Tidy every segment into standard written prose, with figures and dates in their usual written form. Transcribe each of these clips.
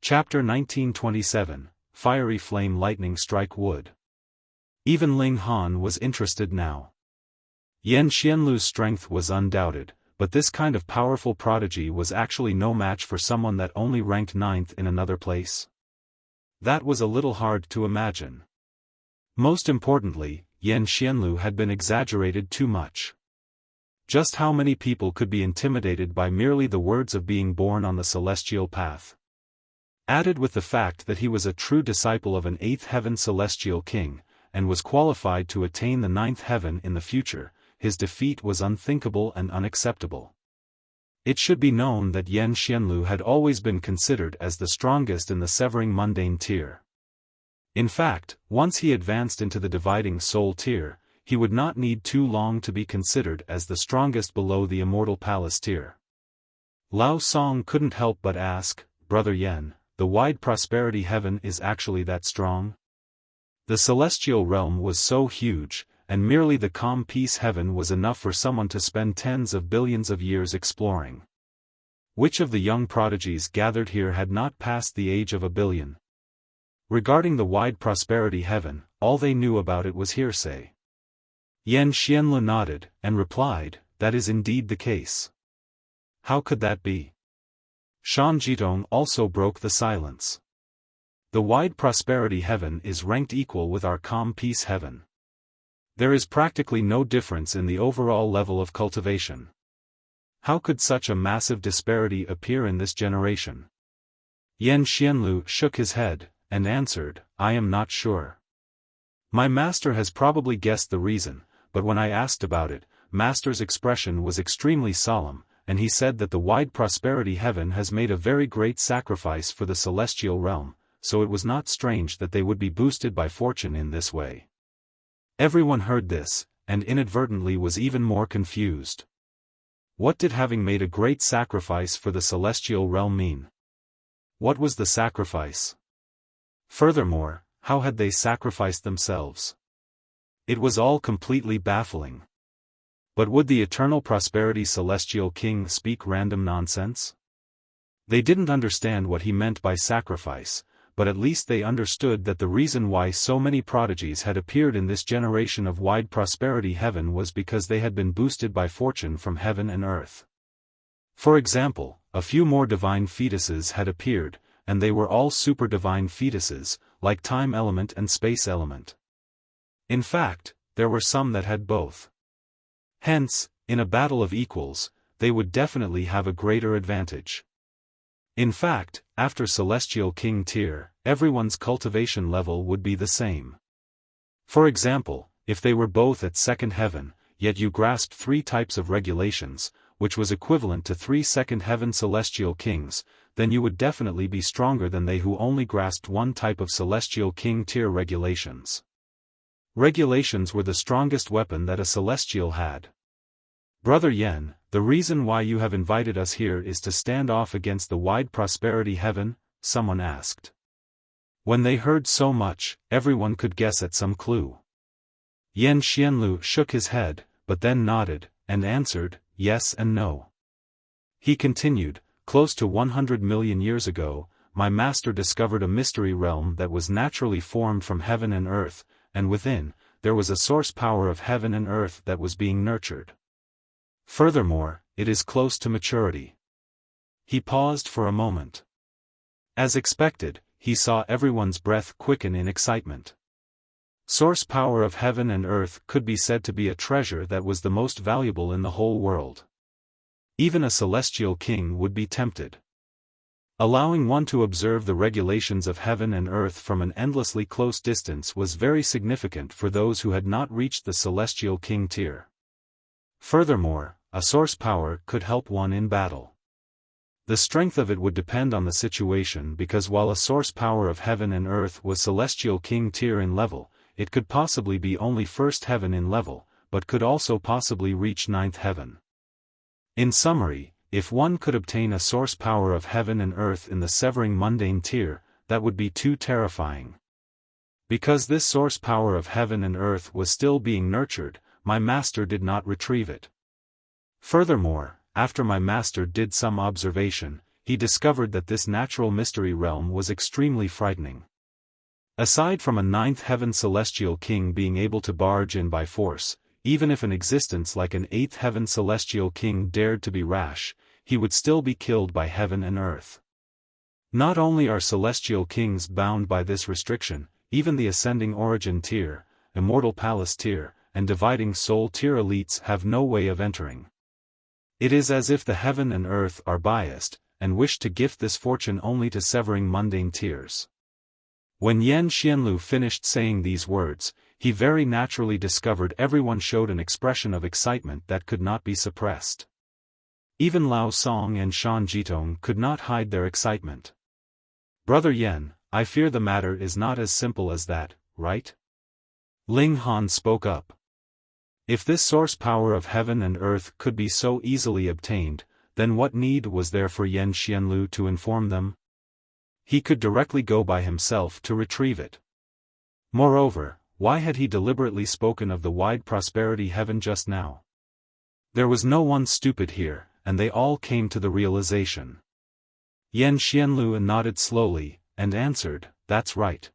Chapter 1927, Fiery Flame Lightning Strike Wood. Even Ling Han was interested now. Yan Xianlu's strength was undoubted, but this kind of powerful prodigy was actually no match for someone that only ranked 9th in another place. That was a little hard to imagine. Most importantly, Yan Xianlu had been exaggerated too much. Just how many people could be intimidated by merely the words of being born on the celestial path? Added with the fact that he was a true disciple of an 8th heaven celestial king, and was qualified to attain the 9th heaven in the future, his defeat was unthinkable and unacceptable. It should be known that Yan Xianlu had always been considered as the strongest in the severing mundane tier. In fact, once he advanced into the dividing soul tier, he would not need too long to be considered as the strongest below the immortal palace tier. Lao Song couldn't help but ask, "Brother Yan, the wide prosperity heaven is actually that strong?" The celestial realm was so huge, and merely the calm peace heaven was enough for someone to spend tens of billions of years exploring. Which of the young prodigies gathered here had not passed the age of 1,000,000,000? Regarding the wide prosperity heaven, all they knew about it was hearsay. Yan Xianlu nodded, and replied, "That is indeed the case." "How could that be?" Shan Jitong also broke the silence. "The wide prosperity heaven is ranked equal with our calm peace heaven. There is practically no difference in the overall level of cultivation. How could such a massive disparity appear in this generation?" Yan Xianlu shook his head, and answered, "I am not sure. My master has probably guessed the reason, but when I asked about it, master's expression was extremely solemn, and he said that the wide prosperity heaven has made a very great sacrifice for the celestial realm, so it was not strange that they would be boosted by fortune in this way." Everyone heard this, and inadvertently was even more confused. What did having made a great sacrifice for the celestial realm mean? What was the sacrifice? Furthermore, how had they sacrificed themselves? It was all completely baffling. But would the eternal prosperity celestial king speak random nonsense? They didn't understand what he meant by sacrifice, but at least they understood that the reason why so many prodigies had appeared in this generation of wide prosperity heaven was because they had been boosted by fortune from heaven and earth. For example, a few more divine fetuses had appeared, and they were all super divine fetuses, like time element and space element. In fact, there were some that had both. Hence, in a battle of equals, they would definitely have a greater advantage. In fact, after Celestial King tier, everyone's cultivation level would be the same. For example, if they were both at second heaven, yet you grasped 3 types of regulations, which was equivalent to 3 second heaven celestial kings, then you would definitely be stronger than they who only grasped 1 type of Celestial King tier regulations. Regulations were the strongest weapon that a celestial had. "Brother Yan, the reason why you have invited us here is to stand off against the wide prosperity heaven?" someone asked. When they heard so much, everyone could guess at some clue. Yan Xianlu shook his head, but then nodded, and answered, "Yes and no." He continued, "Close to 100 million years ago, my master discovered a mystery realm that was naturally formed from heaven and earth, and within, there was a source power of heaven and earth that was being nurtured. Furthermore, it is close to maturity." He paused for a moment. As expected, he saw everyone's breath quicken in excitement. Source power of heaven and earth could be said to be a treasure that was the most valuable in the whole world. Even a celestial king would be tempted. Allowing one to observe the regulations of heaven and earth from an endlessly close distance was very significant for those who had not reached the celestial king tier. Furthermore, a source power could help one in battle. The strength of it would depend on the situation because while a source power of heaven and earth was celestial king tier in level, it could possibly be only first heaven in level, but could also possibly reach 9th heaven. In summary, if one could obtain a source power of heaven and earth in the severing mundane tier, that would be too terrifying. Because this source power of heaven and earth was still being nurtured, my master did not retrieve it. Furthermore, after my master did some observation, he discovered that this natural mystery realm was extremely frightening. Aside from a ninth heaven celestial king being able to barge in by force, even if an existence like an eighth heaven celestial king dared to be rash, he would still be killed by heaven and earth. Not only are celestial kings bound by this restriction, even the ascending origin tier, immortal palace tier, and dividing soul tier elites have no way of entering. It is as if the heaven and earth are biased, and wish to gift this fortune only to severing mundane tiers. When Yan Xianlu finished saying these words, he very naturally discovered everyone showed an expression of excitement that could not be suppressed. Even Lao Song and Shan Jitong could not hide their excitement. "Brother Yan, I fear the matter is not as simple as that, right?" Ling Han spoke up. If this source power of heaven and earth could be so easily obtained, then what need was there for Yan Xianlu to inform them? He could directly go by himself to retrieve it. Moreover, why had he deliberately spoken of the wide prosperity heaven just now? There was no one stupid here, and they all came to the realization. Yan Xianlu nodded slowly, and answered, "That's right.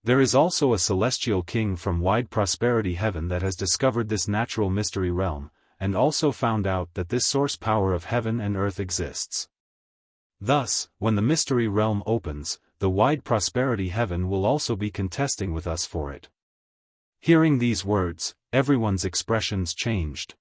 There is also a celestial king from wide prosperity heaven that has discovered this natural mystery realm, and also found out that this source power of heaven and earth exists. Thus, when the mystery realm opens, the wide prosperity heaven will also be contesting with us for it." Hearing these words, everyone's expressions changed.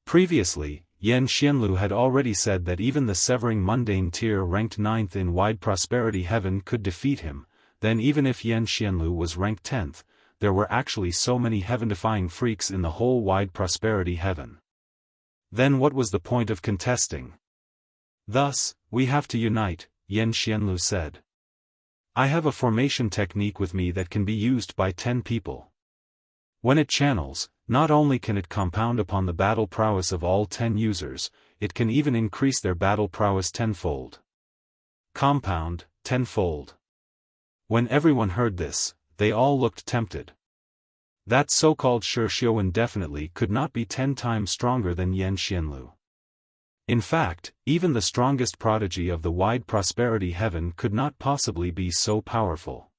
Previously, Yan Xianlu had already said that even the severing mundane tier ranked 9th in wide prosperity heaven could defeat him. Then even if Yan Xianlu was ranked 10th, there were actually so many heaven-defying freaks in the whole wide prosperity heaven. Then what was the point of contesting? "Thus, we have to unite," Yan Xianlu said. "I have a formation technique with me that can be used by 10 people. When it channels, not only can it compound upon the battle prowess of all 10 users, it can even increase their battle prowess tenfold. Compound, tenfold." When everyone heard this, they all looked tempted. That so-called Xiuxiuan definitely could not be 10 times stronger than Yan Xianlu. In fact, even the strongest prodigy of the wide prosperity heaven could not possibly be so powerful.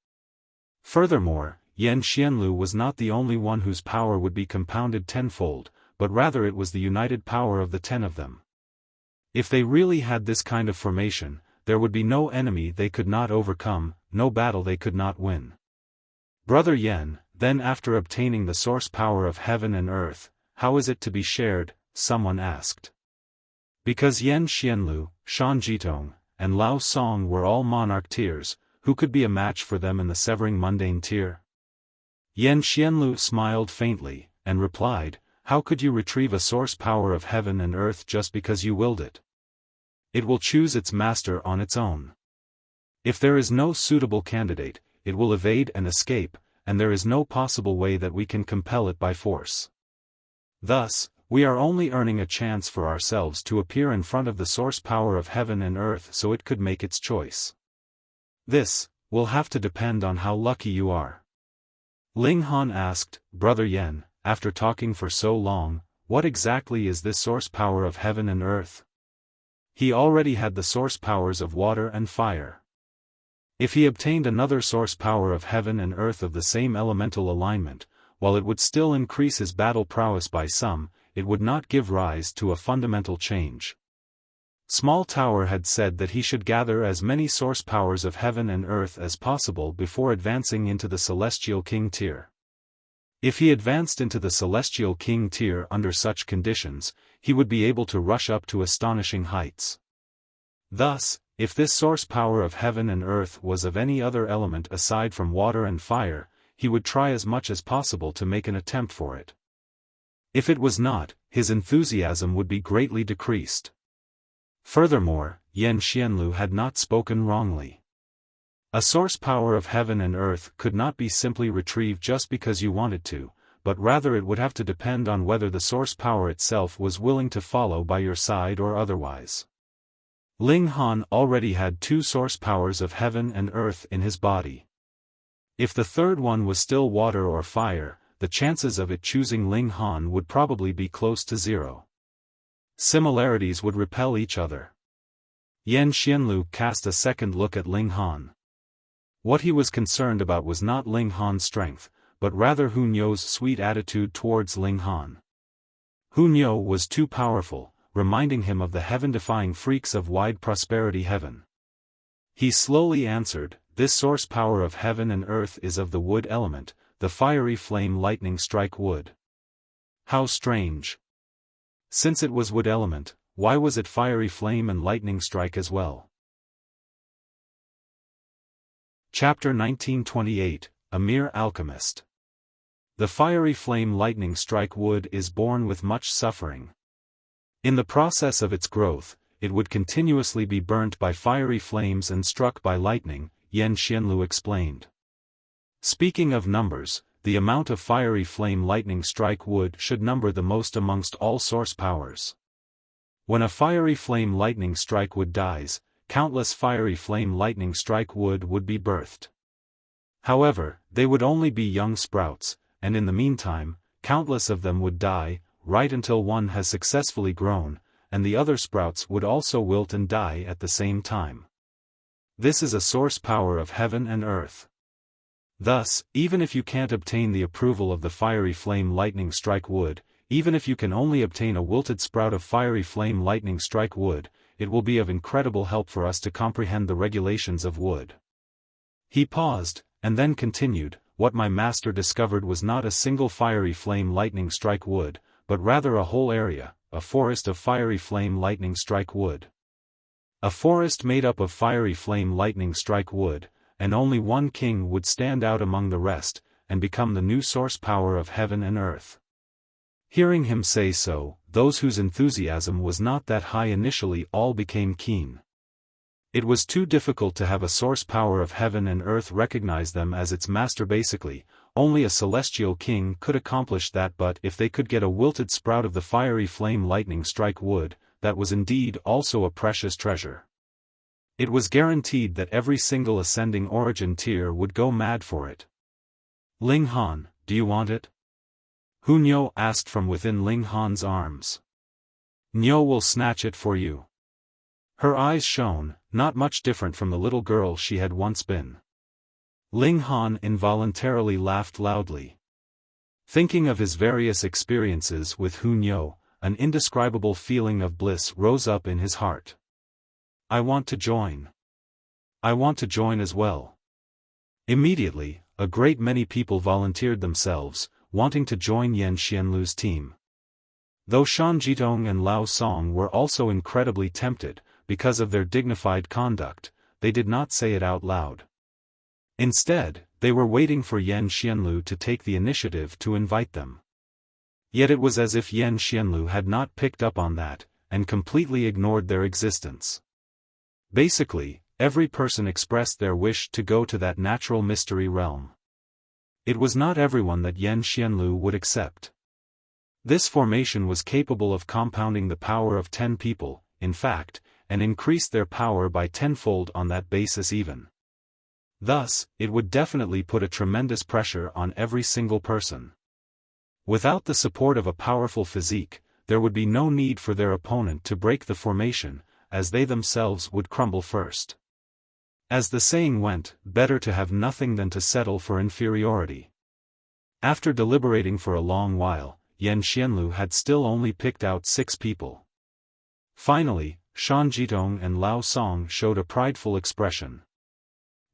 Furthermore, Yan Xianlu was not the only one whose power would be compounded tenfold, but rather it was the united power of the 10 of them. If they really had this kind of formation, there would be no enemy they could not overcome, no battle they could not win. "Brother Yan, then after obtaining the source power of heaven and earth, how is it to be shared?" someone asked. Because Yan Xianlu, Shan Jitong, and Lao Song were all monarch tiers, who could be a match for them in the severing mundane tier? Yan Xianlu smiled faintly, and replied, "How could you retrieve a source power of heaven and earth just because you willed it? It will choose its master on its own. If there is no suitable candidate, it will evade and escape, and there is no possible way that we can compel it by force. Thus, we are only earning a chance for ourselves to appear in front of the source power of heaven and earth so it could make its choice. This will have to depend on how lucky you are." Ling Han asked, "Brother Yan, after talking for so long, what exactly is this source power of heaven and earth?" He already had the source powers of water and fire. If he obtained another source power of heaven and earth of the same elemental alignment, while it would still increase his battle prowess by some, it would not give rise to a fundamental change. Small Tower had said that he should gather as many source powers of heaven and earth as possible before advancing into the Celestial King tier. If he advanced into the Celestial King tier under such conditions, he would be able to rush up to astonishing heights. Thus, if this source power of heaven and earth was of any other element aside from water and fire, he would try as much as possible to make an attempt for it. If it was not, his enthusiasm would be greatly decreased. Furthermore, Yan Xianlu had not spoken wrongly. A source power of heaven and earth could not be simply retrieved just because you wanted to, but rather it would have to depend on whether the source power itself was willing to follow by your side or otherwise. Ling Han already had 2 source powers of heaven and earth in his body. If the third one was still water or fire, the chances of it choosing Ling Han would probably be close to 0. Similarities would repel each other. Yan Xianlu cast a second look at Ling Han. What he was concerned about was not Ling Han's strength, but rather Hunyou's sweet attitude towards Ling Han. Hunyou was too powerful, reminding him of the heaven-defying freaks of wide prosperity heaven. He slowly answered, "This source power of heaven and earth is of the wood element, the fiery flame lightning strike wood." How strange. Since it was wood element, why was it fiery flame and lightning strike as well? Chapter 1928, A Mere Alchemist. The fiery flame lightning strike wood is born with much suffering. In the process of its growth, it would continuously be burnt by fiery flames and struck by lightning, Yan Xianlu explained. Speaking of numbers, the amount of fiery flame lightning strike wood should number the most amongst all source powers. When a fiery flame lightning strike wood dies, countless fiery flame lightning strike wood would be birthed. However, they would only be young sprouts, and in the meantime, countless of them would die, right until one has successfully grown, and the other sprouts would also wilt and die at the same time. This is a source power of heaven and earth. Thus, even if you can't obtain the approval of the fiery flame lightning strike wood, even if you can only obtain a wilted sprout of fiery flame lightning strike wood, it will be of incredible help for us to comprehend the regulations of wood. He paused, and then continued, "What my master discovered was not a single fiery flame lightning strike wood, but rather a whole area, a forest of fiery flame lightning strike wood. A forest made up of fiery flame lightning strike wood, and only one king would stand out among the rest, and become the new source power of heaven and earth." Hearing him say so, those whose enthusiasm was not that high initially all became keen. It was too difficult to have a source power of heaven and earth recognize them as its master. Basically, only a celestial king could accomplish that, but if they could get a wilted sprout of the fiery flame lightning strike wood, that was indeed also a precious treasure. It was guaranteed that every single ascending origin tier would go mad for it. "Ling Han, do you want it?" Hunyou asked from within Ling Han's arms. "Niu will snatch it for you." Her eyes shone, not much different from the little girl she had once been. Ling Han involuntarily laughed loudly. Thinking of his various experiences with Hunyou, an indescribable feeling of bliss rose up in his heart. "I want to join. I want to join as well." Immediately, a great many people volunteered themselves, wanting to join Yan Xianlu's team. Though Shan Jitong and Lao Song were also incredibly tempted, because of their dignified conduct, they did not say it out loud. Instead, they were waiting for Yan Xianlu to take the initiative to invite them. Yet it was as if Yan Xianlu had not picked up on that, and completely ignored their existence. Basically, every person expressed their wish to go to that natural mystery realm. It was not everyone that Yan Xianlu would accept. This formation was capable of compounding the power of 10 people, in fact, and increased their power by tenfold on that basis even. Thus, it would definitely put a tremendous pressure on every single person. Without the support of a powerful physique, there would be no need for their opponent to break the formation, as they themselves would crumble first. As the saying went, better to have nothing than to settle for inferiority. After deliberating for a long while, Yan Xianlu had still only picked out 6 people. Finally, Shan Jitong and Lao Song showed a prideful expression.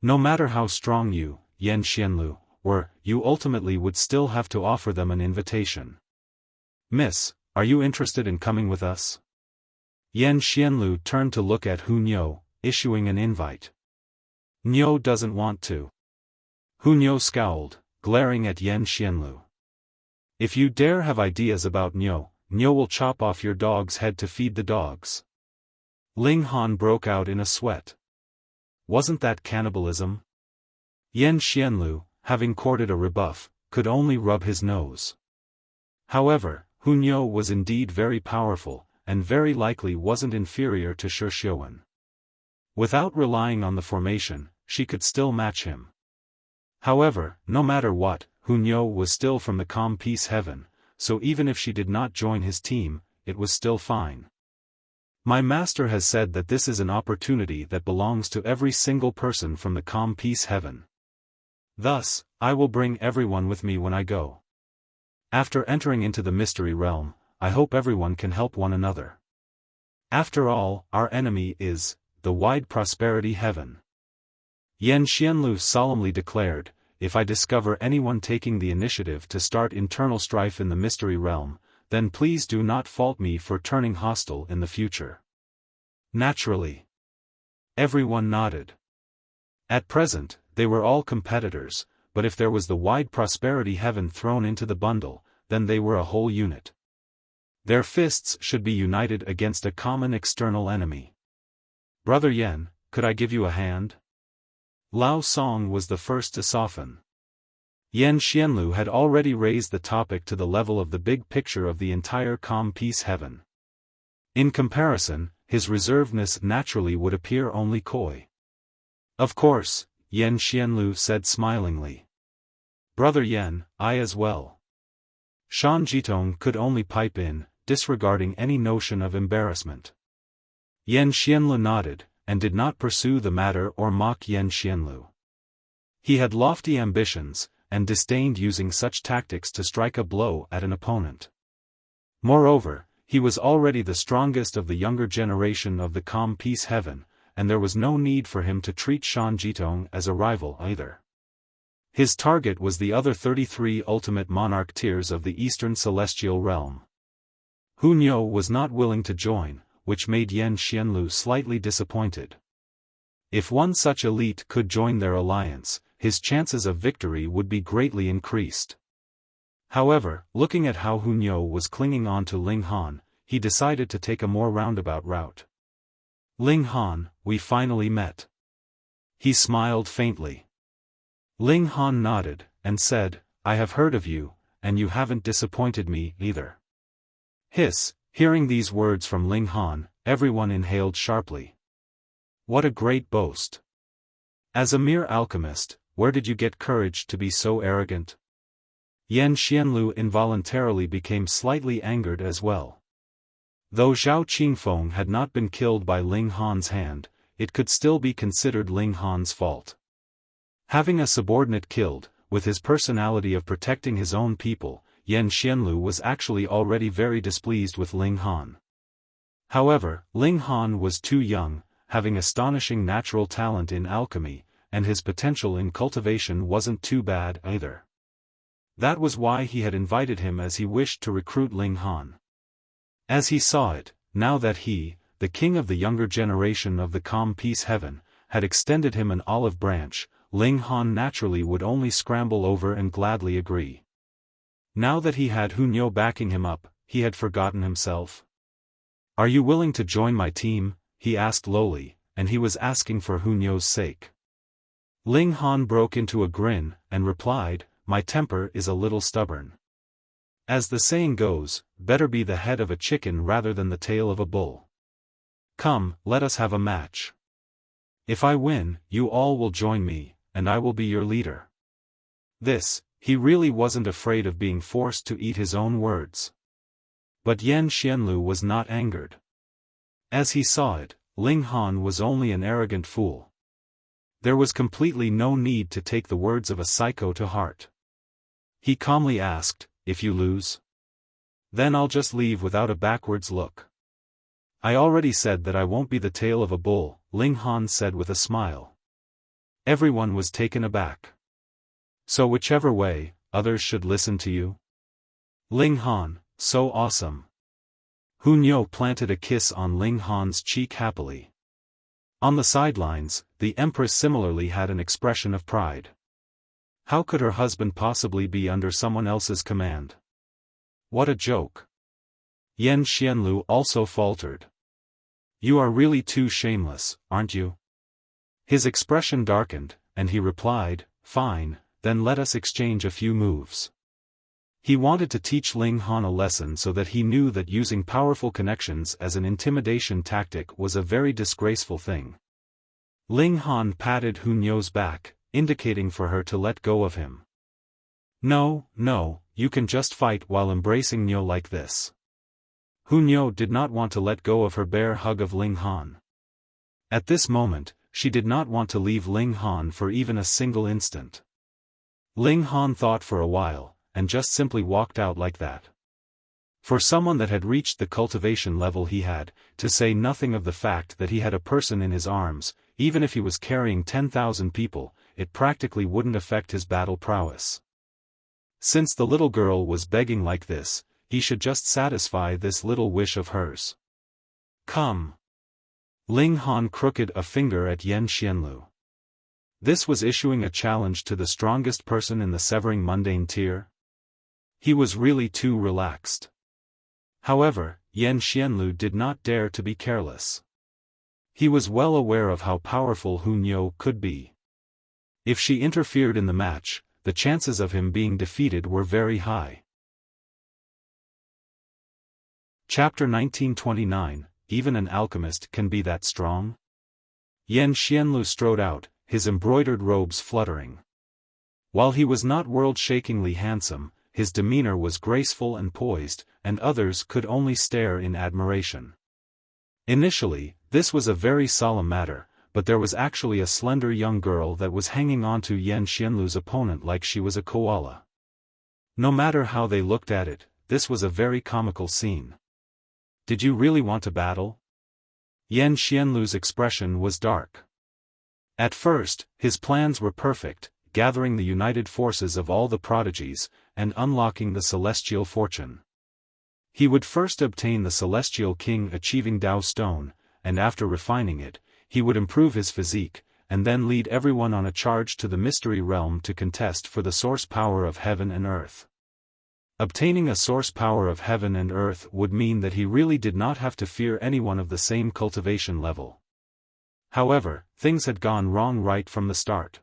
No matter how strong you, Yan Xianlu, were, you ultimately would still have to offer them an invitation. "Miss, are you interested in coming with us?" Yan Xianlu turned to look at Hunyou, issuing an invite. "Niu doesn't want to." Hunyou scowled, glaring at Yan Xianlu. "If you dare have ideas about Niu, Niu will chop off your dog's head to feed the dogs." Ling Han broke out in a sweat. Wasn't that cannibalism? Yan Xianlu, having courted a rebuff, could only rub his nose. However, Hunyou was indeed very powerful, and very likely wasn't inferior to Xiaofan. Without relying on the formation, she could still match him. However, no matter what, Hunyou was still from the calm peace heaven, so even if she did not join his team, it was still fine. My master has said that this is an opportunity that belongs to every single person from the calm peace heaven. Thus, I will bring everyone with me when I go. After entering into the mystery realm, I hope everyone can help one another. After all, our enemy is the wide prosperity heaven. Yan Xianlu solemnly declared, if I discover anyone taking the initiative to start internal strife in the mystery realm, then please do not fault me for turning hostile in the future. Naturally. Everyone nodded. At present, they were all competitors, but if there was the wide prosperity heaven thrown into the bundle, then they were a whole unit. Their fists should be united against a common external enemy. Brother Yan, could I give you a hand? Lao Song was the first to soften. Yan Xianlu had already raised the topic to the level of the big picture of the entire calm peace heaven. In comparison, his reservedness naturally would appear only coy. Of course, Yan Xianlu said smilingly. Brother Yan, I as well. Shan Jitong could only pipe in, disregarding any notion of embarrassment. Yan Xianlu nodded, and did not pursue the matter or mock Yan Xianlu. He had lofty ambitions, and disdained using such tactics to strike a blow at an opponent. Moreover, he was already the strongest of the younger generation of the calm peace heaven, and there was no need for him to treat Shan Jitong as a rival either. His target was the other 33 ultimate monarch tiers of the Eastern Celestial Realm. Huanian was not willing to join, which made Yan Xianlu slightly disappointed. If one such elite could join their alliance, his chances of victory would be greatly increased. However, looking at how Huanian was clinging on to Ling Han, he decided to take a more roundabout route. Ling Han, we finally met. He smiled faintly. Ling Han nodded, and said, I have heard of you, and you haven't disappointed me either. Hiss, hearing these words from Ling Han, everyone inhaled sharply. What a great boast. As a mere alchemist, where did you get courage to be so arrogant? Yan Xianlu involuntarily became slightly angered as well. Though Zhao Qingfeng had not been killed by Ling Han's hand, it could still be considered Ling Han's fault. Having a subordinate killed, with his personality of protecting his own people, Yan Xianlu was actually already very displeased with Ling Han. However, Ling Han was too young, having astonishing natural talent in alchemy, and his potential in cultivation wasn't too bad either. That was why he had invited him, as he wished to recruit Ling Han. As he saw it, now that he, the king of the younger generation of the calm peace heaven, had extended him an olive branch, Ling Han naturally would only scramble over and gladly agree. Now that he had Huanian backing him up, he had forgotten himself. Are you willing to join my team? He asked lowly, and he was asking for Huanian's sake. Ling Han broke into a grin, and replied, my temper is a little stubborn. As the saying goes, better be the head of a chicken rather than the tail of a bull. Come, let us have a match. If I win, you all will join me, and I will be your leader. He really wasn't afraid of being forced to eat his own words. But Yan Xianlu was not angered. As he saw it, Ling Han was only an arrogant fool. There was completely no need to take the words of a psycho to heart. He calmly asked, if you lose? Then I'll just leave without a backwards look. I already said that I won't be the tail of a bull, Ling Han said with a smile. Everyone was taken aback. So whichever way, others should listen to you? Ling Han, so awesome. Huanian planted a kiss on Ling Han's cheek happily. On the sidelines, the Empress similarly had an expression of pride. How could her husband possibly be under someone else's command? What a joke. Yan Xianlu also faltered. You are really too shameless, aren't you? His expression darkened, and he replied, fine, then let us exchange a few moves. He wanted to teach Ling Han a lesson so that he knew that using powerful connections as an intimidation tactic was a very disgraceful thing. Ling Han patted Huanian's back, indicating for her to let go of him. No, you can just fight while embracing Nyo like this. Huanian did not want to let go of her bear hug of Ling Han. At this moment, she did not want to leave Ling Han for even a single instant. Ling Han thought for a while, and just simply walked out like that. For someone that had reached the cultivation level he had, to say nothing of the fact that he had a person in his arms, even if he was carrying 10,000 people, it practically wouldn't affect his battle prowess. Since the little girl was begging like this, he should just satisfy this little wish of hers. Come. Ling Han crooked a finger at Yan Xianlu. This was issuing a challenge to the strongest person in the severing mundane tier. He was really too relaxed. However, Yan Xianlu did not dare to be careless. He was well aware of how powerful Huanian could be. If she interfered in the match, the chances of him being defeated were very high. Chapter 1929, Even an alchemist can be that strong? Yan Xianlu strode out, his embroidered robes fluttering. While he was not world-shakingly handsome, his demeanor was graceful and poised, and others could only stare in admiration. Initially, this was a very solemn matter, but there was actually a slender young girl that was hanging onto Yan Xianlu's opponent like she was a koala. No matter how they looked at it, this was a very comical scene. Did you really want to battle? Yan Xianlu's expression was dark. At first, his plans were perfect, gathering the united forces of all the prodigies, and unlocking the celestial fortune. He would first obtain the celestial king achieving Dao Stone, and after refining it, he would improve his physique, and then lead everyone on a charge to the mystery realm to contest for the source power of heaven and earth. Obtaining a source power of heaven and earth would mean that he really did not have to fear anyone of the same cultivation level. However, things had gone wrong right from the start.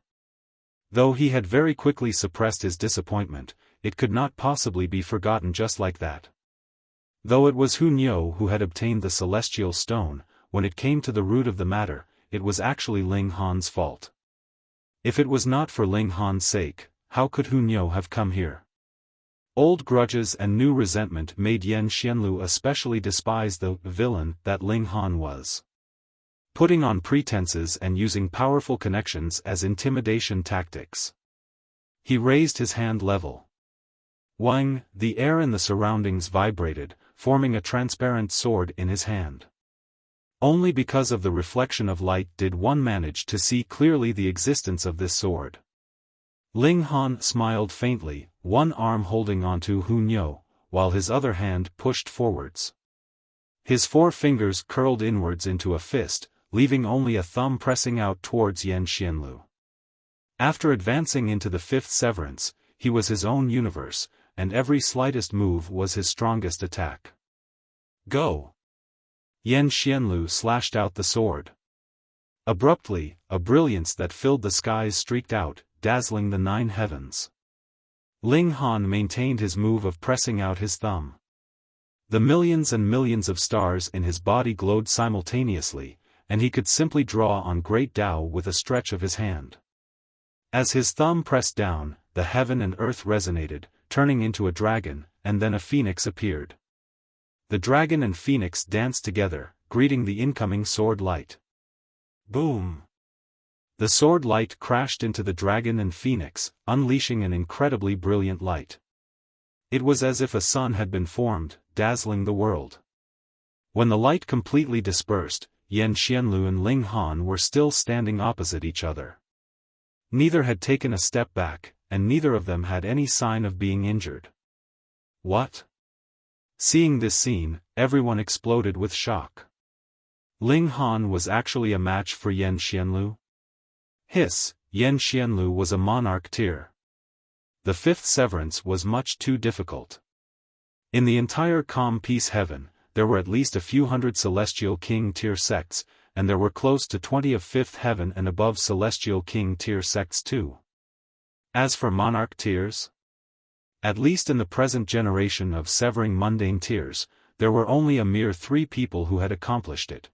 Though he had very quickly suppressed his disappointment, it could not possibly be forgotten just like that. Though it was Huanian who had obtained the celestial stone, when it came to the root of the matter, it was actually Ling Han's fault. If it was not for Ling Han's sake, how could Huanian have come here? Old grudges and new resentment made Yan Xianlu especially despise the villain that Ling Han was. Putting on pretenses and using powerful connections as intimidation tactics. He raised his hand level. Wang, the air in the surroundings vibrated, forming a transparent sword in his hand. Only because of the reflection of light did one manage to see clearly the existence of this sword. Ling Han smiled faintly, one arm holding onto Huanian, while his other hand pushed forwards. His 4 fingers curled inwards into a fist, leaving only a thumb pressing out towards Yan Xianlu. After advancing into the 5th severance, he was his own universe, and every slightest move was his strongest attack. Go! Yan Xianlu slashed out the sword. Abruptly, a brilliance that filled the skies streaked out, dazzling the 9 heavens. Ling Han maintained his move of pressing out his thumb. The millions and millions of stars in his body glowed simultaneously, and he could simply draw on great Tao with a stretch of his hand. As his thumb pressed down, the heaven and earth resonated, turning into a dragon, and then a phoenix appeared. The dragon and phoenix danced together, greeting the incoming sword light. Boom! The sword light crashed into the dragon and phoenix, unleashing an incredibly brilliant light. It was as if a sun had been formed, dazzling the world. When the light completely dispersed, Yan Xianlu and Ling Han were still standing opposite each other. Neither had taken a step back, and neither of them had any sign of being injured. What? Seeing this scene, everyone exploded with shock. Ling Han was actually a match for Yan Xianlu? Hiss, Yan Xianlu was a monarch tier. The 5th severance was much too difficult. In the entire calm peace heaven, there were at least a few hundred celestial king tier sects, and there were close to 20 of 5th heaven and above celestial king tier sects too. As for monarch tiers, at least in the present generation of severing mundane tiers, there were only a mere 3 people who had accomplished it.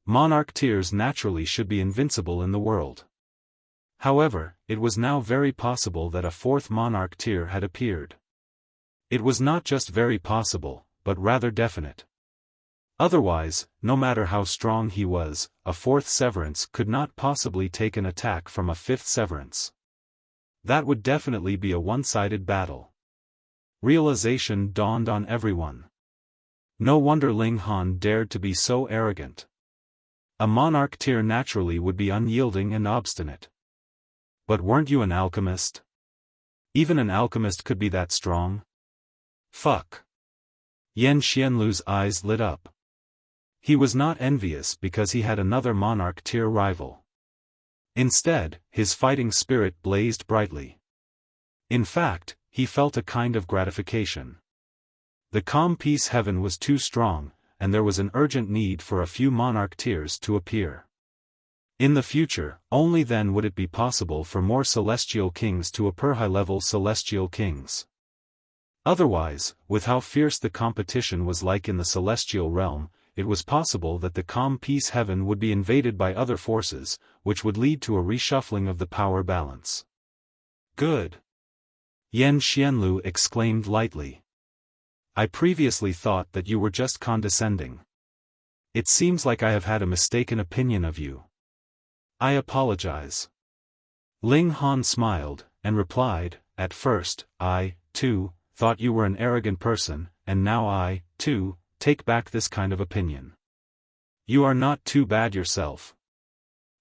Monarch tiers naturally should be invincible in the world. However, it was now very possible that a 4th monarch tier had appeared. It was not just very possible, but rather definite. Otherwise, no matter how strong he was, a fourth severance could not possibly take an attack from a fifth severance. That would definitely be a one-sided battle. Realization dawned on everyone. No wonder Ling Han dared to be so arrogant. A monarch tier naturally would be unyielding and obstinate. But weren't you an alchemist? Even an alchemist could be that strong? Fuck. Yan Xianlu's eyes lit up. He was not envious because he had another monarch tier rival. Instead, his fighting spirit blazed brightly. In fact, he felt a kind of gratification. The calm peace heaven was too strong, and there was an urgent need for a few monarch tiers to appear. In the future, only then would it be possible for more celestial kings to appear high-level celestial kings. Otherwise, with how fierce the competition was like in the celestial realm, it was possible that the calm peace heaven would be invaded by other forces, which would lead to a reshuffling of the power balance. Good. Yan Xianlu exclaimed lightly. I previously thought that you were just condescending. It seems like I have had a mistaken opinion of you. I apologize. Ling Han smiled, and replied, at first, I, too, thought you were an arrogant person, and now I, too, take back this kind of opinion. You are not too bad yourself.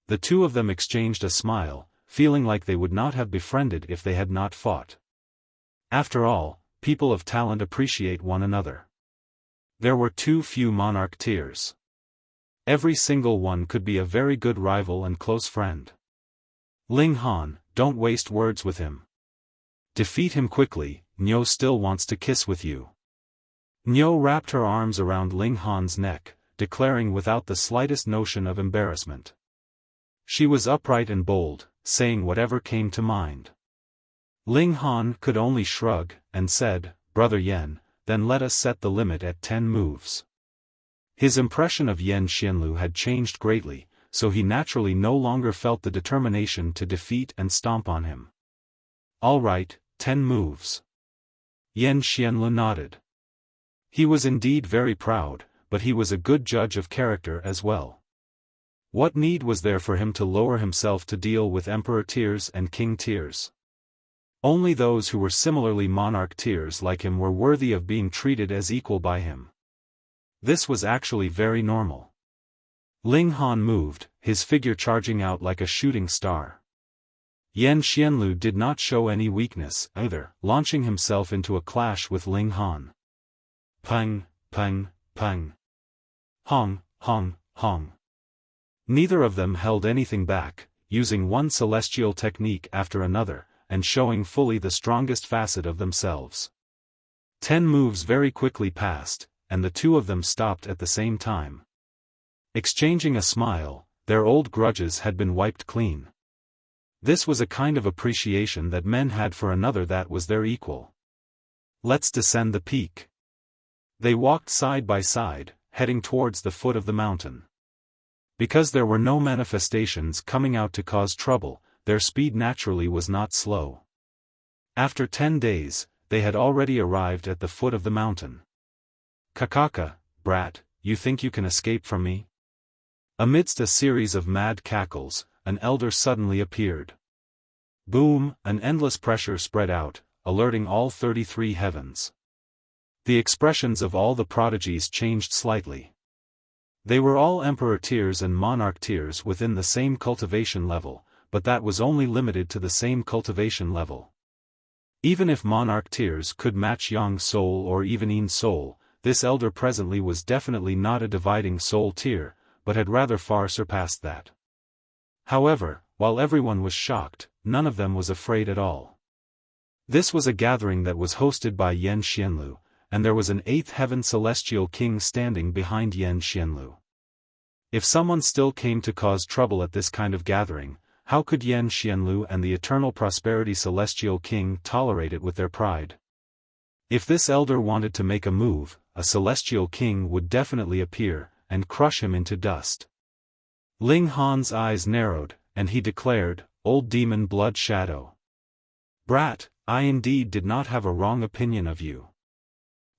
The two of them exchanged a smile, feeling like they would not have befriended if they had not fought. After all, people of talent appreciate one another. There were too few monarch tiers. Every single one could be a very good rival and close friend. Ling Han, don't waste words with him. Defeat him quickly, Niu still wants to kiss with you. Niu wrapped her arms around Ling Han's neck, declaring without the slightest notion of embarrassment. She was upright and bold, saying whatever came to mind. Ling Han could only shrug, and said, Brother Yan, then let us set the limit at 10 moves. His impression of Yan Xianlu had changed greatly, so he naturally no longer felt the determination to defeat and stomp on him. All right, 10 moves. Yan Xianlu nodded. He was indeed very proud, but he was a good judge of character as well. What need was there for him to lower himself to deal with emperor tiers and king tiers? Only those who were similarly monarch tiers like him were worthy of being treated as equal by him. This was actually very normal. Ling Han moved, his figure charging out like a shooting star. Yan Xianlu did not show any weakness either, launching himself into a clash with Ling Han. Peng, Peng, Peng. Hong, Hong, Hong. Neither of them held anything back, using one celestial technique after another, and showing fully the strongest facet of themselves. 10 moves very quickly passed, and the two of them stopped at the same time. Exchanging a smile, their old grudges had been wiped clean. This was a kind of appreciation that men had for another that was their equal. Let's descend the peak. They walked side by side, heading towards the foot of the mountain. Because there were no manifestations coming out to cause trouble, their speed naturally was not slow. After 10 days, they had already arrived at the foot of the mountain. Kakaka, brat, you think you can escape from me? Amidst a series of mad cackles, an elder suddenly appeared. Boom, an endless pressure spread out, alerting all 33 heavens. The expressions of all the prodigies changed slightly. They were all emperor tiers and monarch tiers within the same cultivation level, but that was only limited to the same cultivation level. Even if monarch tiers could match Yang soul or even Yin soul, this elder presently was definitely not a dividing soul tier, but had rather far surpassed that. However, while everyone was shocked, none of them was afraid at all. This was a gathering that was hosted by Yan Xianlu, and there was an 8th heaven celestial king standing behind Yan Xianlu. If someone still came to cause trouble at this kind of gathering, how could Yan Xianlu and the eternal prosperity celestial king tolerate it with their pride? If this elder wanted to make a move, a celestial king would definitely appear, and crush him into dust. Ling Han's eyes narrowed, and he declared, Old demon blood shadow. Brat, I indeed did not have a wrong opinion of you.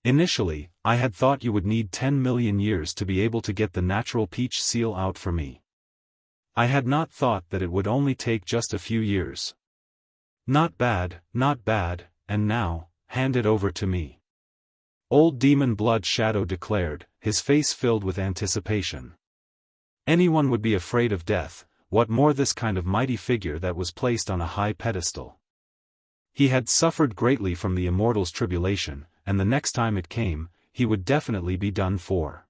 Initially, I had thought you would need 10 million years to be able to get the natural peach seal out for me. I had not thought that it would only take just a few years. Not bad, and now, hand it over to me. Old Demon Blood Shadow declared, his face filled with anticipation. Anyone would be afraid of death, what more this kind of mighty figure that was placed on a high pedestal. He had suffered greatly from the immortal's tribulation, and the next time it came, he would definitely be done for.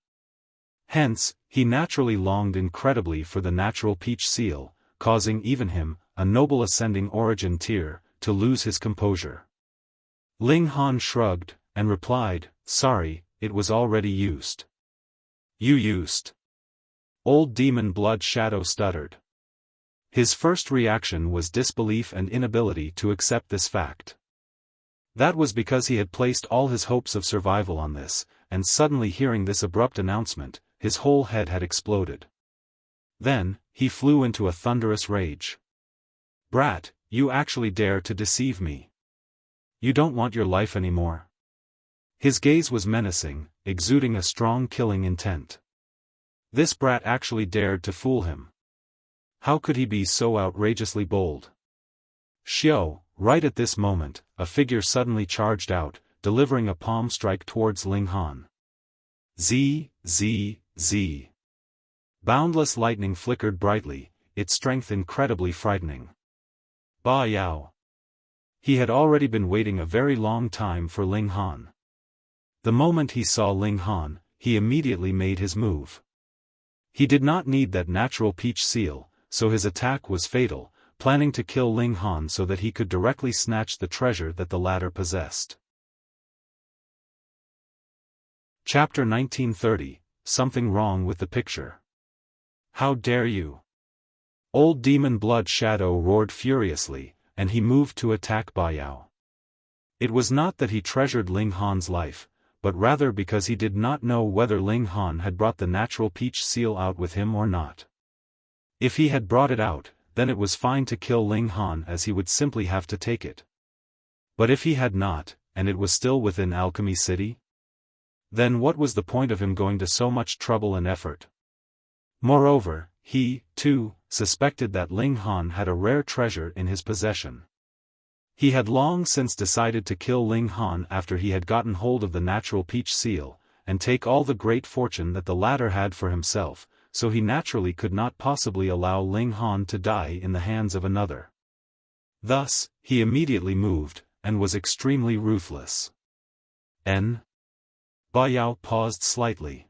Hence, he naturally longed incredibly for the natural peach seal, causing even him, a noble ascending origin tier, to lose his composure. Ling Han shrugged, and replied, sorry, it was already used. You used? Old Demon Blood Shadow stuttered. His first reaction was disbelief and inability to accept this fact. That was because he had placed all his hopes of survival on this, and suddenly hearing this abrupt announcement, his whole head had exploded. Then, he flew into a thunderous rage. Brat, you actually dare to deceive me. You don't want your life anymore. His gaze was menacing, exuding a strong killing intent. This brat actually dared to fool him. How could he be so outrageously bold? Xiao, right at this moment, a figure suddenly charged out, delivering a palm strike towards Ling Han. Z. Boundless lightning flickered brightly, its strength incredibly frightening. Ba Yao. He had already been waiting a very long time for Ling Han. The moment he saw Ling Han, he immediately made his move. He did not need that natural peach seal, so his attack was fatal, planning to kill Ling Han so that he could directly snatch the treasure that the latter possessed. Chapter 1930, Something Wrong with the Picture. How dare you? Old Demon Blood Shadow roared furiously, and he moved to attack Ba Yao. It was not that he treasured Ling Han's life, but rather because he did not know whether Ling Han had brought the natural peach seal out with him or not. If he had brought it out, then it was fine to kill Ling Han as he would simply have to take it. But if he had not, and it was still within Alchemy City? Then what was the point of him going to so much trouble and effort? Moreover, he, too, suspected that Ling Han had a rare treasure in his possession. He had long since decided to kill Ling Han after he had gotten hold of the natural peach seal, and take all the great fortune that the latter had for himself, so he naturally could not possibly allow Ling Han to die in the hands of another. Thus, he immediately moved, and was extremely ruthless. Ba Yao paused slightly.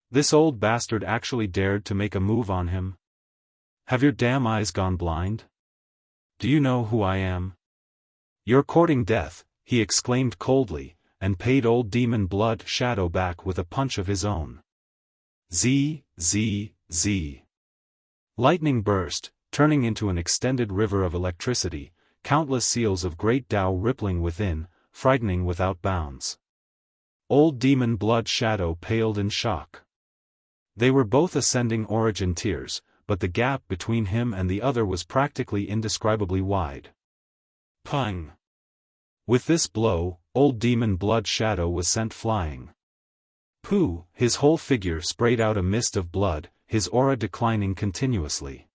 This old bastard actually dared to make a move on him? Have your damn eyes gone blind? Do you know who I am? You're courting death, he exclaimed coldly, and paid Old Demon Blood Shadow back with a punch of his own. Z. Lightning burst, turning into an extended river of electricity, countless seals of great Tao rippling within, frightening without bounds. Old Demon Blood Shadow paled in shock. They were both ascending origin tiers, but the gap between him and the other was practically indescribably wide. Peng. With this blow, Old Demon Blood Shadow was sent flying. Pooh! His whole figure sprayed out a mist of blood, his aura declining continuously.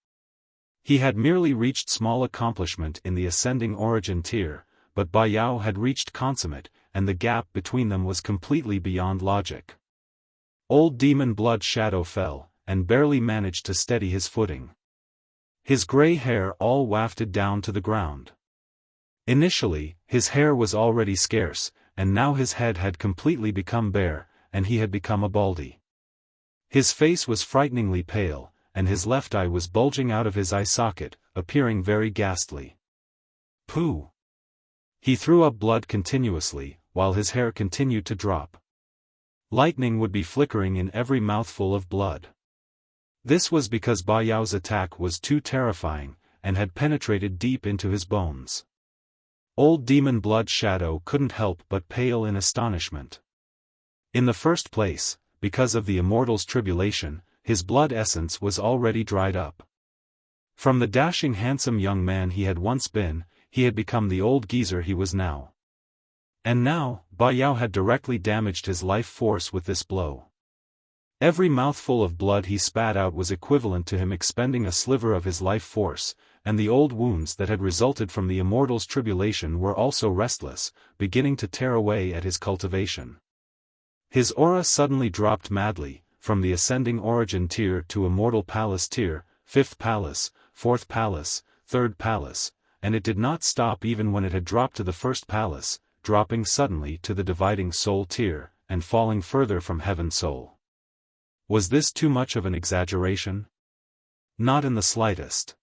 He had merely reached small accomplishment in the ascending origin tier, but Ba Yao had reached consummate, and the gap between them was completely beyond logic. Old Demon Blood Shadow fell, and barely managed to steady his footing. His gray hair all wafted down to the ground. Initially, his hair was already scarce, and now his head had completely become bare, and he had become a baldy. His face was frighteningly pale, and his left eye was bulging out of his eye socket, appearing very ghastly. Pooh! He threw up blood continuously, while his hair continued to drop. Lightning would be flickering in every mouthful of blood. This was because Ba Yao's attack was too terrifying, and had penetrated deep into his bones. Old Demon Blood Shadow couldn't help but pale in astonishment. In the first place, because of the immortal's tribulation, his blood essence was already dried up. From the dashing handsome young man he had once been, he had become the old geezer he was now. And now, Ba Yao had directly damaged his life force with this blow. Every mouthful of blood he spat out was equivalent to him expending a sliver of his life force, and the old wounds that had resulted from the immortal's tribulation were also restless, beginning to tear away at his cultivation. His aura suddenly dropped madly, from the ascending origin tier to immortal palace tier, 5th palace, 4th palace, 3rd palace, and it did not stop even when it had dropped to the 1st palace, dropping suddenly to the dividing soul tier, and falling further from heaven's soul. Was this too much of an exaggeration? Not in the slightest.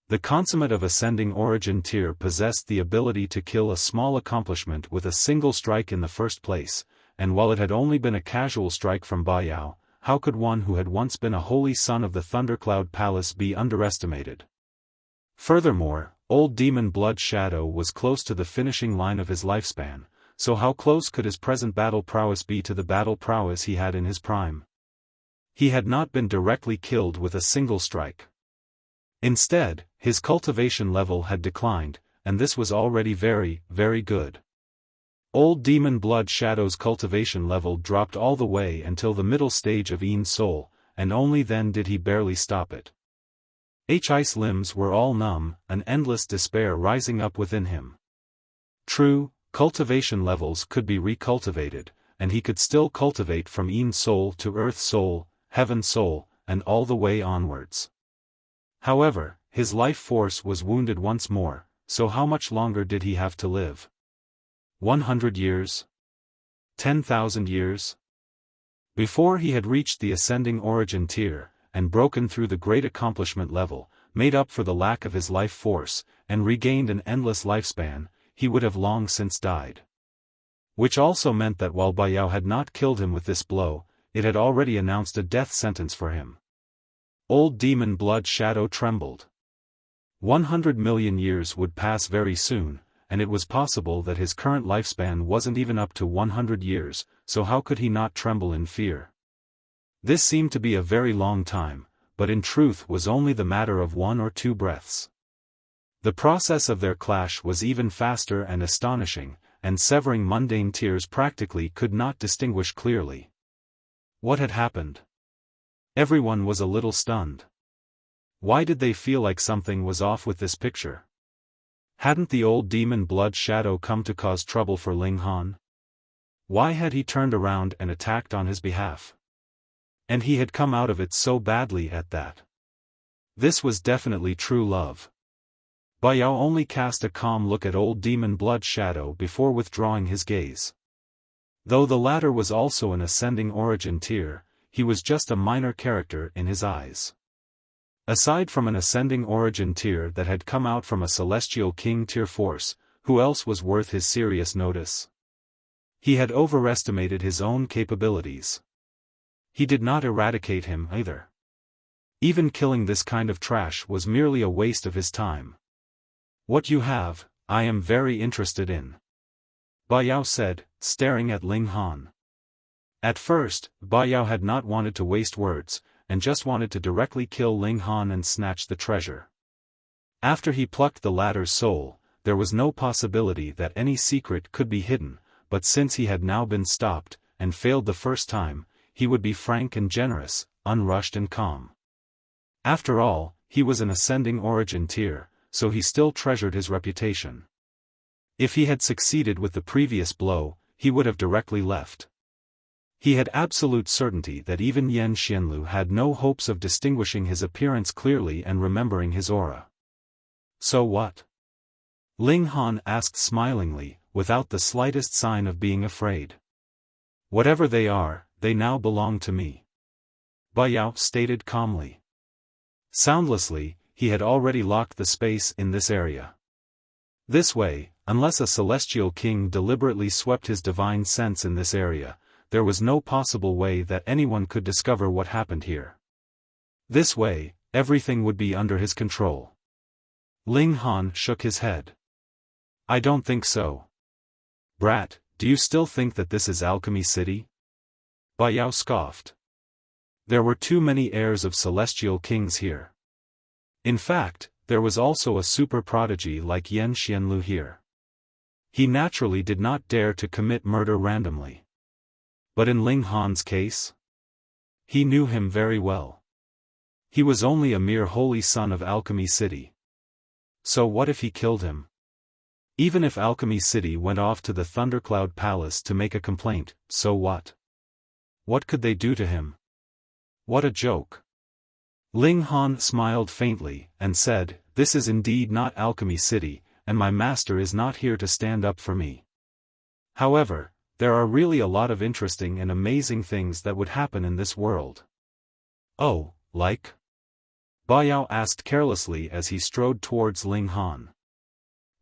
The consummate of ascending origin tier possessed the ability to kill a small accomplishment with a single strike in the first place, and while it had only been a casual strike from Ba Yao, how could one who had once been a holy son of the Thundercloud Palace be underestimated? Furthermore, old demon Blood Shadow was close to the finishing line of his lifespan, so how close could his present battle prowess be to the battle prowess he had in his prime? He had not been directly killed with a single strike. Instead, his cultivation level had declined, and this was already very, very good. Old demon Blood Shadow's cultivation level dropped all the way until the middle stage of Yin's soul, and only then did he barely stop it. His limbs were all numb, an endless despair rising up within him. True, cultivation levels could be recultivated, and he could still cultivate from Yin's soul to Earth soul, Heaven soul, and all the way onwards. However, his life force was wounded once more, so how much longer did he have to live? 100 years? 10,000 years? Before he had reached the ascending origin tier, and broken through the great accomplishment level, made up for the lack of his life force, and regained an endless lifespan, he would have long since died. Which also meant that while Ba Yao had not killed him with this blow, it had already announced a death sentence for him. Old demon Blood Shadow trembled. 100 million years would pass very soon, and it was possible that his current lifespan wasn't even up to 100 years, so how could he not tremble in fear? This seemed to be a very long time, but in truth was only the matter of 1 or 2 breaths. The process of their clash was even faster and astonishing, and severing mundane tiers practically could not distinguish clearly. What had happened? Everyone was a little stunned. Why did they feel like something was off with this picture? Hadn't the old demon Blood Shadow come to cause trouble for Ling Han? Why had he turned around and attacked on his behalf? And he had come out of it so badly at that. This was definitely true love. Ba Yao only cast a calm look at old demon Blood Shadow before withdrawing his gaze. Though the latter was also an ascending origin tier, he was just a minor character in his eyes. Aside from an ascending origin tier that had come out from a celestial king tier force, who else was worth his serious notice? He had overestimated his own capabilities. He did not eradicate him either. Even killing this kind of trash was merely a waste of his time. What you have, I am very interested in. Ba Yao said, staring at Ling Han. At first, Ba Yao had not wanted to waste words, and just wanted to directly kill Ling Han and snatch the treasure. After he plucked the latter's soul, there was no possibility that any secret could be hidden, but since he had now been stopped, and failed the first time, he would be frank and generous, unrushed and calm. After all, he was an ascending origin tier, so he still treasured his reputation. If he had succeeded with the previous blow, he would have directly left. He had absolute certainty that even Yan Xianlu had no hopes of distinguishing his appearance clearly and remembering his aura. So what? Ling Han asked smilingly, without the slightest sign of being afraid. Whatever they are, they now belong to me. Ba Yao stated calmly. Soundlessly, he had already locked the space in this area. This way, unless a celestial king deliberately swept his divine sense in this area, there was no possible way that anyone could discover what happened here. This way, everything would be under his control. Ling Han shook his head. I don't think so. Brat, do you still think that this is Alchemy City? Ba Yao scoffed. There were too many heirs of celestial kings here. In fact, there was also a super prodigy like Yan Xianlu here. He naturally did not dare to commit murder randomly. But in Ling Han's case? He knew him very well. He was only a mere holy son of Alchemy City. So what if he killed him? Even if Alchemy City went off to the Thundercloud Palace to make a complaint, so what? What could they do to him? What a joke. Ling Han smiled faintly, and said, "This is indeed not Alchemy City, and my master is not here to stand up for me. However, there are really a lot of interesting and amazing things that would happen in this world." "Oh, like?" Ba Yao asked carelessly as he strode towards Ling Han.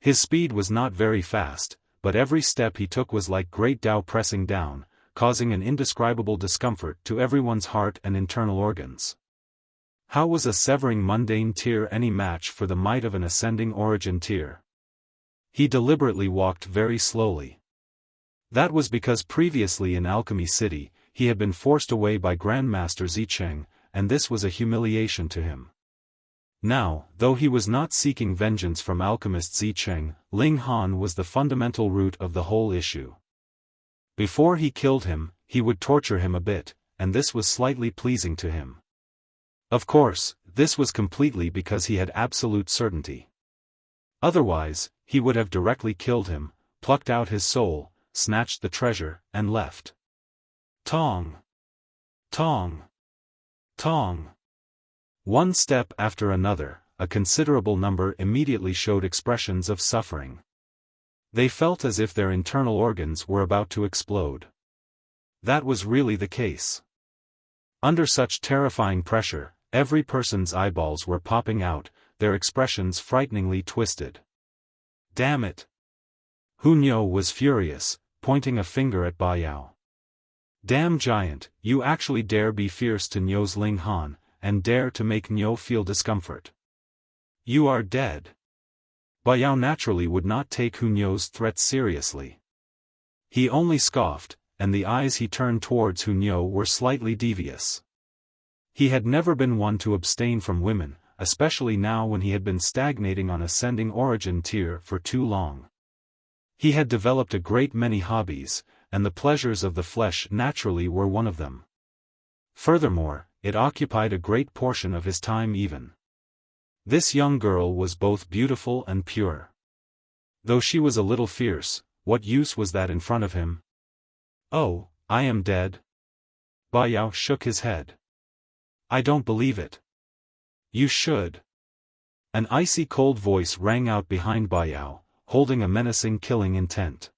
His speed was not very fast, but every step he took was like great Tao pressing down, causing an indescribable discomfort to everyone's heart and internal organs. How was a severing mundane tear any match for the might of an ascending origin tear? He deliberately walked very slowly. That was because previously in Alchemy City, he had been forced away by Grandmaster Zicheng, and this was a humiliation to him. Now, though he was not seeking vengeance from alchemist Zicheng, Ling Han was the fundamental root of the whole issue. Before he killed him, he would torture him a bit, and this was slightly pleasing to him. Of course, this was completely because he had absolute certainty. Otherwise, he would have directly killed him, plucked out his soul, snatched the treasure, and left. Tong! Tong! Tong! One step after another, a considerable number immediately showed expressions of suffering. They felt as if their internal organs were about to explode. That was really the case. Under such terrifying pressure, every person's eyeballs were popping out, their expressions frighteningly twisted. "Damn it!" Huanian was furious, pointing a finger at Ba Yao. "Damn giant, you actually dare be fierce to Nyo's Ling Han, and dare to make Nyo feel discomfort. You are dead." Ba Yao naturally would not take Huanian's threats seriously. He only scoffed, and the eyes he turned towards Huanian were slightly devious. He had never been one to abstain from women, especially now when he had been stagnating on ascending origin tier for too long. He had developed a great many hobbies, and the pleasures of the flesh naturally were one of them. Furthermore, it occupied a great portion of his time even. This young girl was both beautiful and pure. Though she was a little fierce, what use was that in front of him? "Oh, I am dead?" Ba Yao shook his head. "I don't believe it." "You should." An icy cold voice rang out behind Ba Yao, holding a menacing killing intent.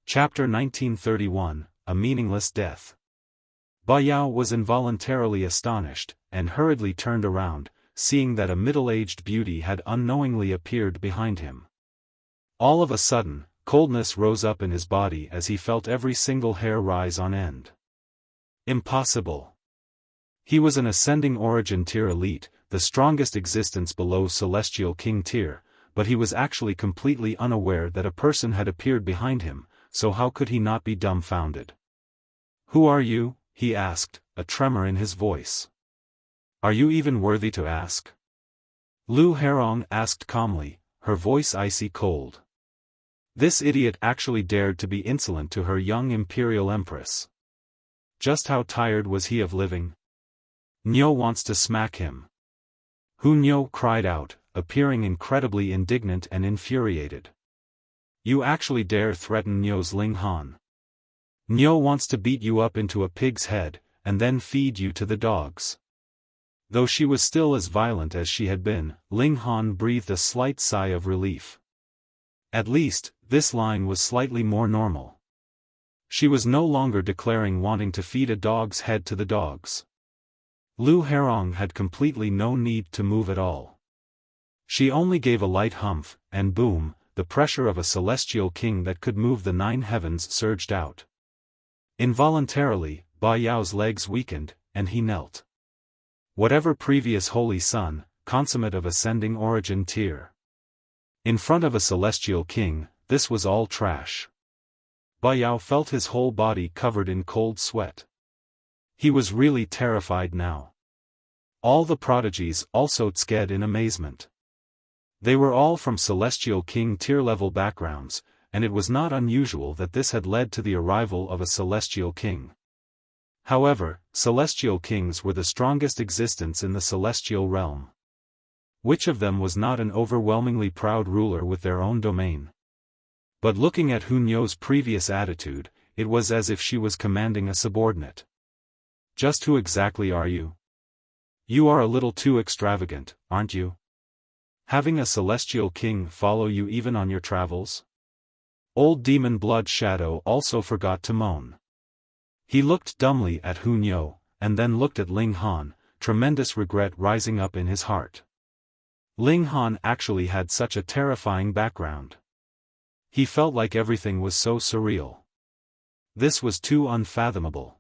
Chapter 1931, A Meaningless Death. Ba Yao was involuntarily astonished, and hurriedly turned around, seeing that a middle-aged beauty had unknowingly appeared behind him. All of a sudden, coldness rose up in his body as he felt every single hair rise on end. Impossible. He was an ascending origin tier elite, the strongest existence below Celestial King tier, but he was actually completely unaware that a person had appeared behind him, so how could he not be dumbfounded? "Who are you?" he asked, a tremor in his voice. "Are you even worthy to ask?" Lu Herong asked calmly, her voice icy cold. This idiot actually dared to be insolent to her young imperial empress. Just how tired was he of living? "Nyo wants to smack him." Huanian cried out, appearing incredibly indignant and infuriated. "You actually dare threaten Nyo's Ling Han? Nyo wants to beat you up into a pig's head, and then feed you to the dogs." Though she was still as violent as she had been, Ling Han breathed a slight sigh of relief. At least, this line was slightly more normal. She was no longer declaring wanting to feed a dog's head to the dogs. Lu Herong had completely no need to move at all. She only gave a light humph, and boom, the pressure of a celestial king that could move the 9 heavens surged out. Involuntarily, Ba Yao's legs weakened, and he knelt. Whatever previous holy son, consummate of ascending origin tier. In front of a celestial king, this was all trash. Ba Yao felt his whole body covered in cold sweat. He was really terrified now. All the prodigies also tskeed in amazement. They were all from Celestial King tier-level backgrounds, and it was not unusual that this had led to the arrival of a Celestial King. However, Celestial Kings were the strongest existence in the Celestial realm. Which of them was not an overwhelmingly proud ruler with their own domain? But looking at Huanyan's previous attitude, it was as if she was commanding a subordinate. Just who exactly are you? You are a little too extravagant, aren't you? Having a Celestial King follow you even on your travels? Old Demon Blood Shadow also forgot to moan. He looked dumbly at Huanyan, and then looked at Ling Han, tremendous regret rising up in his heart. Ling Han actually had such a terrifying background. He felt like everything was so surreal. This was too unfathomable.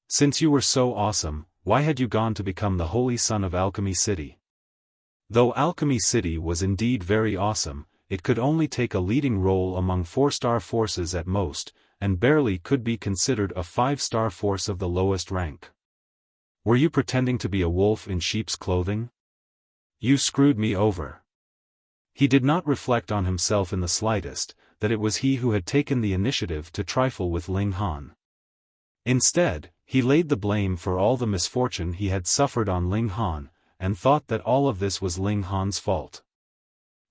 Since you were so awesome, why had you gone to become the Holy Son of Alchemy City? Though Alchemy City was indeed very awesome, it could only take a leading role among 4-star forces at most, and barely could be considered a 5-star force of the lowest rank. Were you pretending to be a wolf in sheep's clothing? You screwed me over. He did not reflect on himself in the slightest, that it was he who had taken the initiative to trifle with Ling Han. Instead, he laid the blame for all the misfortune he had suffered on Ling Han, and thought that all of this was Ling Han's fault.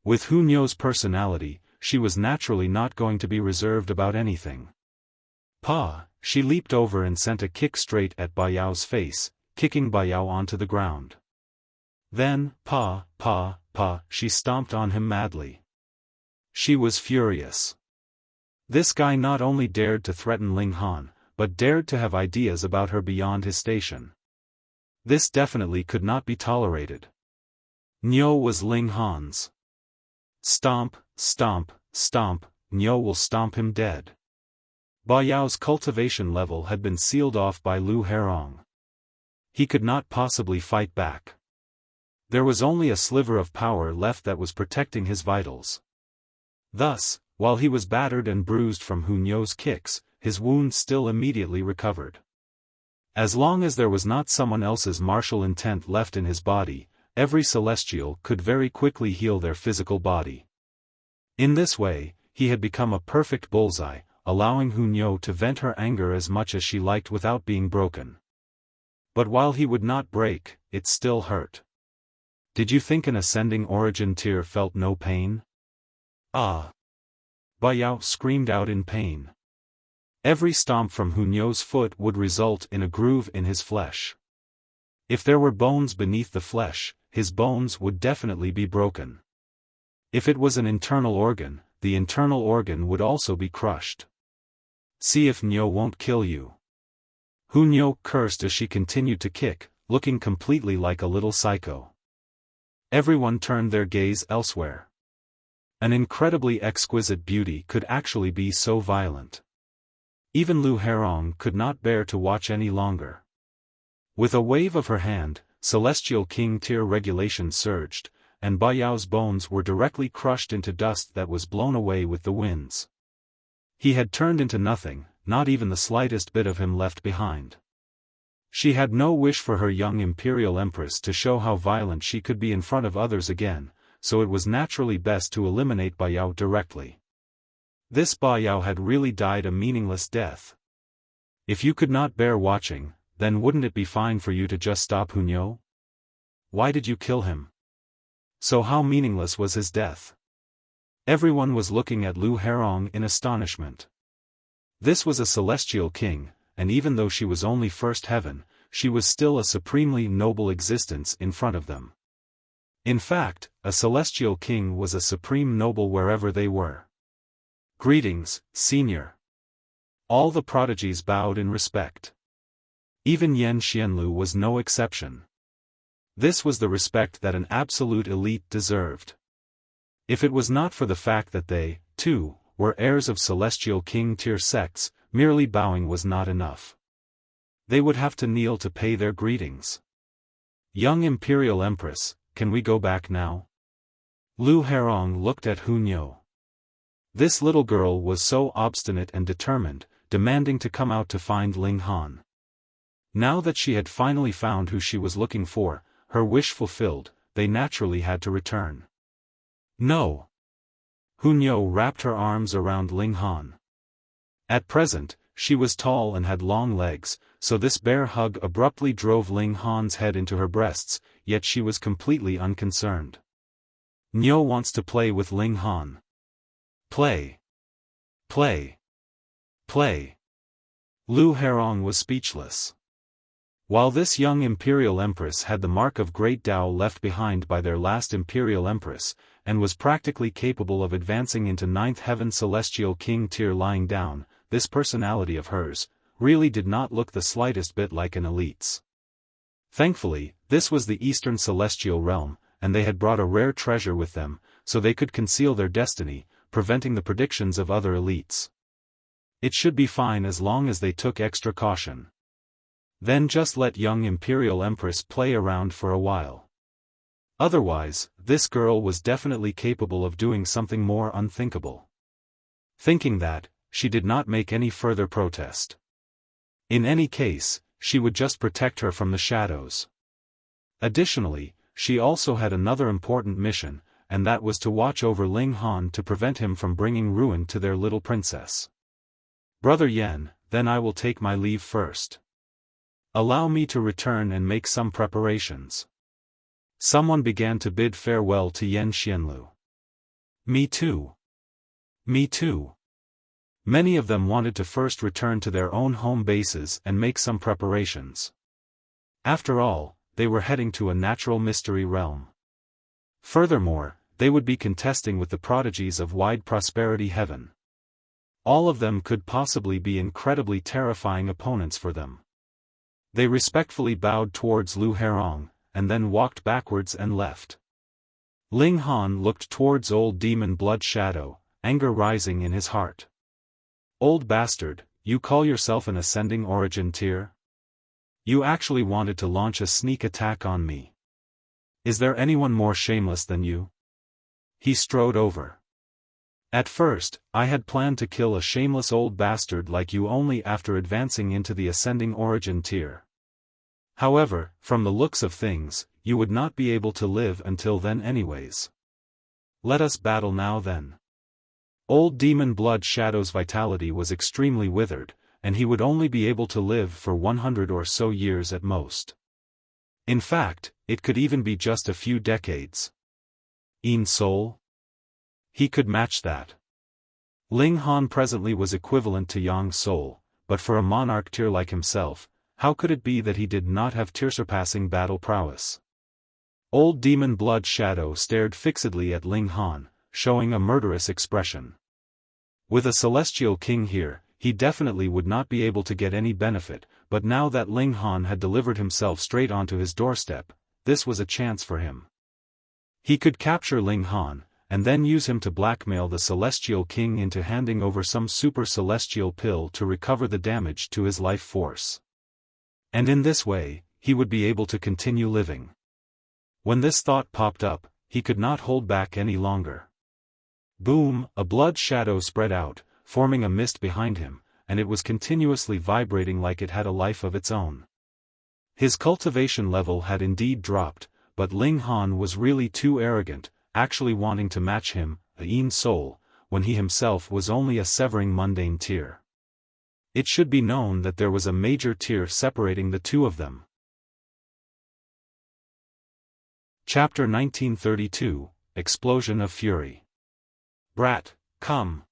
With Huanyan's personality, she was naturally not going to be reserved about anything. She leaped over and sent a kick straight at Bayao's face, kicking Bayao onto the ground. Then, she stomped on him madly. She was furious. This guy not only dared to threaten Ling Han, but dared to have ideas about her beyond his station. This definitely could not be tolerated. Nyo was Ling Han's. Stomp, stomp, stomp, Nyo will stomp him dead. Bayao's cultivation level had been sealed off by Liu Herong. He could not possibly fight back. There was only a sliver of power left that was protecting his vitals. Thus, while he was battered and bruised from Huanyan's kicks, his wounds still immediately recovered. As long as there was not someone else's martial intent left in his body, every Celestial could very quickly heal their physical body. In this way, he had become a perfect bullseye, allowing Huanyan to vent her anger as much as she liked without being broken. But while he would not break, it still hurt. Did you think an ascending origin tier felt no pain? Bayao screamed out in pain. Every stomp from Huanyan's foot would result in a groove in his flesh. If there were bones beneath the flesh, his bones would definitely be broken. If it was an internal organ, the internal organ would also be crushed. See if Nyo won't kill you. Huanyan cursed as she continued to kick, looking completely like a little psycho. Everyone turned their gaze elsewhere. An incredibly exquisite beauty could actually be so violent. Even Liu Herong could not bear to watch any longer. With a wave of her hand, Celestial King tier regulation surged, and Bayao's bones were directly crushed into dust that was blown away with the winds. He had turned into nothing, not even the slightest bit of him left behind. She had no wish for her young Imperial Empress to show how violent she could be in front of others again, so it was naturally best to eliminate Bayao directly. This Bayao had really died a meaningless death. If you could not bear watching, then wouldn't it be fine for you to just stop Huanyan? Why did you kill him? So how meaningless was his death? Everyone was looking at Liu Herong in astonishment. This was a Celestial King, and even though she was only first heaven, she was still a supremely noble existence in front of them. In fact, a Celestial King was a supreme noble wherever they were. Greetings, Senior. All the prodigies bowed in respect. Even Yan Xianlu was no exception. This was the respect that an absolute elite deserved. If it was not for the fact that they, too, were heirs of Celestial King tier sects, merely bowing was not enough. They would have to kneel to pay their greetings. Young Imperial Empress, can we go back now? Liu Herong looked at Huanyan. This little girl was so obstinate and determined, demanding to come out to find Ling Han. Now that she had finally found who she was looking for, her wish fulfilled, they naturally had to return. No. Huanyan wrapped her arms around Ling Han. At present, she was tall and had long legs, so this bare hug abruptly drove Ling Han's head into her breasts, yet she was completely unconcerned. Nyo wants to play with Ling Han. Play. Play. Play. Liu Herong was speechless. While this young imperial empress had the mark of great Tao left behind by their last imperial empress, and was practically capable of advancing into ninth heaven celestial king tier lying down, this personality of hers really did not look the slightest bit like an elite's. Thankfully, this was the Eastern Celestial Realm, and they had brought a rare treasure with them, so they could conceal their destiny, preventing the predictions of other elites. It should be fine as long as they took extra caution. Then just let young Imperial Empress play around for a while. Otherwise, this girl was definitely capable of doing something more unthinkable. Thinking that, she did not make any further protest. In any case, she would just protect her from the shadows. Additionally, she also had another important mission, and that was to watch over Ling Han to prevent him from bringing ruin to their little princess. Brother Yan, then I will take my leave first. Allow me to return and make some preparations. Someone began to bid farewell to Yan Xianlu. Me too. Me too. Many of them wanted to first return to their own home bases and make some preparations. After all, they were heading to a natural mystery realm. Furthermore, they would be contesting with the prodigies of wide prosperity heaven. All of them could possibly be incredibly terrifying opponents for them. They respectfully bowed towards Liu Herong, and then walked backwards and left. Ling Han looked towards old demon Blood Shadow, anger rising in his heart. Old bastard, you call yourself an ascending origin tier? You actually wanted to launch a sneak attack on me. Is there anyone more shameless than you? He strode over. At first, I had planned to kill a shameless old bastard like you only after advancing into the ascending origin tier. However, from the looks of things, you would not be able to live until then anyways. Let us battle now then. Old demon Blood Shadow's vitality was extremely withered, and he would only be able to live for 100 or so years at most. In fact, it could even be just a few decades. In soul? He could match that. Ling Han presently was equivalent to Yang Soul, but for a monarch tier like himself, how could it be that he did not have tier-surpassing battle prowess? Old demon Blood Shadow stared fixedly at Ling Han, showing a murderous expression. With a celestial king here, he definitely would not be able to get any benefit, but now that Ling Han had delivered himself straight onto his doorstep, this was a chance for him. He could capture Ling Han, and then use him to blackmail the celestial king into handing over some super celestial pill to recover the damage to his life force. And in this way, he would be able to continue living. When this thought popped up, he could not hold back any longer. Boom, a blood shadow spread out, forming a mist behind him, and it was continuously vibrating like it had a life of its own. His cultivation level had indeed dropped, but Ling Han was really too arrogant, actually wanting to match him, a Yin soul, when he himself was only a severing mundane tier. It should be known that there was a major tier separating the two of them. Chapter 1932, Explosion of Fury. Brat, come.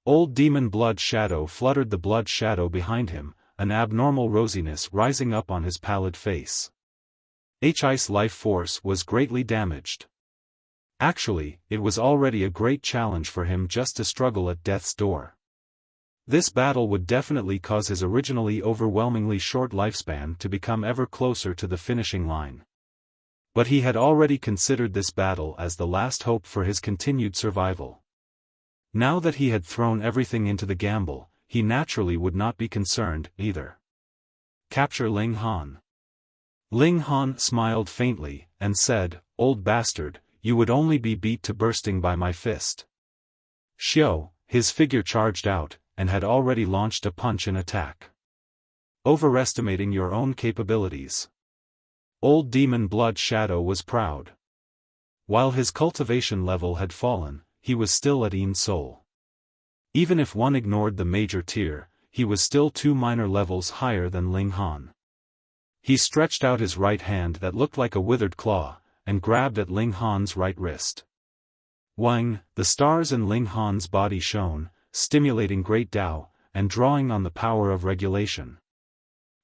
Old demon Blood Shadow fluttered the blood shadow behind him, an abnormal rosiness rising up on his pallid face. His life force was greatly damaged. Actually, it was already a great challenge for him just to struggle at death's door. This battle would definitely cause his originally overwhelmingly short lifespan to become ever closer to the finishing line. But he had already considered this battle as the last hope for his continued survival. Now that he had thrown everything into the gamble, he naturally would not be concerned, either. Capture Ling Han. Ling Han smiled faintly, and said, "Old bastard, you would only be beat to bursting by my fist." Xiao, his figure charged out, and had already launched a punch and attack. Overestimating your own capabilities. Old demon Blood Shadow was proud. While his cultivation level had fallen, he was still at Yin Soul. Even if one ignored the major tier, he was still 2 minor levels higher than Ling Han. He stretched out his right hand that looked like a withered claw, and grabbed at Ling Han's right wrist. Wang, the stars in Ling Han's body shone, stimulating great Tao, and drawing on the power of regulation.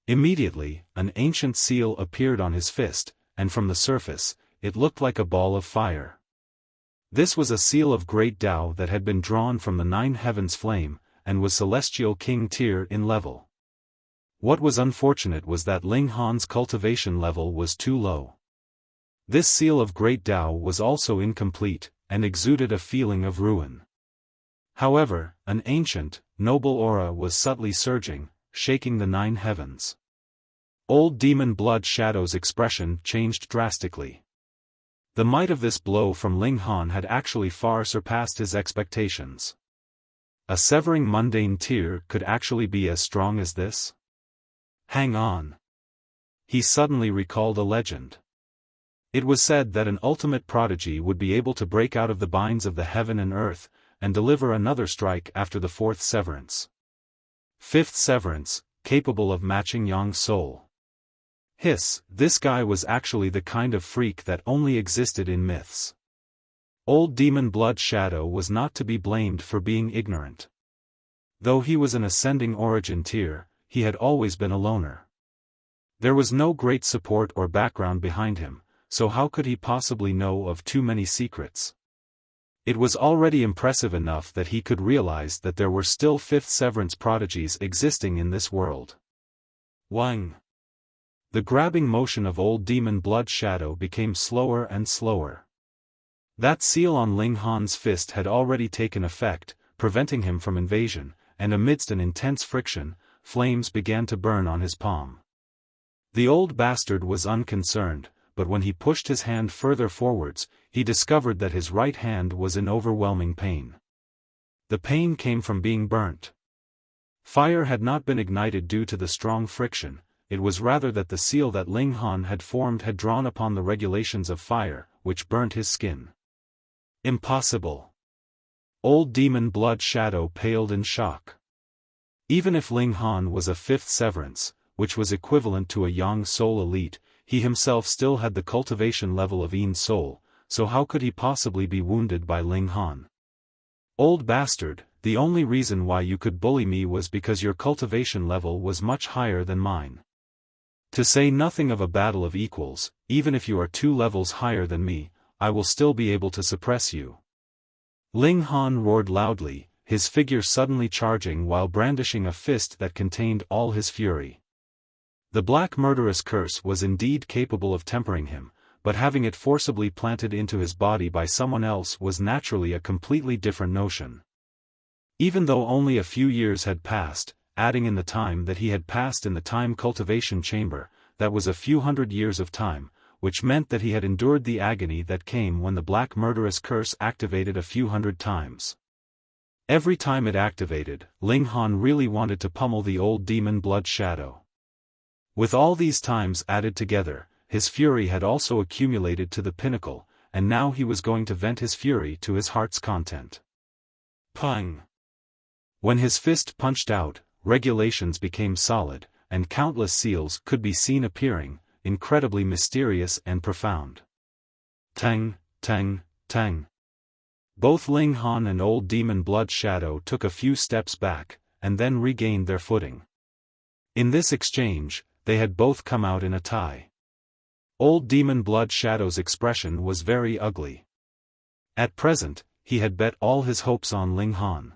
Immediately, an ancient seal appeared on his fist, and from the surface, it looked like a ball of fire. This was a seal of great Tao that had been drawn from the 9 heavens flame, and was celestial king tier in level. What was unfortunate was that Ling Han's cultivation level was too low. This seal of great Tao was also incomplete, and exuded a feeling of ruin. However, an ancient, noble aura was subtly surging, shaking the 9 heavens. Old demon blood shadow's expression changed drastically. The might of this blow from Ling Han had actually far surpassed his expectations. A severing mundane tier could actually be as strong as this? Hang on. He suddenly recalled a legend. It was said that an ultimate prodigy would be able to break out of the binds of the heaven and earth, and deliver another strike after the 4th severance. 5th severance, capable of matching Yang's soul. Hiss, this guy was actually the kind of freak that only existed in myths. Old demon blood shadow was not to be blamed for being ignorant. Though he was an ascending origin tier, he had always been a loner. There was no great support or background behind him, so how could he possibly know of too many secrets? It was already impressive enough that he could realize that there were still 5th severance prodigies existing in this world. Wang. The grabbing motion of old demon blood shadow became slower and slower. That seal on Ling Han's fist had already taken effect, preventing him from invasion, and amidst an intense friction, flames began to burn on his palm. The old bastard was unconcerned, but when he pushed his hand further forwards, he discovered that his right hand was in overwhelming pain. The pain came from being burnt. Fire had not been ignited due to the strong friction, it was rather that the seal that Ling Han had formed had drawn upon the regulations of fire, which burnt his skin. Impossible. Old demon blood shadow paled in shock. Even if Ling Han was a 5th severance, which was equivalent to a Yang soul elite, he himself still had the cultivation level of Yin soul, so how could he possibly be wounded by Ling Han? Old bastard, the only reason why you could bully me was because your cultivation level was much higher than mine. To say nothing of a battle of equals, even if you are 2 levels higher than me, I will still be able to suppress you. Ling Han roared loudly, his figure suddenly charging while brandishing a fist that contained all his fury. The black murderous curse was indeed capable of tempering him, but having it forcibly planted into his body by someone else was naturally a completely different notion. Even though only a few years had passed, adding in the time that he had passed in the time cultivation chamber, that was a few hundred years of time, which meant that he had endured the agony that came when the black murderous curse activated a few hundred times. Every time it activated, Ling Han really wanted to pummel the old demon blood shadow. With all these times added together, his fury had also accumulated to the pinnacle, and now he was going to vent his fury to his heart's content. Peng. When his fist punched out, regulations became solid, and countless seals could be seen appearing, incredibly mysterious and profound. Tang, tang, tang. Both Ling Han and old demon blood shadow took a few steps back, and then regained their footing. In this exchange, they had both come out in a tie. Old demon blood shadow's expression was very ugly. At present, he had bet all his hopes on Ling Han.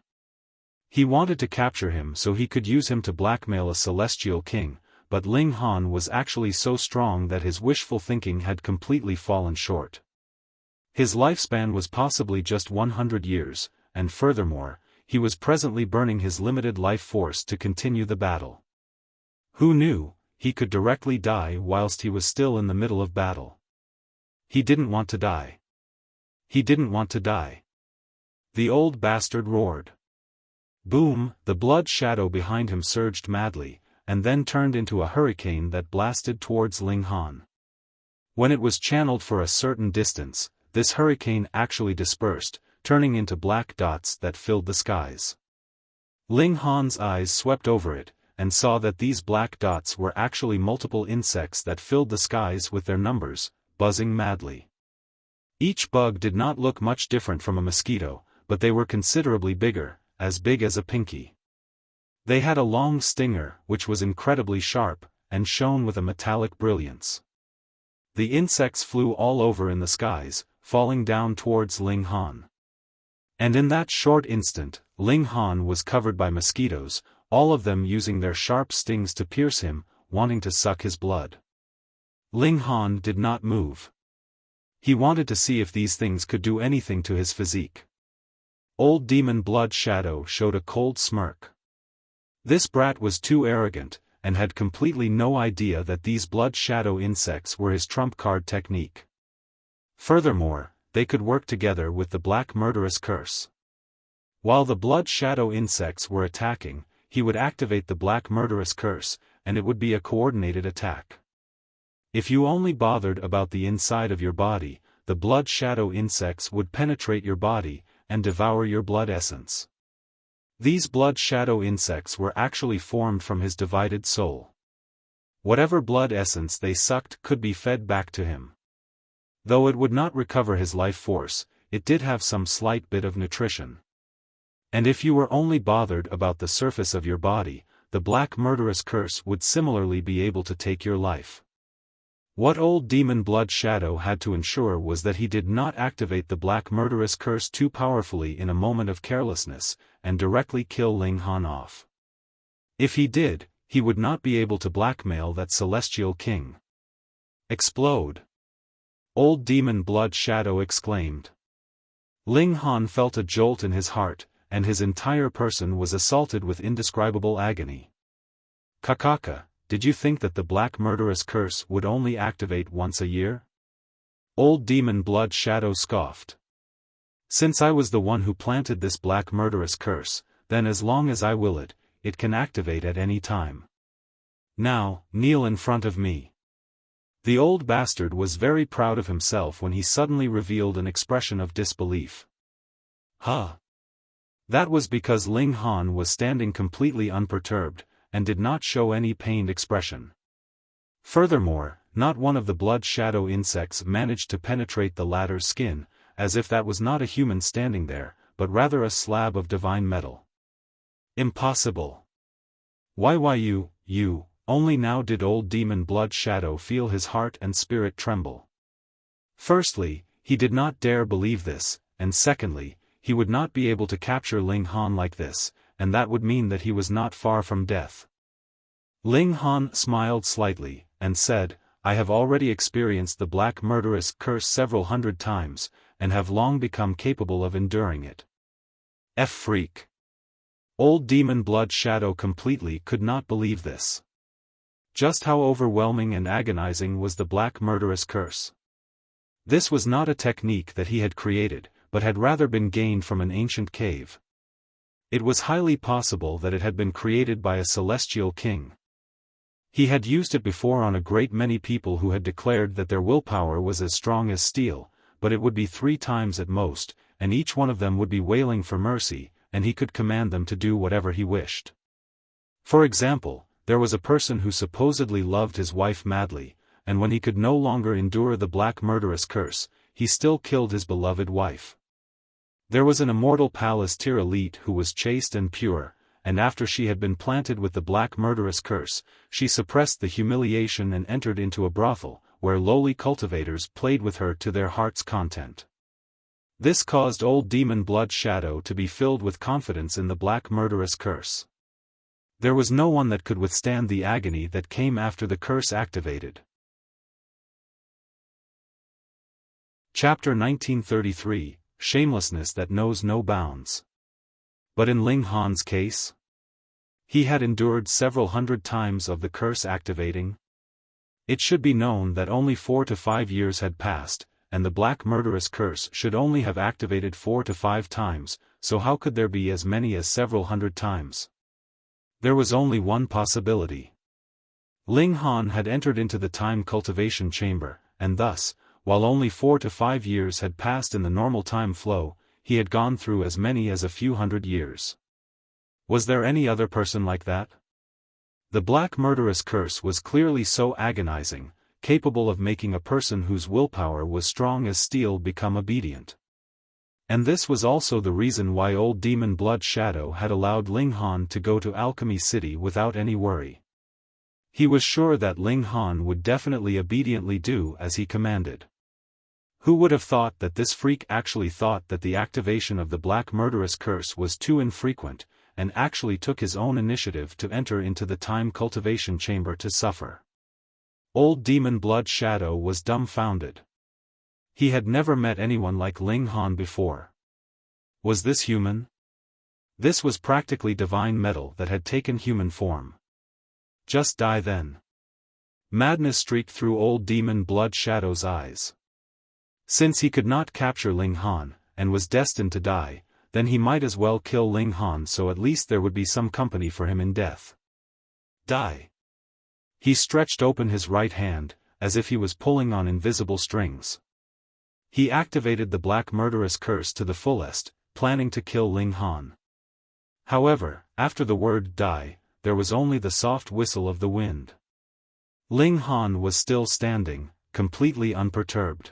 He wanted to capture him so he could use him to blackmail a celestial king, but Ling Han was actually so strong that his wishful thinking had completely fallen short. His lifespan was possibly just 100 years, and furthermore, he was presently burning his limited life force to continue the battle. Who knew, he could directly die whilst he was still in the middle of battle. He didn't want to die. He didn't want to die. The old bastard roared. Boom, the blood shadow behind him surged madly, and then turned into a hurricane that blasted towards Ling Han. When it was channeled for a certain distance, this hurricane actually dispersed, turning into black dots that filled the skies. Ling Han's eyes swept over it, and saw that these black dots were actually multiple insects that filled the skies with their numbers, buzzing madly. Each bug did not look much different from a mosquito, but they were considerably bigger, as big as a pinky. They had a long stinger, which was incredibly sharp, and shone with a metallic brilliance. The insects flew all over in the skies, falling down towards Ling Han. And in that short instant, Ling Han was covered by mosquitoes, all of them using their sharp stings to pierce him, wanting to suck his blood. Ling Han did not move. He wanted to see if these things could do anything to his physique. Old Demon Blood Shadow showed a cold smirk. This brat was too arrogant, and had completely no idea that these blood shadow insects were his trump card technique. Furthermore, they could work together with the black murderous curse. While the blood shadow insects were attacking, he would activate the black murderous curse, and it would be a coordinated attack. If you only bothered about the inside of your body, the blood shadow insects would penetrate your body, and devour your blood essence. These blood shadow insects were actually formed from his divided soul. Whatever blood essence they sucked could be fed back to him. Though it would not recover his life force, it did have some slight bit of nutrition. And if you were only bothered about the surface of your body, the black murderous curse would similarly be able to take your life. What Old Demon Blood Shadow had to ensure was that he did not activate the black murderous curse too powerfully in a moment of carelessness, and directly kill Ling Han off. If he did, he would not be able to blackmail that celestial king. Explode! Old Demon Blood Shadow exclaimed. Ling Han felt a jolt in his heart, and his entire person was assaulted with indescribable agony. Kakaka, did you think that the black murderous curse would only activate once a year? Old Demon Blood Shadow scoffed. Since I was the one who planted this black murderous curse, then as long as I will it, it can activate at any time. Now, kneel in front of me. The old bastard was very proud of himself when he suddenly revealed an expression of disbelief. Huh! That was because Ling Han was standing completely unperturbed, and did not show any pained expression. Furthermore, not one of the blood shadow insects managed to penetrate the latter's skin, as if that was not a human standing there, but rather a slab of divine metal. Impossible! Why you, only now did Old Demon Blood Shadow feel his heart and spirit tremble. Firstly, he did not dare believe this, and secondly, he would not be able to capture Ling Han like this, and that would mean that he was not far from death. Ling Han smiled slightly, and said, I have already experienced the black murderous curse several hundred times, and have long become capable of enduring it. Freak. Old Demon Blood Shadow completely could not believe this. Just how overwhelming and agonizing was the black murderous curse. This was not a technique that he had created, but had rather been gained from an ancient cave. It was highly possible that it had been created by a celestial king. He had used it before on a great many people who had declared that their willpower was as strong as steel, but it would be 3 times at most, and each one of them would be wailing for mercy, and he could command them to do whatever he wished. For example, there was a person who supposedly loved his wife madly, and when he could no longer endure the black murderous curse, he still killed his beloved wife. There was an immortal palace tier elite who was chaste and pure, and after she had been planted with the black murderous curse, she suppressed the humiliation and entered into a brothel, where lowly cultivators played with her to their heart's content. This caused Old Demon Blood Shadow to be filled with confidence in the black murderous curse. There was no one that could withstand the agony that came after the curse activated. Chapter 1933, Shamelessness that knows no bounds. But in Ling Han's case, he had endured several hundred times of the curse activating. It should be known that only 4 to 5 years had passed, and the black murderous curse should only have activated 4 to 5 times, so how could there be as many as several hundred times? There was only one possibility. Ling Han had entered into the time cultivation chamber, and thus, while only 4 to 5 years had passed in the normal time flow, he had gone through as many as a few hundred years. Was there any other person like that? The black murderous curse was clearly so agonizing, capable of making a person whose willpower was strong as steel become obedient. And this was also the reason why old demon Blood Shadow had allowed Ling Han to go to Alchemy City without any worry. He was sure that Ling Han would definitely obediently do as he commanded. Who would have thought that this freak actually thought that the activation of the black murderous curse was too infrequent, and actually took his own initiative to enter into the time cultivation chamber to suffer. Old demon Blood Shadow was dumbfounded. He had never met anyone like Ling Han before. Was this human? This was practically divine metal that had taken human form. Just die then. Madness streaked through old demon Blood Shadow's eyes. Since he could not capture Ling Han, and was destined to die, then he might as well kill Ling Han so at least there would be some company for him in death. Die. He stretched open his right hand, as if he was pulling on invisible strings. He activated the black murderous curse to the fullest, planning to kill Ling Han. However, after the word die, there was only the soft whistle of the wind. Ling Han was still standing, completely unperturbed.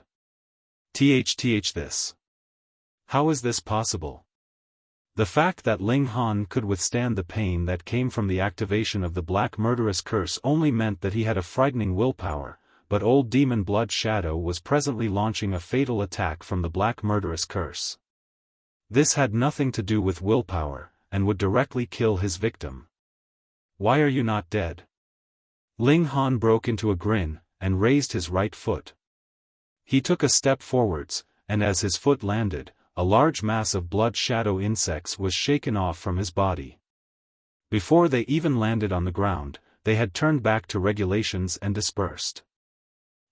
This. How is this possible? The fact that Ling Han could withstand the pain that came from the activation of the black murderous curse only meant that he had a frightening willpower, but old demon Blood Shadow was presently launching a fatal attack from the black murderous curse. This had nothing to do with willpower, and would directly kill his victim. Why are you not dead? Ling Han broke into a grin, and raised his right foot. He took a step forwards, and as his foot landed, a large mass of blood shadow insects was shaken off from his body. Before they even landed on the ground, they had turned back to regulations and dispersed.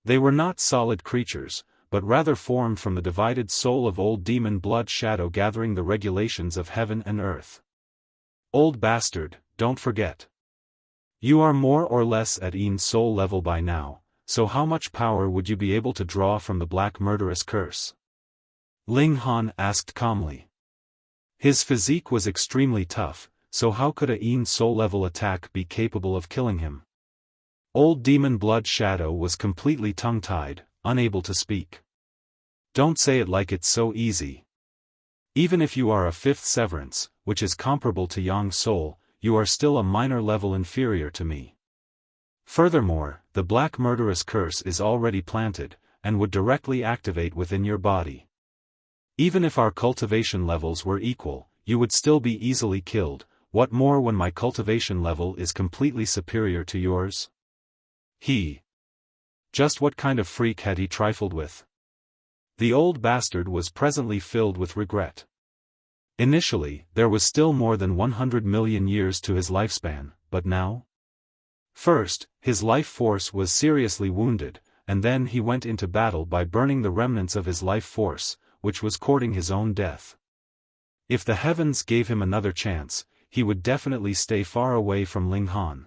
They were not solid creatures, but rather formed from the divided soul of old demon Blood Shadow gathering the regulations of heaven and earth. Old bastard, don't forget. You are more or less at Yin soul level by now, so how much power would you be able to draw from the black murderous curse? Ling Han asked calmly. His physique was extremely tough, so how could a Yin soul level attack be capable of killing him? Old demon Blood Shadow was completely tongue-tied, unable to speak. Don't say it like it's so easy. Even if you are a fifth severance, which is comparable to Yang soul, you are still a minor level inferior to me. Furthermore, the black murderous curse is already planted, and would directly activate within your body. Even if our cultivation levels were equal, you would still be easily killed, what more when my cultivation level is completely superior to yours? Just what kind of freak had he trifled with? The old bastard was presently filled with regret. Initially, there was still more than 100 million years to his lifespan, but now? First, his life force was seriously wounded, and then he went into battle by burning the remnants of his life force, which was courting his own death. If the heavens gave him another chance, he would definitely stay far away from Ling Han.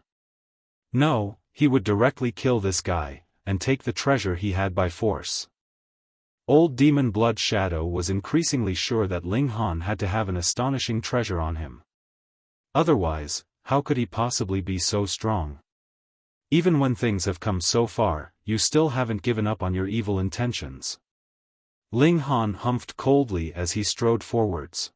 No, he would directly kill this guy, and take the treasure he had by force. Old demon Blood Shadow was increasingly sure that Ling Han had to have an astonishing treasure on him. Otherwise, how could he possibly be so strong? Even when things have come so far, you still haven't given up on your evil intentions. Ling Han humphed coldly as he strode forwards.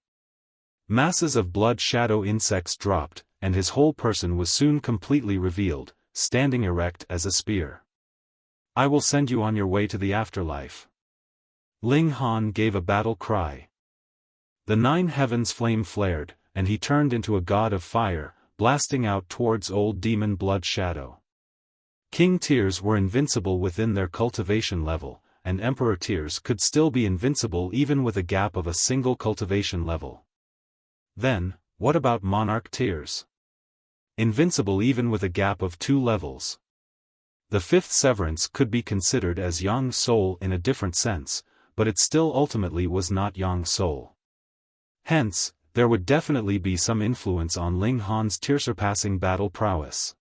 Masses of blood shadow insects dropped, and his whole person was soon completely revealed, standing erect as a spear. I will send you on your way to the afterlife. Ling Han gave a battle cry. The 9 heavens flame flared, and he turned into a god of fire, blasting out towards old demon Blood Shadow. King Tears were invincible within their cultivation level, and Emperor Tears could still be invincible even with a gap of a single cultivation level. Then, what about Monarch Tears? Invincible even with a gap of 2 levels. The 5th severance could be considered as Yang Soul in a different sense, but it still ultimately was not Yang Soul. Hence, there would definitely be some influence on Ling Han's tear-surpassing battle prowess.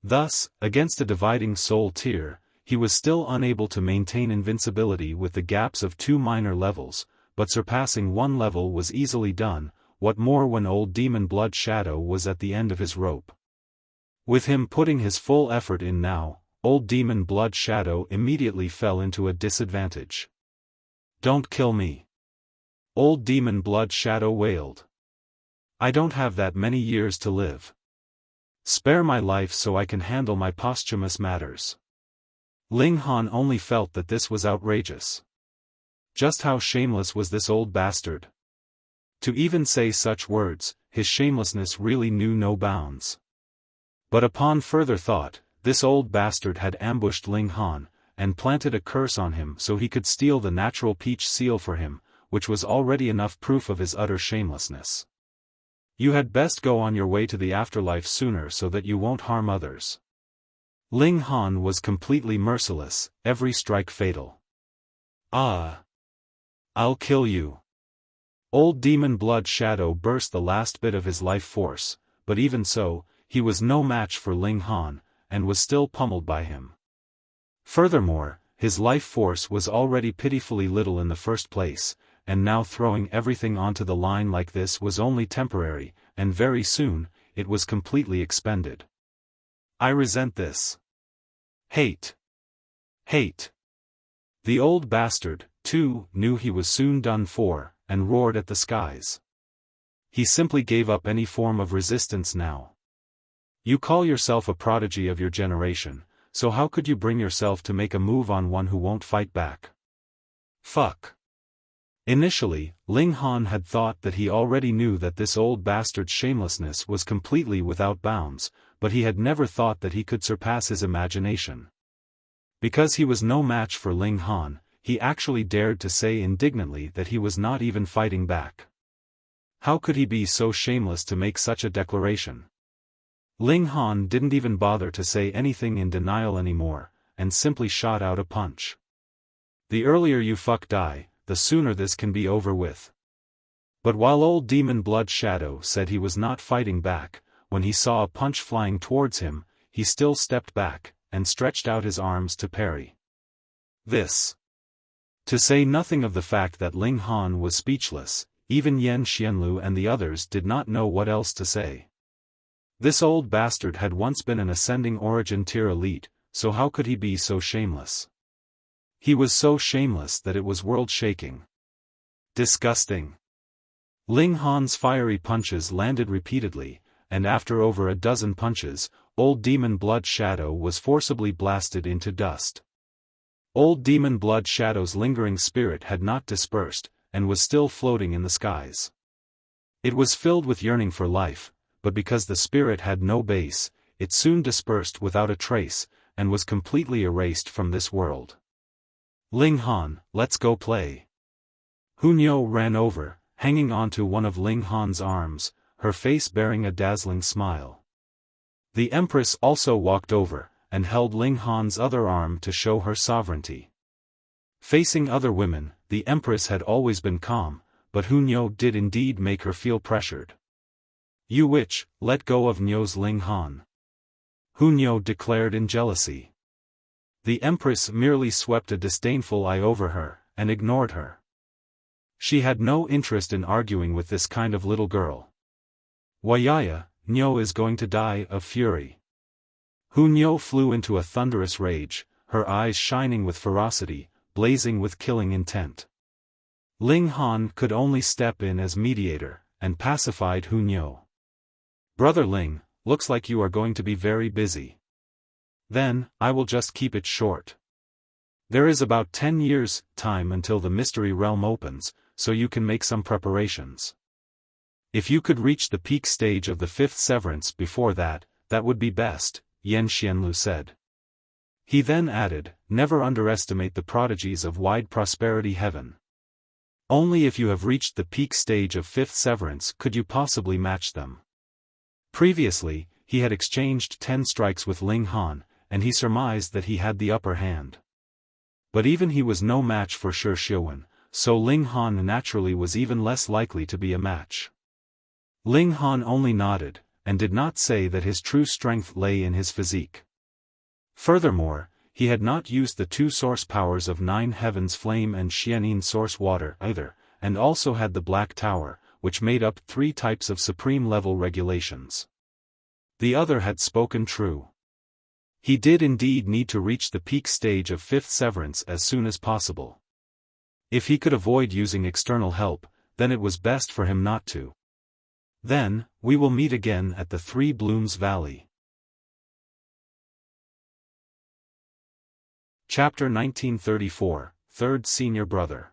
Thus, against a dividing soul tier, he was still unable to maintain invincibility with the gaps of 2 minor levels, but surpassing 1 level was easily done, what more when old Demon Blood Shadow was at the end of his rope. With him putting his full effort in now, old Demon Blood Shadow immediately fell into a disadvantage. "Don't kill me!" Old Demon Blood Shadow wailed. "I don't have that many years to live. Spare my life so I can handle my posthumous matters." Ling Han only felt that this was outrageous. Just how shameless was this old bastard? To even say such words, his shamelessness really knew no bounds. But upon further thought, this old bastard had ambushed Ling Han, and planted a curse on him so he could steal the natural peach seal for him, which was already enough proof of his utter shamelessness. "You had best go on your way to the afterlife sooner so that you won't harm others." Ling Han was completely merciless, every strike fatal. "Ah! I'll kill you." Old Demon Blood Shadow burst the last bit of his life force, but even so, he was no match for Ling Han, and was still pummeled by him. Furthermore, his life force was already pitifully little in the first place, and now throwing everything onto the line like this was only temporary, and very soon, it was completely expended. "I resent this. Hate. Hate." The old bastard, too, knew he was soon done for, and roared at the skies. He simply gave up any form of resistance now. "You call yourself a prodigy of your generation, so how could you bring yourself to make a move on one who won't fight back? Fuck." Initially, Ling Han had thought that he already knew that this old bastard's shamelessness was completely without bounds, but he had never thought that he could surpass his imagination. Because he was no match for Ling Han, he actually dared to say indignantly that he was not even fighting back. How could he be so shameless to make such a declaration? Ling Han didn't even bother to say anything in denial anymore, and simply shot out a punch. "The earlier you fuck die, the sooner this can be over with." But while old Demon Blood Shadow said he was not fighting back, when he saw a punch flying towards him, he still stepped back, and stretched out his arms to parry. This. To say nothing of the fact that Ling Han was speechless, even Yan Xianlu and the others did not know what else to say. This old bastard had once been an ascending origin tier elite, so how could he be so shameless? He was so shameless that it was world-shaking. Disgusting. Ling Han's fiery punches landed repeatedly, and after over a dozen punches, old Demon Blood Shadow was forcibly blasted into dust. Old Demon Blood Shadow's lingering spirit had not dispersed, and was still floating in the skies. It was filled with yearning for life, but because the spirit had no base, it soon dispersed without a trace, and was completely erased from this world. "Ling Han, let's go play." Huanian ran over, hanging onto one of Ling Han's arms, her face bearing a dazzling smile. The Empress also walked over, and held Ling Han's other arm to show her sovereignty. Facing other women, the Empress had always been calm, but Huanian did indeed make her feel pressured. "You witch, let go of Nyo's Ling Han," Huanian declared in jealousy. The Empress merely swept a disdainful eye over her, and ignored her. She had no interest in arguing with this kind of little girl. "Wayaya, Nyo is going to die of fury." Huanian flew into a thunderous rage, her eyes shining with ferocity, blazing with killing intent. Ling Han could only step in as mediator, and pacified Huanian. "Brother Ling, looks like you are going to be very busy. Then, I will just keep it short. There is about 10 years' time until the mystery realm opens, so you can make some preparations. If you could reach the peak stage of the 5th severance before that, that would be best," Yan Xianlu said. He then added, "Never underestimate the prodigies of wide prosperity heaven. Only if you have reached the peak stage of 5th severance could you possibly match them." Previously, he had exchanged 10 strikes with Ling Han, and he surmised that he had the upper hand. But even he was no match for Shi Xiaofan, so Ling Han naturally was even less likely to be a match. Ling Han only nodded, and did not say that his true strength lay in his physique. Furthermore, he had not used the two source powers of Nine Heavens Flame and Huanian source water either, and also had the Black Tower, which made up 3 types of supreme-level regulations. The other had spoken true. He did indeed need to reach the peak stage of 5th Severance as soon as possible. If he could avoid using external help, then it was best for him not to. Then, we will meet again at the Three Blooms Valley. Chapter 1934, Third Senior Brother.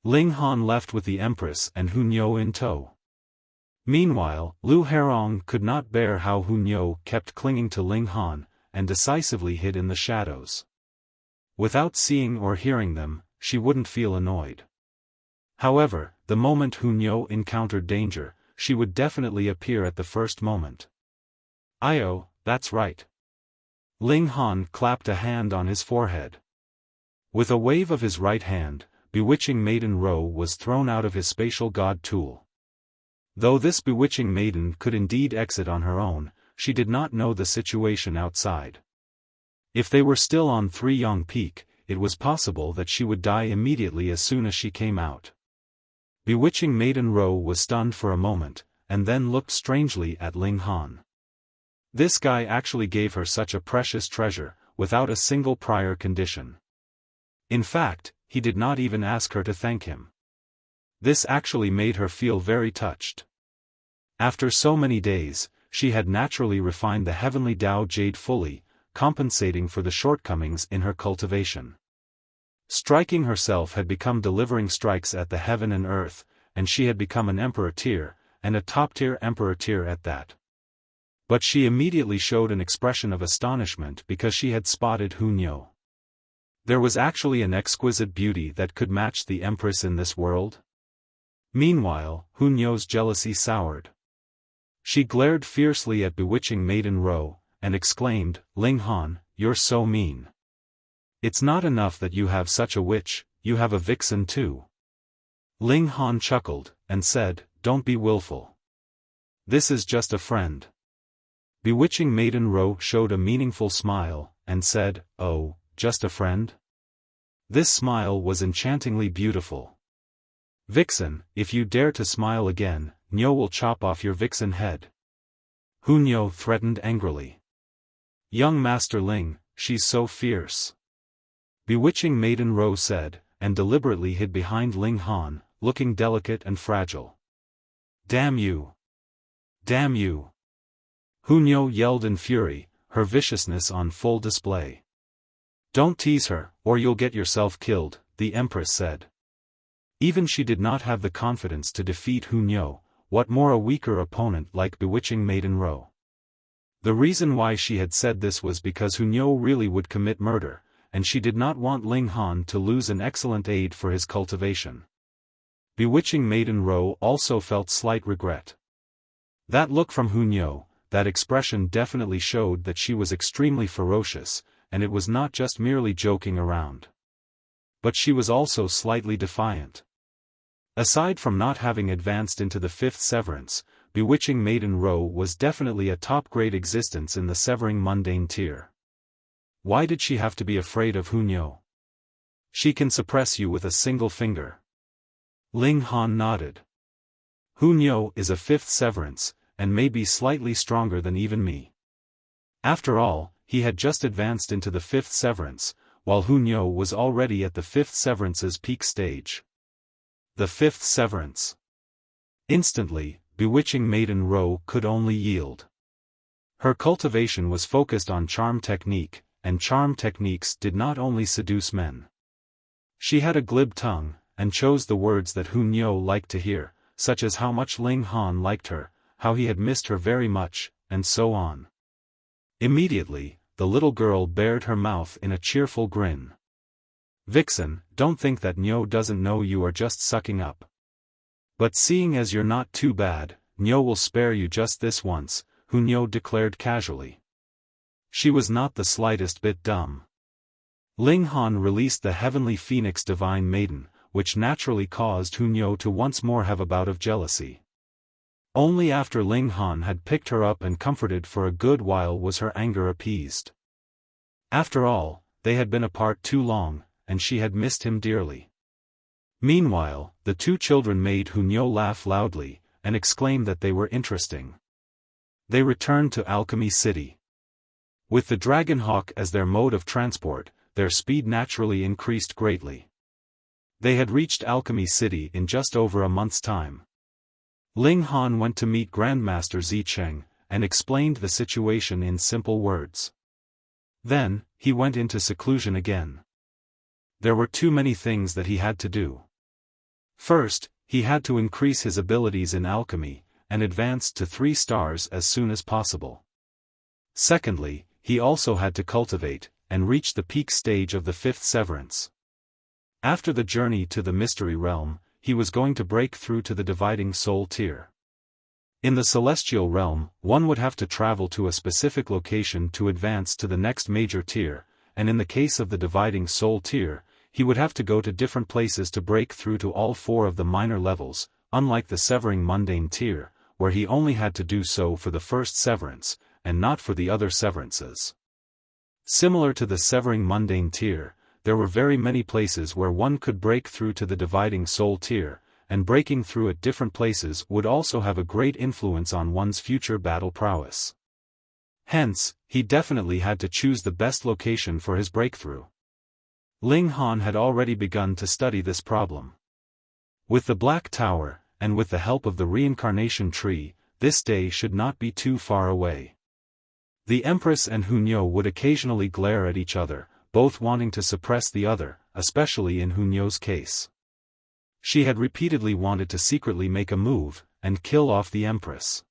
Ling Han left with the Empress and Hunyou in tow. Meanwhile, Liu Herong could not bear how Hunyou kept clinging to Ling Han, and decisively hid in the shadows. Without seeing or hearing them, she wouldn't feel annoyed. However, the moment Hunyou encountered danger, she would definitely appear at the first moment. "Io, that's right." Ling Han clapped a hand on his forehead. With a wave of his right hand, Bewitching Maiden Ro was thrown out of his spatial god tool. Though this bewitching maiden could indeed exit on her own, she did not know the situation outside. If they were still on Three Yong Peak, it was possible that she would die immediately as soon as she came out. Bewitching Maiden Ro was stunned for a moment, and then looked strangely at Ling Han. This guy actually gave her such a precious treasure, without a single prior condition. In fact, he did not even ask her to thank him. This actually made her feel very touched. After so many days, she had naturally refined the heavenly Tao Jade fully, compensating for the shortcomings in her cultivation. Striking herself had become delivering strikes at the heaven and earth, and she had become an emperor tier, and a top-tier emperor tier at that. But she immediately showed an expression of astonishment because she had spotted Hunyou. There was actually an exquisite beauty that could match the empress in this world? Meanwhile, Hunyou's jealousy soured. She glared fiercely at Bewitching Maiden Ro, and exclaimed, "Ling Han, you're so mean. It's not enough that you have such a witch, you have a vixen too." Ling Han chuckled, and said, "Don't be willful. This is just a friend." Bewitching Maiden Ro showed a meaningful smile, and said, "Oh, just a friend?" This smile was enchantingly beautiful. "Vixen, if you dare to smile again, Nyo will chop off your vixen head." Hunyou threatened angrily. "Young Master Ling, she's so fierce." Bewitching Maiden Ro said, and deliberately hid behind Ling Han, looking delicate and fragile. "Damn you! Damn you!" Hunyou yelled in fury, her viciousness on full display. "Don't tease her, or you'll get yourself killed," the Empress said. Even she did not have the confidence to defeat Hunyou, what more a weaker opponent like Bewitching Maiden Ro. The reason why she had said this was because Hunyou really would commit murder, and she did not want Ling Han to lose an excellent aid for his cultivation. Bewitching Maiden Ro also felt slight regret. That look from Hunyou, that expression definitely showed that she was extremely ferocious, and it was not just merely joking around. But she was also slightly defiant. Aside from not having advanced into the 5th Severance, Bewitching Maiden Ro was definitely a top-grade existence in the Severing Mundane tier. Why did she have to be afraid of Hunyou? She can suppress you with a single finger. Ling Han nodded. Hunyou is a 5th Severance, and may be slightly stronger than even me. After all, he had just advanced into the 5th Severance, while Hunyou was already at the 5th Severance's peak stage. The 5th Severance. Instantly, Bewitching Maiden Ro could only yield. Her cultivation was focused on charm technique, and charm techniques did not only seduce men. She had a glib tongue, and chose the words that Hunyou liked to hear, such as how much Ling Han liked her, how he had missed her very much, and so on. Immediately, the little girl bared her mouth in a cheerful grin. "Vixen, don't think that Nyo doesn't know you are just sucking up. But seeing as you're not too bad, Nyo will spare you just this once," Hunyou declared casually. She was not the slightest bit dumb. Ling Han released the Heavenly Phoenix Divine Maiden, which naturally caused Hunyou to once more have a bout of jealousy. Only after Ling Han had picked her up and comforted for a good while was her anger appeased. After all, they had been apart too long, and she had missed him dearly. Meanwhile, the two children made Huanian laugh loudly, and exclaimed that they were interesting. They returned to Alchemy City. With the dragon hawk as their mode of transport, their speed naturally increased greatly. They had reached Alchemy City in just over a month's time. Ling Han went to meet Grandmaster Zicheng, and explained the situation in simple words. Then, he went into seclusion again. There were too many things that he had to do. First, he had to increase his abilities in alchemy, and advance to 3 stars as soon as possible. Secondly, he also had to cultivate, and reach the peak stage of the 5th severance. After the journey to the mystery realm, he was going to break through to the dividing soul tier. In the celestial realm, one would have to travel to a specific location to advance to the next major tier, and in the case of the dividing soul tier, he would have to go to different places to break through to all 4 of the minor levels, unlike the severing mundane tier, where he only had to do so for the first severance, and not for the other severances. Similar to the severing mundane tier, there were very many places where one could break through to the dividing soul tier, and breaking through at different places would also have a great influence on one's future battle prowess. Hence, he definitely had to choose the best location for his breakthrough. Ling Han had already begun to study this problem. With the Black Tower, and with the help of the reincarnation tree, this day should not be too far away. The Empress and Huanian would occasionally glare at each other, both wanting to suppress the other, especially in Huanian's case. She had repeatedly wanted to secretly make a move, and kill off the Empress.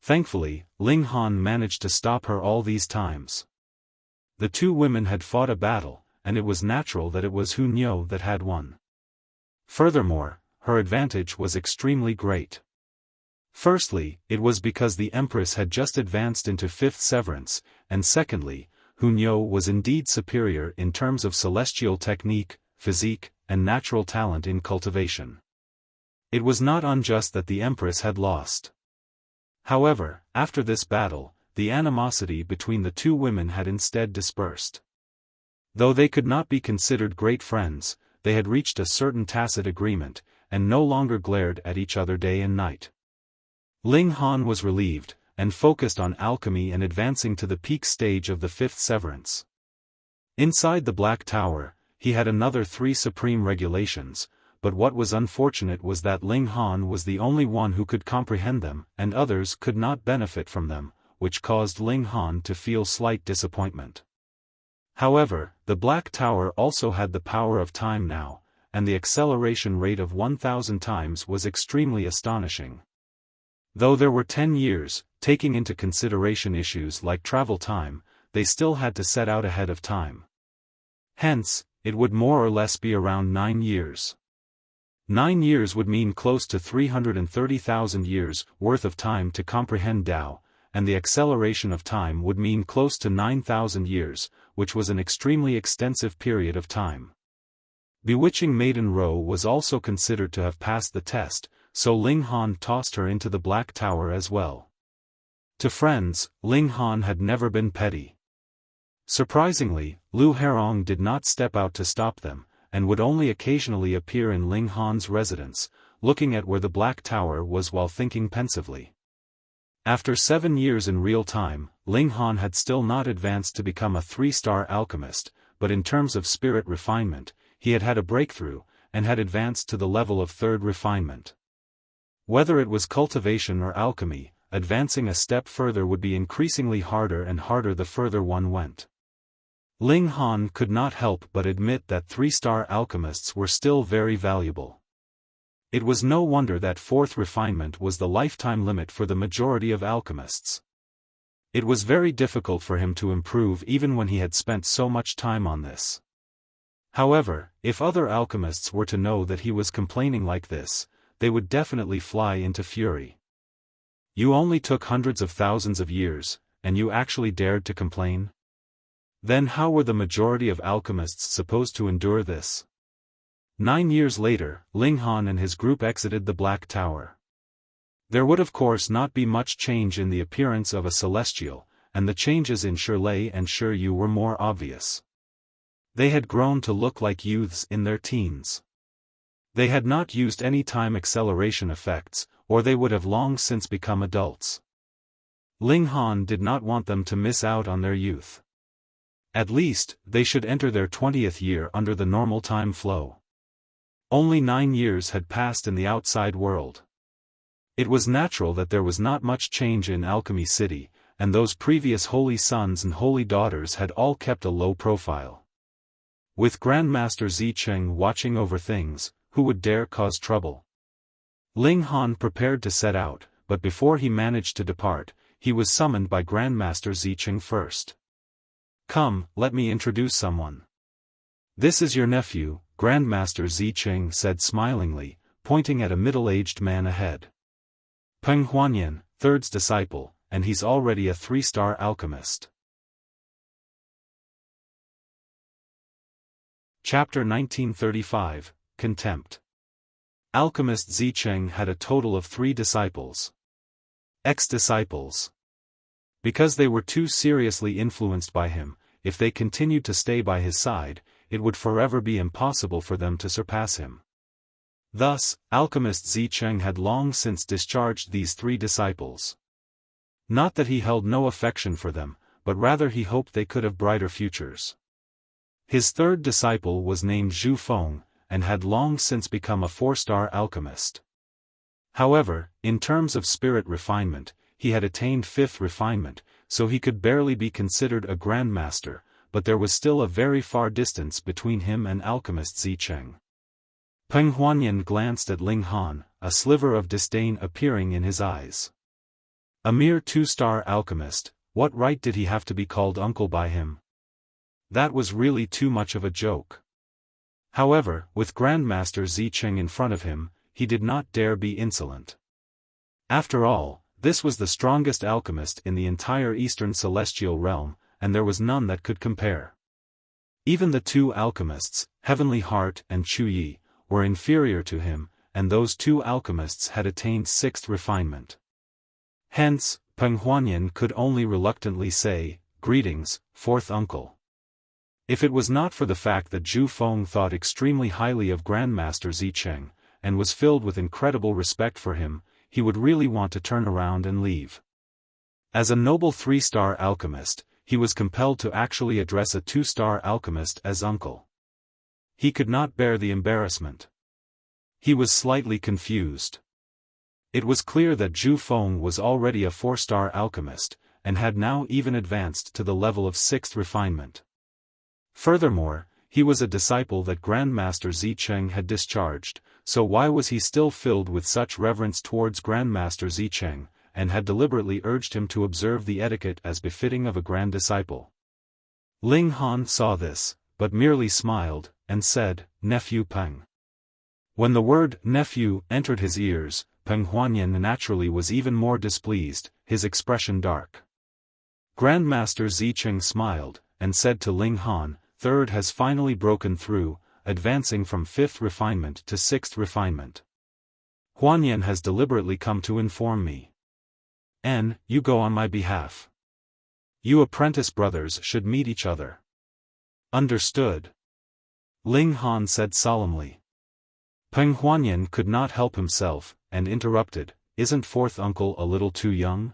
Thankfully, Ling Han managed to stop her all these times. The two women had fought a battle, and it was natural that it was Huanian that had won. Furthermore, her advantage was extremely great. Firstly, it was because the Empress had just advanced into 5th severance, and secondly, Huanian was indeed superior in terms of celestial technique, physique, and natural talent in cultivation. It was not unjust that the Empress had lost. However, after this battle, the animosity between the two women had instead dispersed. Though they could not be considered great friends, they had reached a certain tacit agreement, and no longer glared at each other day and night. Ling Han was relieved, and focused on alchemy and advancing to the peak stage of the 5th severance. Inside the Black Tower, he had another 3 supreme regulations, but what was unfortunate was that Ling Han was the only one who could comprehend them, and others could not benefit from them, which caused Ling Han to feel slight disappointment. However, the Black Tower also had the power of time now, and the acceleration rate of 1,000 times was extremely astonishing. Though there were 10 years, taking into consideration issues like travel time, they still had to set out ahead of time. Hence, it would more or less be around 9 years. 9 years would mean close to 330,000 years worth of time to comprehend Tao, and the acceleration of time would mean close to 9,000 years, which was an extremely extensive period of time. Bewitching Maiden Ro was also considered to have passed the test, so Ling Han tossed her into the Black Tower as well. To friends, Ling Han had never been petty. Surprisingly, Lu Herong did not step out to stop them, and would only occasionally appear in Ling Han's residence, looking at where the Black Tower was while thinking pensively. After 7 years in real time, Ling Han had still not advanced to become a 3-star alchemist, but in terms of spirit refinement, he had had a breakthrough, and had advanced to the level of 3rd refinement. Whether it was cultivation or alchemy, advancing a step further would be increasingly harder and harder the further one went. Ling Han could not help but admit that 3-star alchemists were still very valuable. It was no wonder that 4th refinement was the lifetime limit for the majority of alchemists. It was very difficult for him to improve even when he had spent so much time on this. However, if other alchemists were to know that he was complaining like this, they would definitely fly into fury. You only took hundreds of thousands of years, and you actually dared to complain? Then how were the majority of alchemists supposed to endure this? 9 years later, Ling Han and his group exited the Black Tower. There would of course not be much change in the appearance of a celestial, and the changes in Shirley and Shiryu were more obvious. They had grown to look like youths in their teens. They had not used any time acceleration effects, or they would have long since become adults. Ling Han did not want them to miss out on their youth. At least, they should enter their 20th year under the normal time flow. Only 9 years had passed in the outside world. It was natural that there was not much change in Alchemy City, and those previous holy sons and holy daughters had all kept a low profile. With Grandmaster Zicheng watching over things, who would dare cause trouble? Ling Han prepared to set out, but before he managed to depart, he was summoned by Grandmaster Zicheng first. "Come, let me introduce someone. This is your nephew," Grandmaster Zicheng said smilingly, pointing at a middle-aged man ahead. "Peng Huanian, third's disciple, and he's already a 3-star alchemist." Chapter 1935, Contempt. Alchemist Zicheng had a total of 3 disciples. Ex-disciples. Because they were too seriously influenced by him, if they continued to stay by his side, it would forever be impossible for them to surpass him. Thus, Alchemist Zicheng had long since discharged these 3 disciples. Not that he held no affection for them, but rather he hoped they could have brighter futures. His 3rd disciple was named Xiaofan, and had long since become a 4-star alchemist. However, in terms of spirit refinement, he had attained 5th refinement, so he could barely be considered a grandmaster, but there was still a very far distance between him and Alchemist Zicheng. Peng Huanian glanced at Ling Han, a sliver of disdain appearing in his eyes. A mere 2-star alchemist, what right did he have to be called uncle by him? That was really too much of a joke. However, with Grandmaster Zicheng in front of him, he did not dare be insolent. After all, this was the strongest alchemist in the entire Eastern Celestial Realm, and there was none that could compare. Even the 2 alchemists, Heavenly Heart and Chu Yi, were inferior to him, and those 2 alchemists had attained 6th refinement. Hence, Peng Huanian could only reluctantly say, "Greetings, 4th uncle." If it was not for the fact that Xiaofan thought extremely highly of Grandmaster Zicheng, and was filled with incredible respect for him, he would really want to turn around and leave. As a noble 3-star alchemist, he was compelled to actually address a 2-star alchemist as uncle. He could not bear the embarrassment. He was slightly confused. It was clear that Xiaofan was already a 4-star alchemist, and had now even advanced to the level of 6th refinement. Furthermore, he was a disciple that Grandmaster Zicheng had discharged, so why was he still filled with such reverence towards Grandmaster Zicheng, and had deliberately urged him to observe the etiquette as befitting of a grand disciple? Ling Han saw this, but merely smiled, and said, "Nephew Peng." When the word nephew entered his ears, Peng Huanian naturally was even more displeased, his expression dark. Grandmaster Zicheng smiled, and said to Ling Han, "Third has finally broken through, advancing from 5th refinement to 6th refinement. Huanian has deliberately come to inform me. You go on my behalf. You apprentice brothers should meet each other." "Understood," Ling Han said solemnly. Peng Huanian could not help himself, and interrupted, "Isn't 4th uncle a little too young?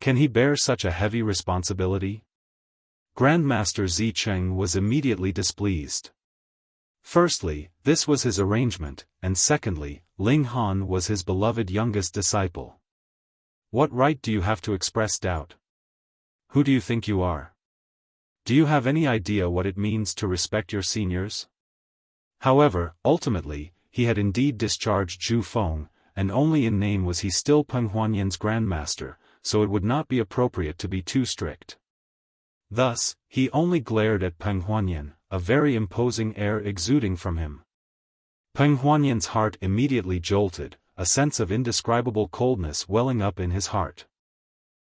Can he bear such a heavy responsibility?" Grandmaster Zicheng was immediately displeased. Firstly, this was his arrangement, and secondly, Ling Han was his beloved youngest disciple. What right do you have to express doubt? Who do you think you are? Do you have any idea what it means to respect your seniors? However, ultimately, he had indeed discharged Xiaofan, and only in name was he still Peng Huanian's grandmaster, so it would not be appropriate to be too strict. Thus, he only glared at Peng Huanian, a very imposing air exuding from him. Peng Huanian's heart immediately jolted, a sense of indescribable coldness welling up in his heart.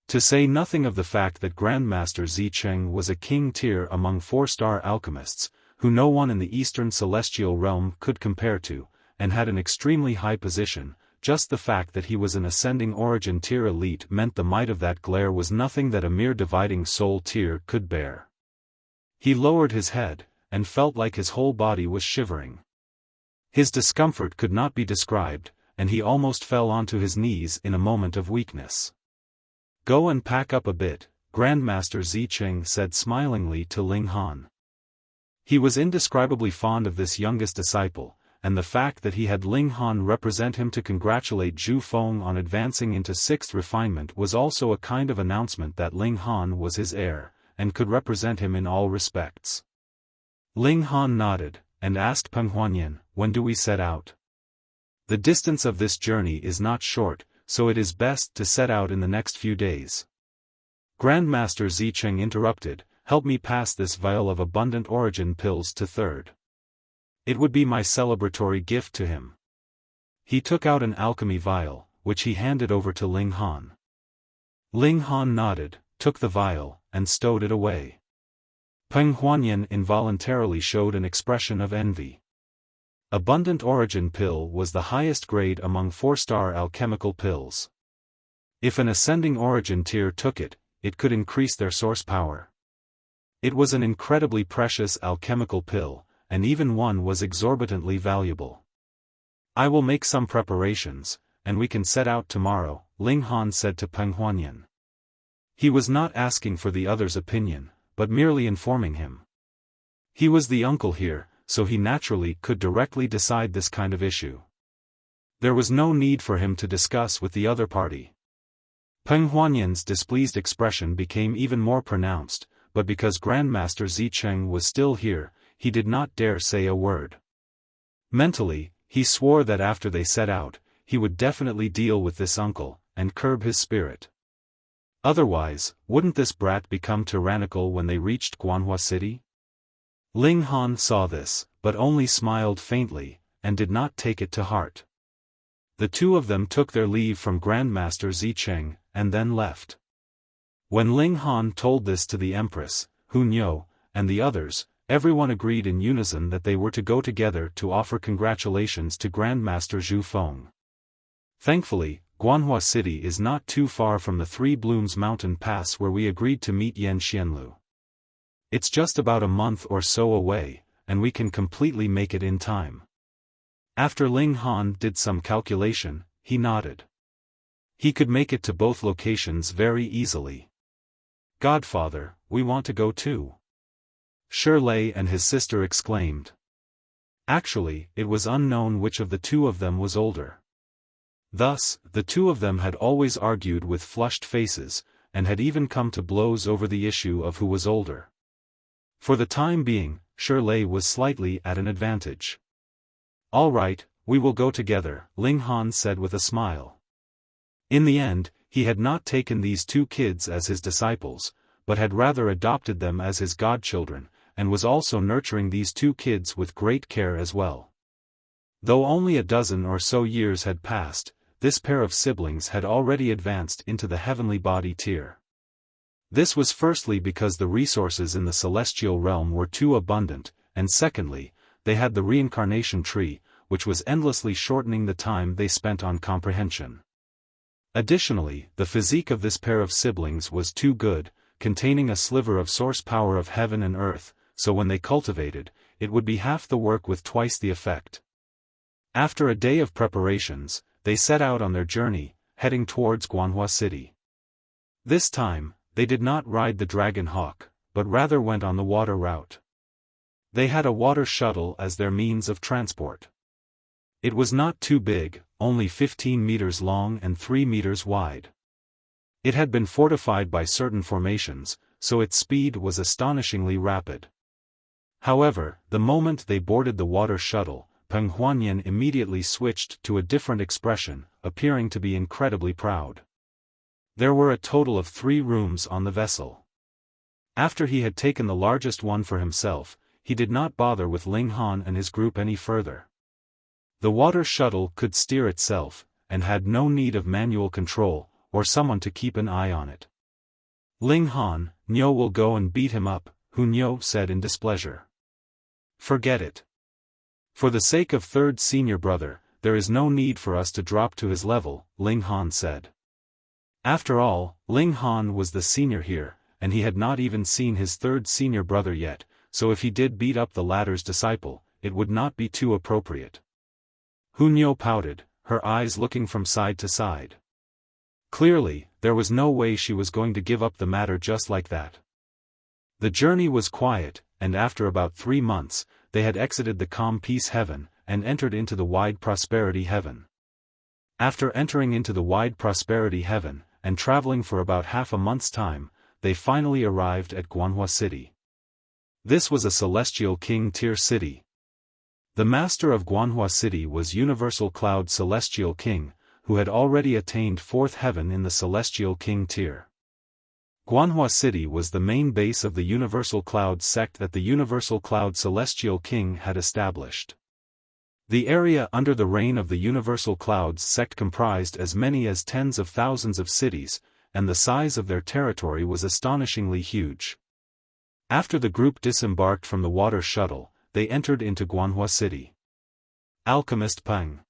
To say nothing of the fact that Grandmaster Zicheng was a king tier among 4-star alchemists, who no one in the Eastern Celestial Realm could compare to, and had an extremely high position, just the fact that he was an ascending origin tier elite meant the might of that glare was nothing that a mere dividing soul tier could bear. He lowered his head, and felt like his whole body was shivering. His discomfort could not be described, and he almost fell onto his knees in a moment of weakness. "Go and pack up a bit," Grandmaster Zicheng said smilingly to Ling Han. He was indescribably fond of this youngest disciple, and the fact that he had Ling Han represent him to congratulate Zhu Feng on advancing into 6th refinement was also a kind of announcement that Ling Han was his heir, and could represent him in all respects. Ling Han nodded, and asked Peng Huanian, "When do we set out?" "The distance of this journey is not short, so it is best to set out in the next few days." Grandmaster Zicheng interrupted, "Help me pass this vial of abundant origin pills to 3rd. It would be my celebratory gift to him." He took out an alchemy vial, which he handed over to Ling Han. Ling Han nodded, took the vial, and stowed it away. Peng Huanian involuntarily showed an expression of envy. Abundant origin pill was the highest grade among 4-star alchemical pills. If an ascending origin tier took it, it could increase their source power. It was an incredibly precious alchemical pill, and even one was exorbitantly valuable. "I will make some preparations, and we can set out tomorrow," Ling Han said to Peng Huanian. He was not asking for the other's opinion, but merely informing him. He was the uncle here, so he naturally could directly decide this kind of issue. There was no need for him to discuss with the other party. Peng Huanian's displeased expression became even more pronounced, but because Grandmaster Zicheng was still here, he did not dare say a word. Mentally, he swore that after they set out, he would definitely deal with this uncle, and curb his spirit. Otherwise, wouldn't this brat become tyrannical when they reached Guanhua City? Ling Han saw this, but only smiled faintly, and did not take it to heart. The two of them took their leave from Grandmaster Zicheng, and then left. When Ling Han told this to the Empress, Huanian, and the others, everyone agreed in unison that they were to go together to offer congratulations to Grandmaster Zhu Feng. Thankfully, Guanhua City is not too far from the Three Blooms Mountain Pass where we agreed to meet Yan Xianlu. It's just about a month or so away, and we can completely make it in time. After Ling Han did some calculation, he nodded. He could make it to both locations very easily. "Godfather, we want to go too," Shirley and his sister exclaimed. Actually, it was unknown which of the two of them was older. Thus, the two of them had always argued with flushed faces, and had even come to blows over the issue of who was older. For the time being, Shirley was slightly at an advantage. "All right, we will go together," Ling Han said with a smile. In the end, he had not taken these two kids as his disciples, but had rather adopted them as his godchildren, and was also nurturing these two kids with great care as well. Though only a dozen or so years had passed, this pair of siblings had already advanced into the heavenly body tier. This was firstly because the resources in the celestial realm were too abundant, and secondly, they had the reincarnation tree, which was endlessly shortening the time they spent on comprehension. Additionally, the physique of this pair of siblings was too good, containing a sliver of source power of heaven and earth, so when they cultivated, it would be half the work with twice the effect. After a day of preparations, they set out on their journey, heading towards Guanhua City. This time, they did not ride the Dragon Hawk, but rather went on the water route. They had a water shuttle as their means of transport. It was not too big, only 15 meters long and 3 meters wide. It had been fortified by certain formations, so its speed was astonishingly rapid. However, the moment they boarded the water shuttle, Peng Huanian immediately switched to a different expression, appearing to be incredibly proud. There were a total of 3 rooms on the vessel. After he had taken the largest one for himself, he did not bother with Ling Han and his group any further. The water shuttle could steer itself, and had no need of manual control, or someone to keep an eye on it. "Ling Han, Nyo will go and beat him up," Huanian said in displeasure. "Forget it. For the sake of third senior brother, there is no need for us to drop to his level," Ling Han said. After all, Ling Han was the senior here, and he had not even seen his third senior brother yet, so if he did beat up the latter's disciple, it would not be too appropriate. Huanian pouted, her eyes looking from side to side. Clearly, there was no way she was going to give up the matter just like that. The journey was quiet, and after about 3 months, they had exited the calm peace heaven, and entered into the wide prosperity heaven. After entering into the wide prosperity heaven, and traveling for about half a month's time, they finally arrived at Guanhua City. This was a celestial king tier city. The master of Guanhua City was Universal Cloud Celestial King, who had already attained 4th heaven in the Celestial King tier. Guanhua City was the main base of the Universal Cloud sect that the Universal Cloud Celestial King had established. The area under the reign of the Universal Clouds sect comprised as many as tens of thousands of cities, and the size of their territory was astonishingly huge. After the group disembarked from the water shuttle, they entered into Guanhua City. Alchemist Peng.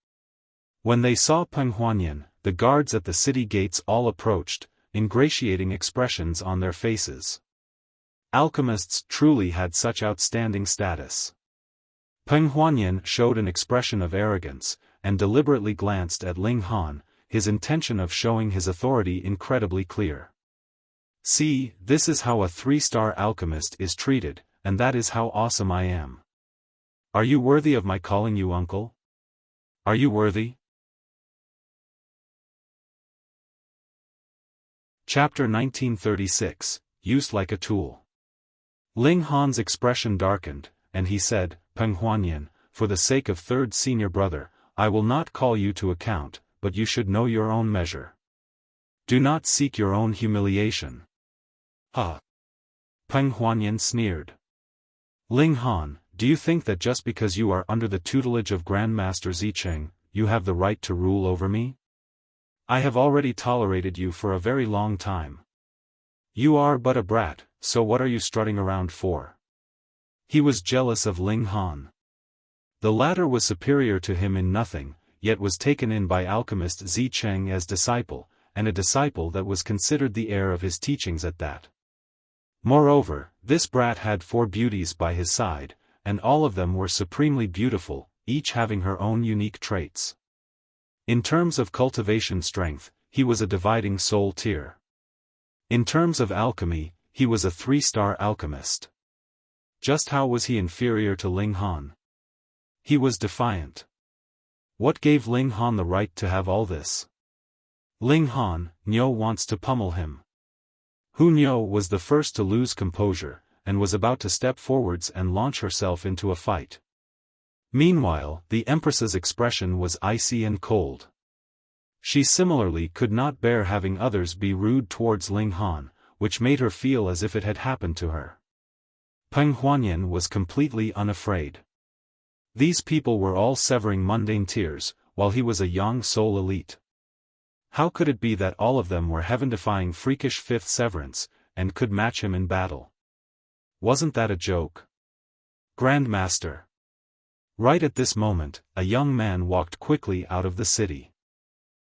When they saw Peng Huanian, the guards at the city gates all approached, ingratiating expressions on their faces. Alchemists truly had such outstanding status. Peng Huanian showed an expression of arrogance, and deliberately glanced at Ling Han, his intention of showing his authority incredibly clear. See, this is how a 3-star alchemist is treated, and that is how awesome I am. Are you worthy of my calling you uncle? Are you worthy? Chapter 1936, Used like a Tool. Ling Han's expression darkened, and he said, Peng Huanian, for the sake of 3rd senior brother, I will not call you to account, but you should know your own measure. Do not seek your own humiliation. Ha! Peng Huanian sneered. Ling Han, do you think that just because you are under the tutelage of Grandmaster Zicheng, you have the right to rule over me? I have already tolerated you for a very long time. You are but a brat, so what are you strutting around for? He was jealous of Ling Han. The latter was superior to him in nothing, yet was taken in by alchemist Zicheng as disciple, and a disciple that was considered the heir of his teachings at that. Moreover, this brat had 4 beauties by his side, and all of them were supremely beautiful, each having her own unique traits. In terms of cultivation strength, he was a dividing soul tier. In terms of alchemy, he was a 3-star alchemist. Just how was he inferior to Ling Han? He was defiant. What gave Ling Han the right to have all this? Ling Han, Nyo wants to pummel him. Huanian was the first to lose composure, and was about to step forwards and launch herself into a fight. Meanwhile, the Empress's expression was icy and cold. She similarly could not bear having others be rude towards Ling Han, which made her feel as if it had happened to her. Peng Huanian was completely unafraid. These people were all severing mundane tiers, while he was a young soul elite. How could it be that all of them were heaven-defying freakish 5th severance, and could match him in battle? Wasn't that a joke? Grandmaster. Right at this moment, a young man walked quickly out of the city.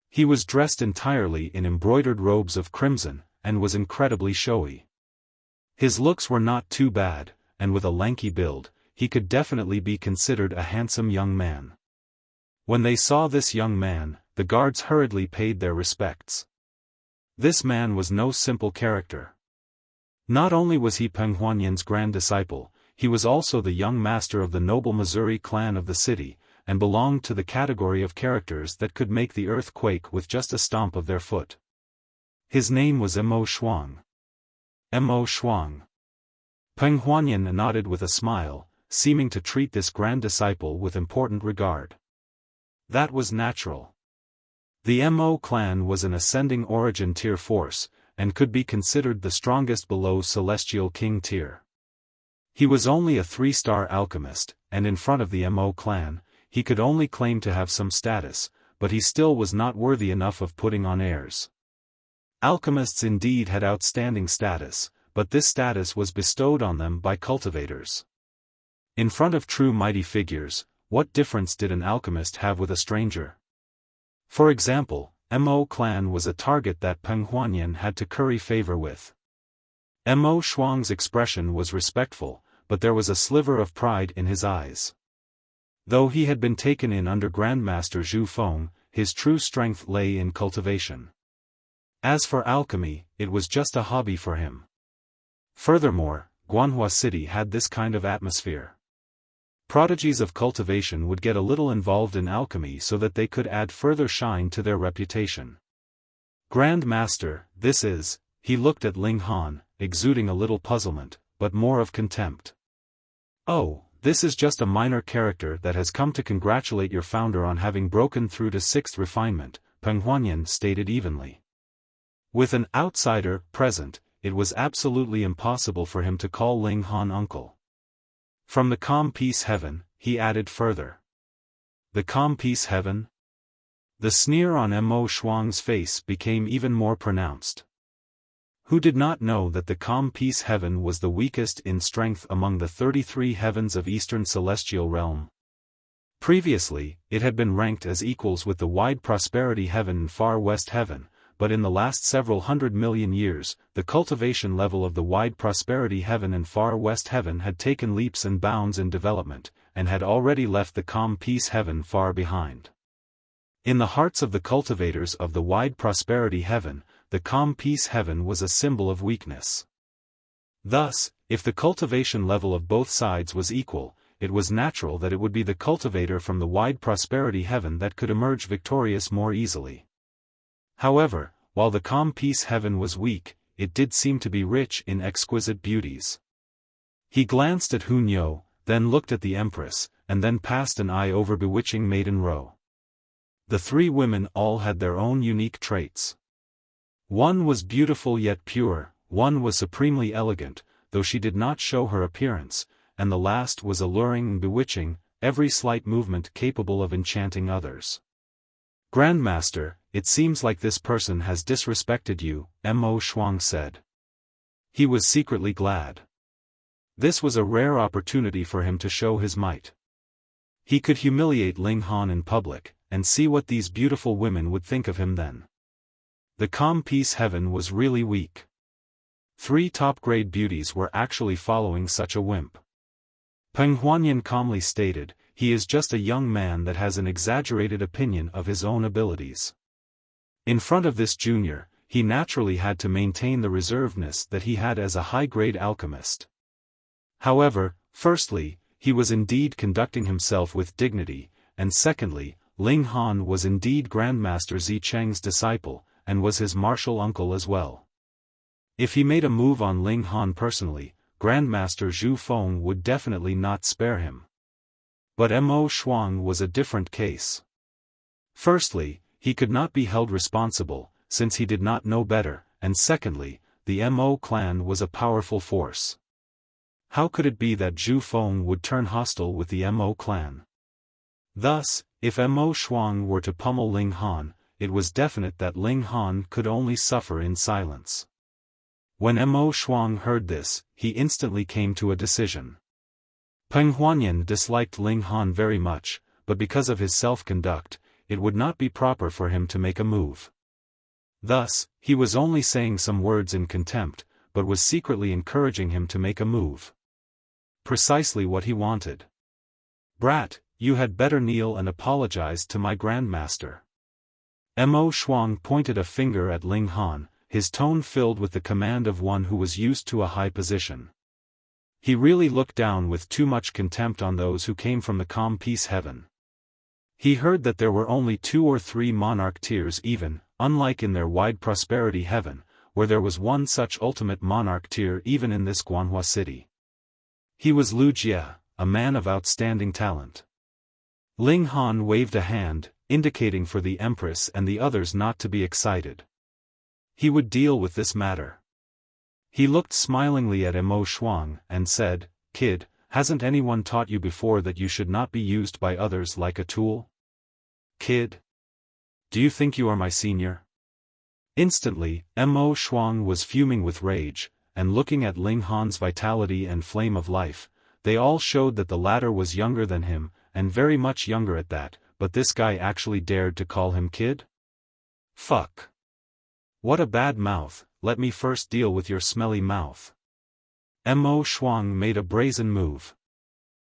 He was dressed entirely in embroidered robes of crimson, and was incredibly showy. His looks were not too bad, and with a lanky build, he could definitely be considered a handsome young man. When they saw this young man, the guards hurriedly paid their respects. This man was no simple character. Not only was he Peng Huanian's grand disciple, he was also the young master of the noble Missouri clan of the city, and belonged to the category of characters that could make the earth quake with just a stomp of their foot. His name was Mo Shuang. Mo Shuang. Peng Huanian nodded with a smile, seeming to treat this grand disciple with important regard. That was natural. The Mo clan was an ascending origin tier force, and could be considered the strongest below Celestial King tier. He was only a 3-star alchemist, and in front of the Mo clan, he could only claim to have some status, but he still was not worthy enough of putting on airs. Alchemists indeed had outstanding status, but this status was bestowed on them by cultivators. In front of true mighty figures, what difference did an alchemist have with a stranger? For example, Mo clan was a target that Peng Huanian had to curry favor with. Mo Shuang's expression was respectful, but there was a sliver of pride in his eyes. Though he had been taken in under Grandmaster Xiaofan, his true strength lay in cultivation. As for alchemy, it was just a hobby for him. Furthermore, Guanhua City had this kind of atmosphere. Prodigies of cultivation would get a little involved in alchemy so that they could add further shine to their reputation. Grand Master, this is, he looked at Ling Han, exuding a little puzzlement, but more of contempt. Oh, this is just a minor character that has come to congratulate your founder on having broken through to 6th refinement, Peng Huanian stated evenly. With an outsider present, it was absolutely impossible for him to call Ling Han uncle. From the calm peace heaven, he added further. The calm peace heaven? The sneer on Mo Shuang's face became even more pronounced. Who did not know that the calm peace heaven was the weakest in strength among the 33 heavens of Eastern Celestial Realm? Previously, it had been ranked as equals with the wide prosperity heaven and far west heaven, but in the last several 100 million years, the cultivation level of the wide prosperity heaven and far west heaven had taken leaps and bounds in development, and had already left the calm peace heaven far behind. In the hearts of the cultivators of the wide prosperity heaven, the calm peace heaven was a symbol of weakness. Thus, if the cultivation level of both sides was equal, it was natural that it would be the cultivator from the wide prosperity heaven that could emerge victorious more easily. However, while the calm peace heaven was weak, it did seem to be rich in exquisite beauties. He glanced at Huanian, then looked at the Empress, and then passed an eye over bewitching Maiden Row. The 3 women all had their own unique traits. One was beautiful yet pure, one was supremely elegant, though she did not show her appearance, and the last was alluring and bewitching, every slight movement capable of enchanting others. Grandmaster, it seems like this person has disrespected you, Mo Shuang said. He was secretly glad. This was a rare opportunity for him to show his might. He could humiliate Ling Han in public, and see what these beautiful women would think of him then. The calm peace heaven was really weak. 3 top-grade beauties were actually following such a wimp. Peng Huanian calmly stated, he is just a young man that has an exaggerated opinion of his own abilities. In front of this junior, he naturally had to maintain the reservedness that he had as a high-grade alchemist. However, firstly, he was indeed conducting himself with dignity, and secondly, Ling Han was indeed Grandmaster Zi Cheng's disciple, and was his martial uncle as well. If he made a move on Ling Han personally, Grandmaster Xiaofan would definitely not spare him. But Mo Shuang was a different case. Firstly, he could not be held responsible, since he did not know better, and secondly, the Mo clan was a powerful force. How could it be that Xiaofan would turn hostile with the Mo clan? Thus, if Mo Shuang were to pummel Ling Han, it was definite that Ling Han could only suffer in silence. When Mo Shuang heard this, he instantly came to a decision. Peng Huanian disliked Ling Han very much, but because of his self-conduct, it would not be proper for him to make a move. Thus, he was only saying some words in contempt, but was secretly encouraging him to make a move. Precisely what he wanted. Brat, you had better kneel and apologize to my grandmaster. Mo Shuang pointed a finger at Ling Han, his tone filled with the command of one who was used to a high position. He really looked down with too much contempt on those who came from the calm peace heaven. He heard that there were only 2 or 3 monarch tiers even, unlike in their wide prosperity heaven, where there was one such ultimate monarch tier even in this Guanhua city. He was Liu Clan, a man of outstanding talent. Ling Han waved a hand, indicating for the Empress and the others not to be excited. He would deal with this matter. He looked smilingly at Mo Shuang and said, "Kid, hasn't anyone taught you before that you should not be used by others like a tool? Kid? Do you think you are my senior?" Instantly, Mo Shuang was fuming with rage, and looking at Ling Han's vitality and flame of life, they all showed that the latter was younger than him, and very much younger at that, but this guy actually dared to call him kid? Fuck. What a bad mouth, let me first deal with your smelly mouth. Mo Shuang made a brazen move.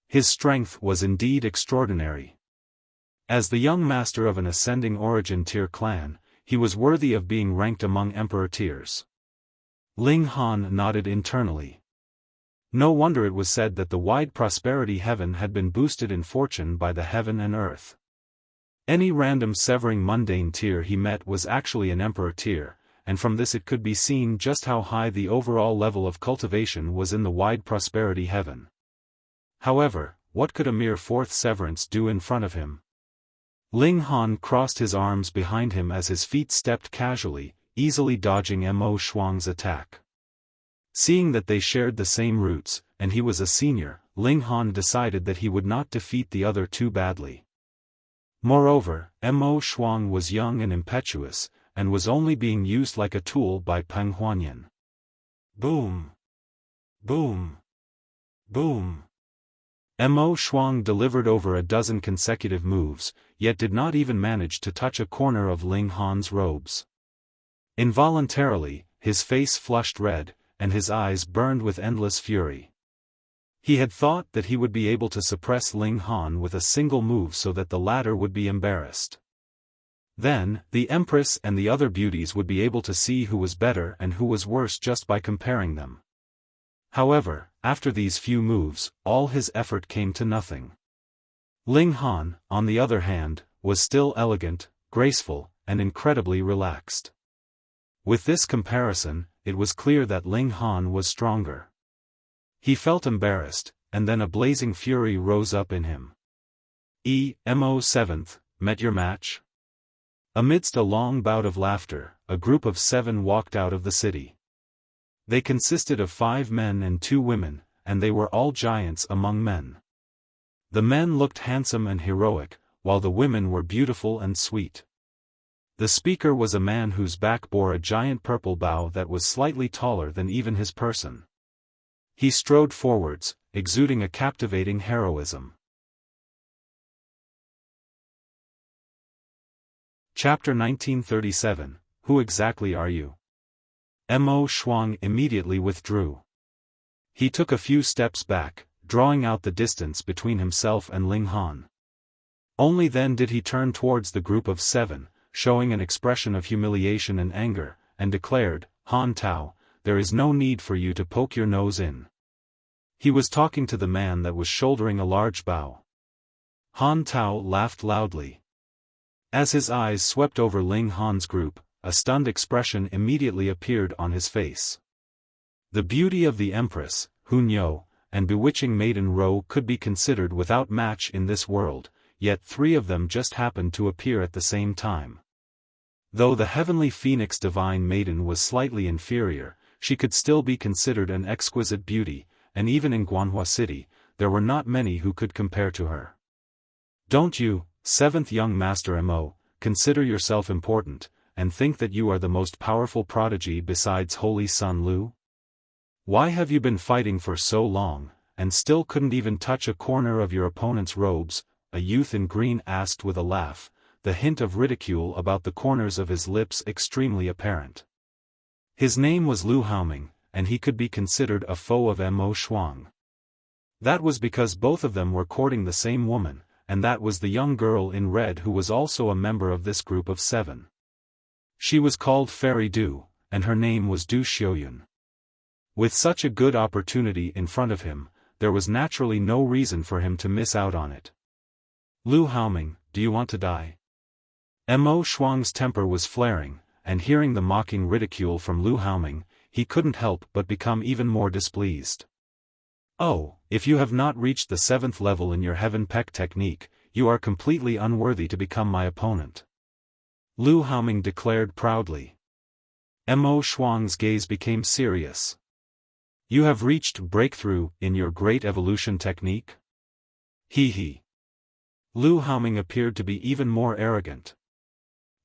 His strength was indeed extraordinary. As the young master of an ascending origin tier clan, he was worthy of being ranked among emperor tiers. Ling Han nodded internally. No wonder it was said that the wide prosperity heaven had been boosted in fortune by the heaven and earth. Any random severing mundane tier he met was actually an emperor tier, and from this it could be seen just how high the overall level of cultivation was in the wide prosperity heaven. However, what could a mere fourth severance do in front of him? Ling Han crossed his arms behind him as his feet stepped casually, easily dodging Mo Shuang's attack. Seeing that they shared the same roots, and he was a senior, Ling Han decided that he would not defeat the other too badly. Moreover, Mo Shuang was young and impetuous, and was only being used like a tool by Peng Huanian. Boom! Boom! Boom! Mo Shuang delivered over a dozen consecutive moves, yet did not even manage to touch a corner of Ling Han's robes. Involuntarily, his face flushed red, and his eyes burned with endless fury. He had thought that he would be able to suppress Ling Han with a single move so that the latter would be embarrassed. Then, the Empress and the other beauties would be able to see who was better and who was worse just by comparing them. However, after these few moves, all his effort came to nothing. Ling Han, on the other hand, was still elegant, graceful, and incredibly relaxed. With this comparison, it was clear that Ling Han was stronger. He felt embarrassed, and then a blazing fury rose up in him. Mo 7th, met your match? Amidst a long bout of laughter, a group of 7 walked out of the city. They consisted of 5 men and 2 women, and they were all giants among men. The men looked handsome and heroic, while the women were beautiful and sweet. The speaker was a man whose back bore a giant purple bow that was slightly taller than even his person. He strode forwards, exuding a captivating heroism. Chapter 1937, Who exactly are you? Mo Shuang immediately withdrew. He took a few steps back, drawing out the distance between himself and Ling Han. Only then did he turn towards the group of 7, showing an expression of humiliation and anger, and declared, Han Tao, there is no need for you to poke your nose in. He was talking to the man that was shouldering a large bow. Han Tao laughed loudly. As his eyes swept over Ling Han's group, a stunned expression immediately appeared on his face. The beauty of the Empress, Huanian, and bewitching maiden Ro could be considered without match in this world, yet 3 of them just happened to appear at the same time. Though the heavenly phoenix divine maiden was slightly inferior, she could still be considered an exquisite beauty, and even in Guanhua City, there were not many who could compare to her. Don't you, 7th young master Mo, consider yourself important, and think that you are the most powerful prodigy besides Holy Sun Lu? Why have you been fighting for so long, and still couldn't even touch a corner of your opponent's robes? A youth in green asked with a laugh, the hint of ridicule about the corners of his lips extremely apparent. His name was Liu Haoming, and he could be considered a foe of Mo Shuang. That was because both of them were courting the same woman, and that was the young girl in red who was also a member of this group of 7. She was called Fairy Du, and her name was Du Xiaoyun. With such a good opportunity in front of him, there was naturally no reason for him to miss out on it. Liu Haoming, do you want to die? Mo Shuang's temper was flaring, and hearing the mocking ridicule from Liu Haoming, he couldn't help but become even more displeased. Oh, if you have not reached the 7th level in your Heaven Peck technique, you are completely unworthy to become my opponent. Liu Haoming declared proudly. Mo Shuang's gaze became serious. You have reached breakthrough in your great evolution technique? He. Liu Haoming appeared to be even more arrogant.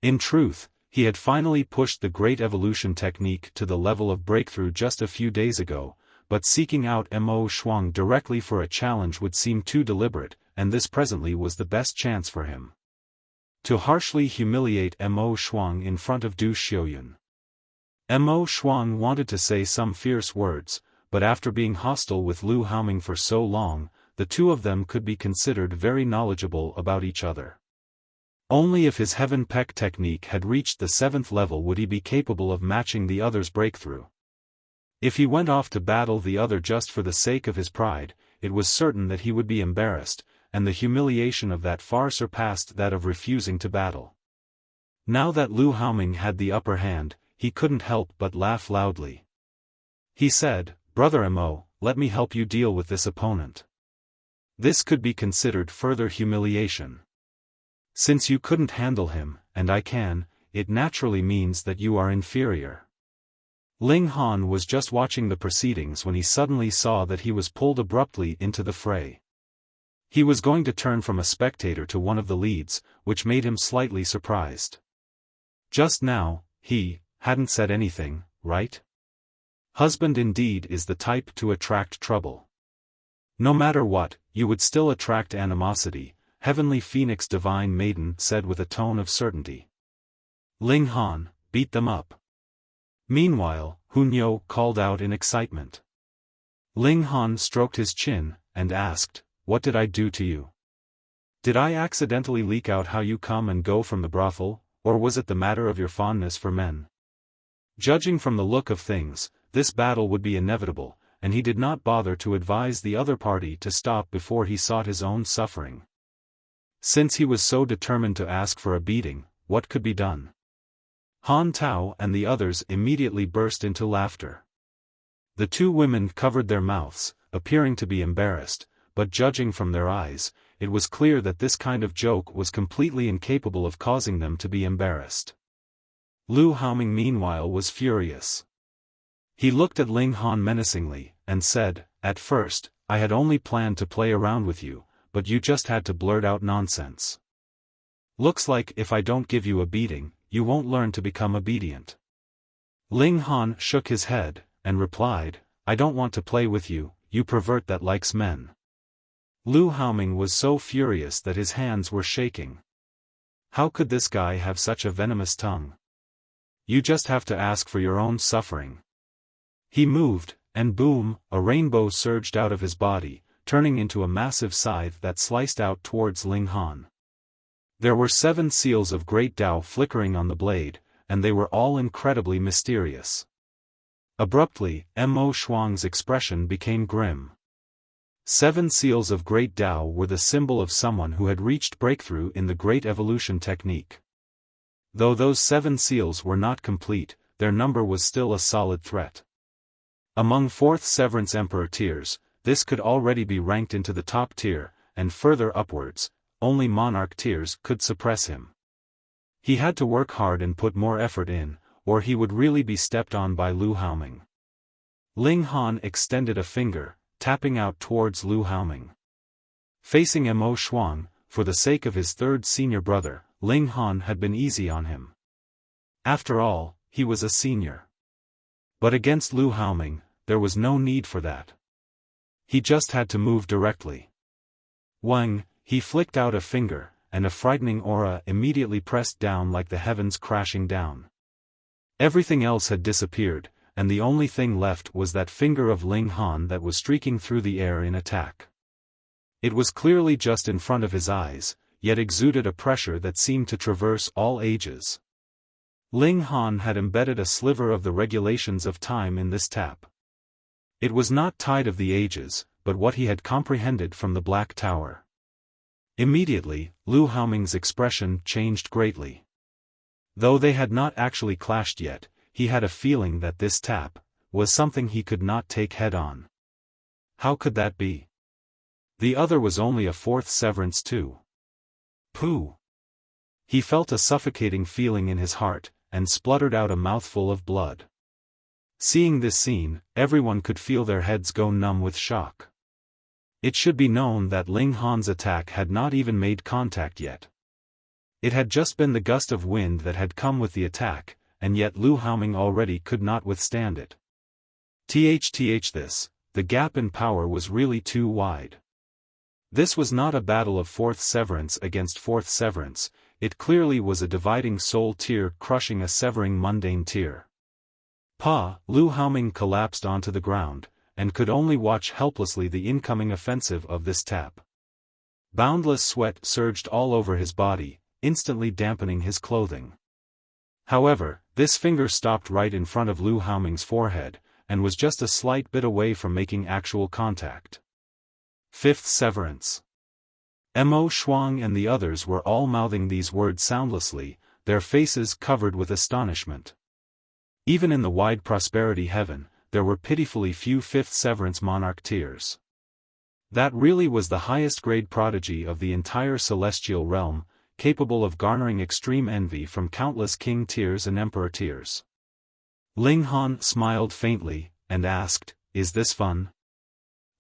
In truth, he had finally pushed the great evolution technique to the level of breakthrough just a few days ago, but seeking out Mo Shuang directly for a challenge would seem too deliberate, and this presently was the best chance for him. To harshly humiliate Mo Shuang in front of Du Xiaoyun. Mo Shuang wanted to say some fierce words, but after being hostile with Liu Haoming for so long, the two of them could be considered very knowledgeable about each other. Only if his Heaven Peck technique had reached the 7th level would he be capable of matching the other's breakthrough. If he went off to battle the other just for the sake of his pride, it was certain that he would be embarrassed, and the humiliation of that far surpassed that of refusing to battle. Now that Liu Haoming had the upper hand, he couldn't help but laugh loudly. He said, "Brother Mo, let me help you deal with this opponent. This could be considered further humiliation. Since you couldn't handle him, and I can, it naturally means that you are inferior." Ling Han was just watching the proceedings when he suddenly saw that he was pulled abruptly into the fray. He was going to turn from a spectator to one of the leads, which made him slightly surprised. Just now, he hadn't said anything, right? Husband indeed is the type to attract trouble. No matter what, you would still attract animosity, Heavenly Phoenix Divine Maiden said with a tone of certainty. Ling Han, beat them up. Meanwhile, Huanyan called out in excitement. Ling Han stroked his chin, and asked, "What did I do to you? Did I accidentally leak out how you come and go from the brothel, or was it the matter of your fondness for men?" Judging from the look of things, this battle would be inevitable, and he did not bother to advise the other party to stop before he sought his own suffering. Since he was so determined to ask for a beating, what could be done? Han Tao and the others immediately burst into laughter. The two women covered their mouths, appearing to be embarrassed, but judging from their eyes, it was clear that this kind of joke was completely incapable of causing them to be embarrassed. Liu Haoming meanwhile was furious. He looked at Ling Han menacingly, and said, "At first, I had only planned to play around with you, but you just had to blurt out nonsense. Looks like if I don't give you a beating, you won't learn to become obedient." Ling Han shook his head, and replied, "I don't want to play with you, you pervert that likes men." Liu Haoming was so furious that his hands were shaking. How could this guy have such a venomous tongue? You just have to ask for your own suffering. He moved, and boom, a rainbow surged out of his body, turning into a massive scythe that sliced out towards Ling Han. There were 7 seals of great Tao flickering on the blade, and they were all incredibly mysterious. Abruptly, Mo Shuang's expression became grim. 7 seals of great Tao were the symbol of someone who had reached breakthrough in the Great Evolution technique. Though those 7 seals were not complete, their number was still a solid threat. Among 4th Severance Emperor tiers, this could already be ranked into the top tier, and further upwards, only monarch tiers could suppress him. He had to work hard and put more effort in, or he would really be stepped on by Liu Haoming. Ling Han extended a finger, tapping out towards Liu Haoming. Facing Mo Shuang, for the sake of his 3rd senior brother, Ling Han had been easy on him. After all, he was a senior. But against Liu Haoming, there was no need for that. He just had to move directly. Wang, he flicked out a finger, and a frightening aura immediately pressed down like the heavens crashing down. Everything else had disappeared, and the only thing left was that finger of Ling Han that was streaking through the air in attack. It was clearly just in front of his eyes, yet exuded a pressure that seemed to traverse all ages. Ling Han had embedded a sliver of the regulations of time in this tap. It was not Tide of the Ages, but what he had comprehended from the Black Tower. Immediately, Liu Haoming's expression changed greatly. Though they had not actually clashed yet, he had a feeling that this tap was something he could not take head-on. How could that be? The other was only a 4th severance too. Pooh! He felt a suffocating feeling in his heart, and spluttered out a mouthful of blood. Seeing this scene, everyone could feel their heads go numb with shock. It should be known that Ling Han's attack had not even made contact yet. It had just been the gust of wind that had come with the attack, and yet Liu Haoming already could not withstand it. The gap in power was really too wide. This was not a battle of 4th severance against 4th severance, it clearly was a dividing soul tier crushing a severing mundane tier. Liu Haoming collapsed onto the ground, and could only watch helplessly the incoming offensive of this tap. Boundless sweat surged all over his body, instantly dampening his clothing. However, this finger stopped right in front of Liu Haoming's forehead, and was just a slight bit away from making actual contact. Fifth severance. Mo Shuang and the others were all mouthing these words soundlessly, their faces covered with astonishment. Even in the wide prosperity heaven, there were pitifully few fifth severance monarch tiers. That really was the highest grade prodigy of the entire celestial realm, capable of garnering extreme envy from countless king tiers and emperor tiers. Ling Han smiled faintly, and asked, "Is this fun?"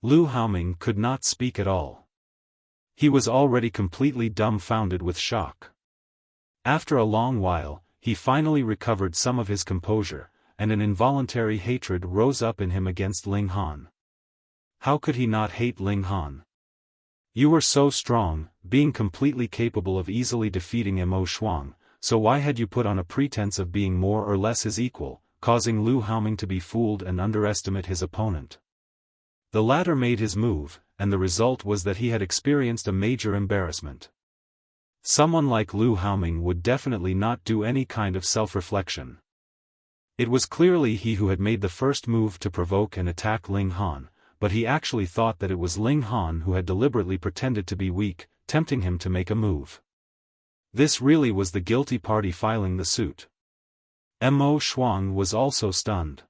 Liu Haoming could not speak at all. He was already completely dumbfounded with shock. After a long while, he finally recovered some of his composure, and an involuntary hatred rose up in him against Ling Han. How could he not hate Ling Han? You were so strong, being completely capable of easily defeating Mo Shuang, so why had you put on a pretense of being more or less his equal, causing Liu Haoming to be fooled and underestimate his opponent? The latter made his move, and the result was that he had experienced a major embarrassment. Someone like Liu Haoming would definitely not do any kind of self-reflection. It was clearly he who had made the first move to provoke and attack Ling Han, but he actually thought that it was Ling Han who had deliberately pretended to be weak, tempting him to make a move. This really was the guilty party filing the suit. Mo Shuang was also stunned.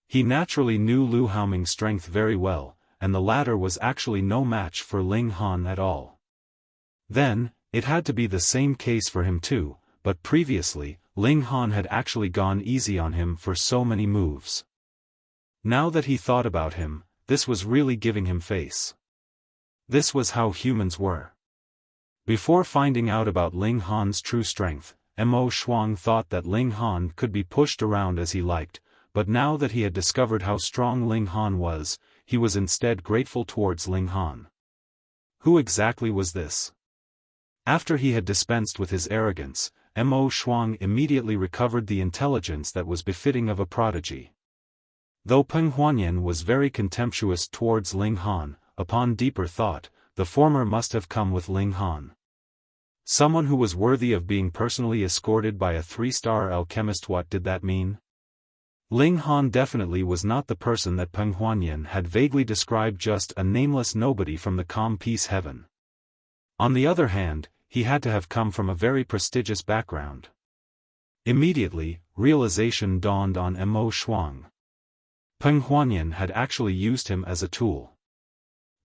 He naturally knew Liu Haoming's strength very well, and the latter was actually no match for Ling Han at all. Then, it had to be the same case for him too, but previously, Ling Han had actually gone easy on him for so many moves. Now that he thought about him, this was really giving him face. This was how humans were. Before finding out about Ling Han's true strength, Mo Shuang thought that Ling Han could be pushed around as he liked, but now that he had discovered how strong Ling Han was, he was instead grateful towards Ling Han. Who exactly was this? After he had dispensed with his arrogance, Mo Shuang immediately recovered the intelligence that was befitting of a prodigy. Though Peng Huanian was very contemptuous towards Ling Han, upon deeper thought, the former must have come with Ling Han. Someone who was worthy of being personally escorted by a 3-star alchemist. What did that mean? Ling Han definitely was not the person that Peng Huanian had vaguely described, just a nameless nobody from the calm peace heaven. On the other hand, he had to have come from a very prestigious background. Immediately, realization dawned on Mo Shuang. Peng Huanian had actually used him as a tool.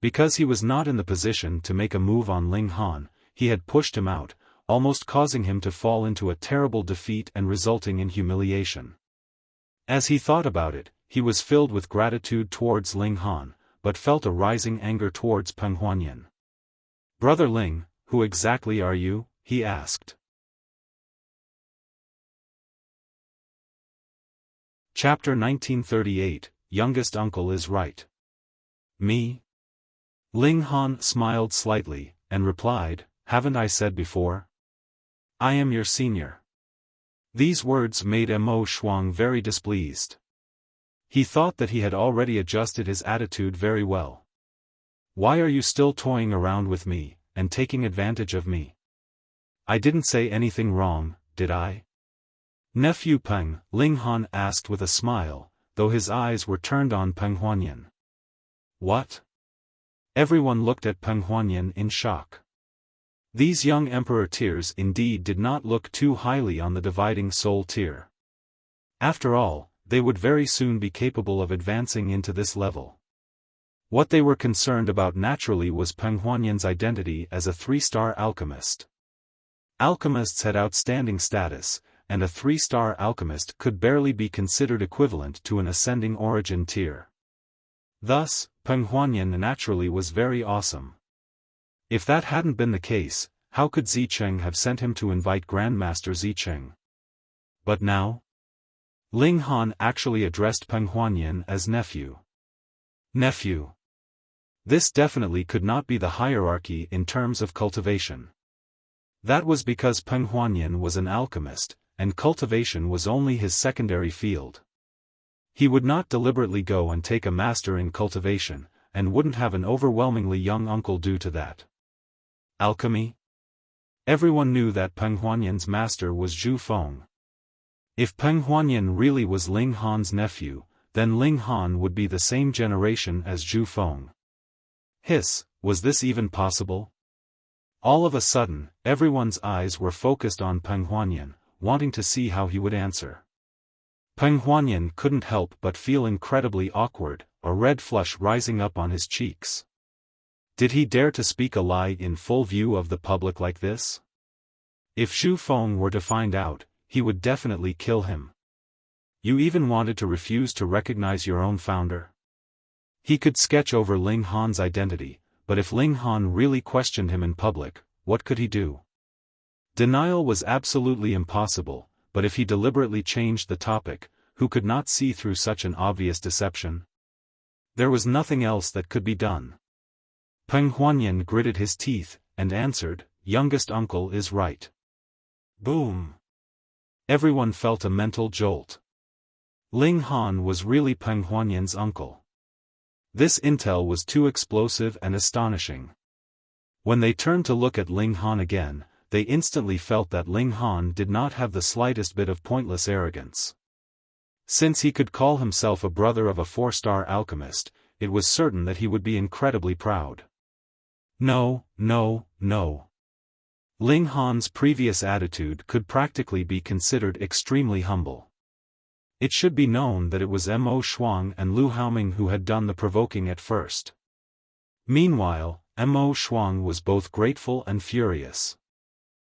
Because he was not in the position to make a move on Ling Han, he had pushed him out, almost causing him to fall into a terrible defeat and resulting in humiliation. As he thought about it, he was filled with gratitude towards Ling Han, but felt a rising anger towards Peng Huanian. "Brother Ling, who exactly are you?" he asked. Chapter 1938, Youngest Uncle is Right. Me? Ling Han smiled slightly, and replied, "Haven't I said before? I am your senior." These words made Mo Shuang very displeased. He thought that he had already adjusted his attitude very well. "Why are you still toying around with me, and taking advantage of me? I didn't say anything wrong, did I?" "Nephew Peng," Ling Han asked with a smile, though his eyes were turned on Peng Huanian. "What?" Everyone looked at Peng Huanian in shock. These young emperor tiers indeed did not look too highly on the dividing soul tier. After all, they would very soon be capable of advancing into this level. What they were concerned about naturally was Peng Huanian's identity as a 3-star alchemist. Alchemists had outstanding status, and a 3-star alchemist could barely be considered equivalent to an ascending origin tier. Thus, Peng Huanian naturally was very awesome. If that hadn't been the case, how could Zicheng have sent him to invite Grandmaster Zicheng? But now? Ling Han actually addressed Peng Huanian as nephew. Nephew. This definitely could not be the hierarchy in terms of cultivation. That was because Peng Huanian was an alchemist, and cultivation was only his secondary field. He would not deliberately go and take a master in cultivation, and wouldn't have an overwhelmingly young uncle due to that. Alchemy? Everyone knew that Peng Huanian's master was Zhu Feng. If Peng Huanian really was Ling Han's nephew, then Ling Han would be the same generation as Zhu Feng. Was this even possible? All of a sudden, everyone's eyes were focused on Peng Huanian, wanting to see how he would answer. Peng Huanian couldn't help but feel incredibly awkward, a red flush rising up on his cheeks. Did he dare to speak a lie in full view of the public like this? If Zhu Feng were to find out, he would definitely kill him. You even wanted to refuse to recognize your own founder? He could sketch over Ling Han's identity, but if Ling Han really questioned him in public, what could he do? Denial was absolutely impossible, but if he deliberately changed the topic, who could not see through such an obvious deception? There was nothing else that could be done. Peng Huanian gritted his teeth, and answered, "Youngest uncle is right." Boom! Everyone felt a mental jolt. Ling Han was really Peng Huanian's uncle. This intel was too explosive and astonishing. When they turned to look at Ling Han again, they instantly felt that Ling Han did not have the slightest bit of pointless arrogance. Since he could call himself a brother of a 4-star alchemist, it was certain that he would be incredibly proud. No. Ling Han's previous attitude could practically be considered extremely humble. It should be known that it was Mo Shuang and Liu Haoming who had done the provoking at first. Meanwhile, Mo Shuang was both grateful and furious.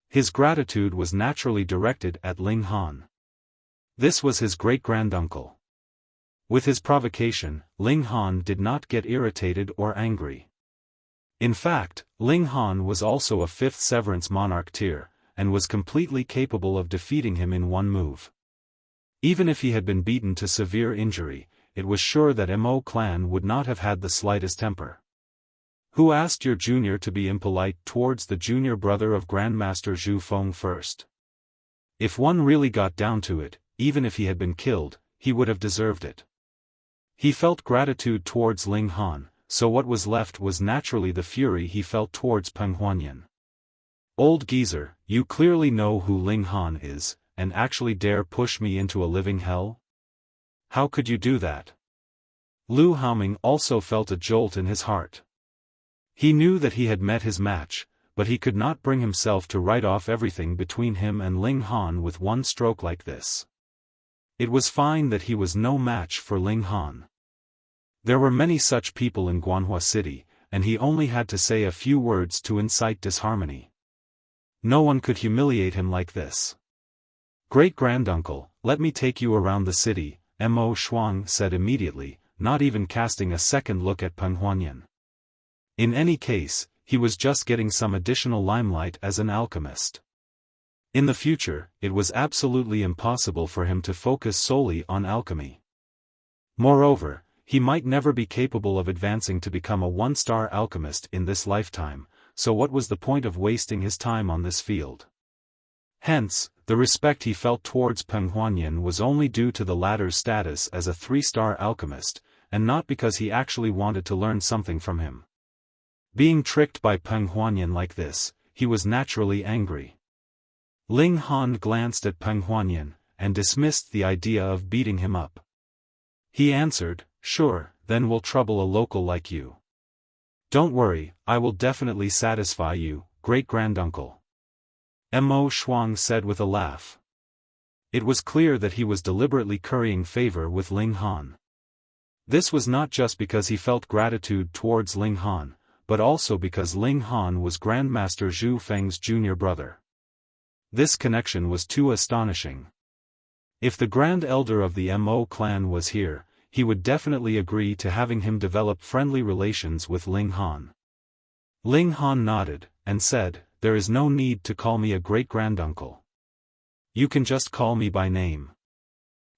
His gratitude was naturally directed at Ling Han. This was his great-granduncle. With his provocation, Ling Han did not get irritated or angry. In fact, Ling Han was also a 5th Severance Monarch tier, and was completely capable of defeating him in one move. Even if he had been beaten to severe injury, it was sure that Mo Clan would not have had the slightest temper. Who asked your junior to be impolite towards the junior brother of Grandmaster Zhu Feng first? If one really got down to it, even if he had been killed, he would have deserved it. He felt gratitude towards Ling Han, so what was left was naturally the fury he felt towards Peng Huanian. Old geezer, you clearly know who Ling Han is, and actually dare push me into a living hell? How could you do that? Liu Haoming also felt a jolt in his heart. He knew that he had met his match, but he could not bring himself to write off everything between him and Ling Han with one stroke like this. It was fine that he was no match for Ling Han. There were many such people in Guanhua City, and he only had to say a few words to incite disharmony. No one could humiliate him like this. Great-granduncle, let me take you around the city, Mo Shuang said immediately, not even casting a second look at Peng Huanian. In any case, he was just getting some additional limelight as an alchemist. In the future, it was absolutely impossible for him to focus solely on alchemy. Moreover, he might never be capable of advancing to become a 1-star alchemist in this lifetime, so what was the point of wasting his time on this field? Hence, the respect he felt towards Peng Huanian was only due to the latter's status as a 3-star alchemist, and not because he actually wanted to learn something from him. Being tricked by Peng Huanian like this, he was naturally angry. Ling Han glanced at Peng Huanian, and dismissed the idea of beating him up. He answered, "Sure, then we'll trouble a local like you. Don't worry, I will definitely satisfy you, great-granduncle." Mo Shuang said with a laugh. It was clear that he was deliberately currying favor with Ling Han. This was not just because he felt gratitude towards Ling Han, but also because Ling Han was Grandmaster Zhu Feng's junior brother. This connection was too astonishing. If the Grand Elder of the Mo clan was here, he would definitely agree to having him develop friendly relations with Ling Han. Ling Han nodded, and said, "There is no need to call me a great-granduncle. You can just call me by name."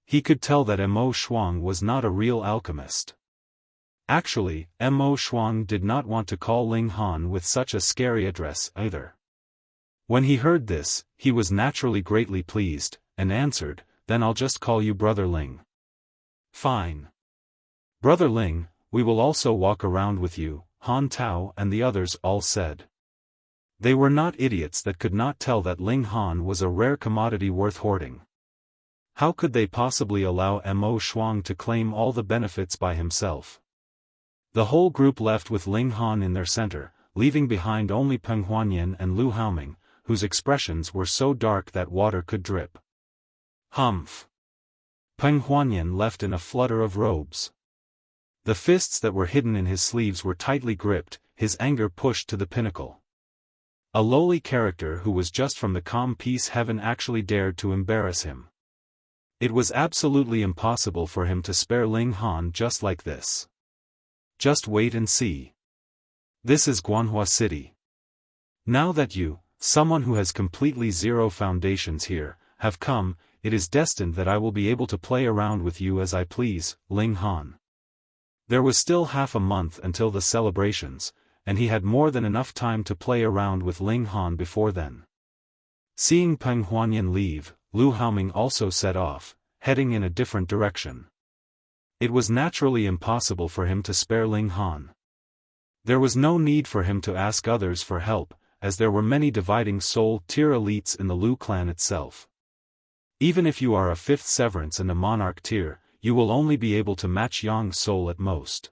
He could tell that Mo Shuang was not a real alchemist. Actually, Mo Shuang did not want to call Ling Han with such a scary address either. When he heard this, he was naturally greatly pleased, and answered, "Then I'll just call you Brother Ling." Fine. Brother Ling, we will also walk around with you, Han Tao and the others all said. They were not idiots that could not tell that Ling Han was a rare commodity worth hoarding. How could they possibly allow Mo Shuang to claim all the benefits by himself? The whole group left with Ling Han in their center, leaving behind only Peng Huanian and Lu Haoming, whose expressions were so dark that water could drip. Humph! Peng Huanian left in a flutter of robes. The fists that were hidden in his sleeves were tightly gripped, his anger pushed to the pinnacle. A lowly character who was just from the calm peace heaven actually dared to embarrass him. It was absolutely impossible for him to spare Ling Han just like this. Just wait and see. This is Guanhua City. Now that you, someone who has completely zero foundations here, have come, it is destined that I will be able to play around with you as I please, Ling Han. There was still half a month until the celebrations, and he had more than enough time to play around with Ling Han before then. Seeing Peng Huanian leave, Lu Haoming also set off, heading in a different direction. It was naturally impossible for him to spare Ling Han. There was no need for him to ask others for help, as there were many dividing soul tier elites in the Liu Clan itself. Even if you are a 5th severance and a monarch tier, you will only be able to match Yang soul at most.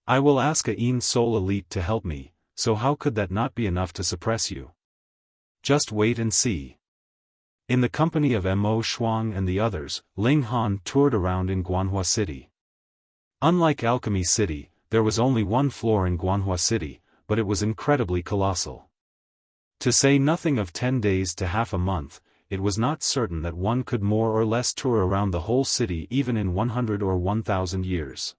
I will ask a Yin soul elite to help me, so how could that not be enough to suppress you? Just wait and see. In the company of Mo Shuang and the others, Ling Han toured around in Guanhua City. Unlike Alchemy City, there was only one floor in Guanhua City, but it was incredibly colossal. To say nothing of 10 days to half a month, it was not certain that one could more or less tour around the whole city even in 100 or 1000 years.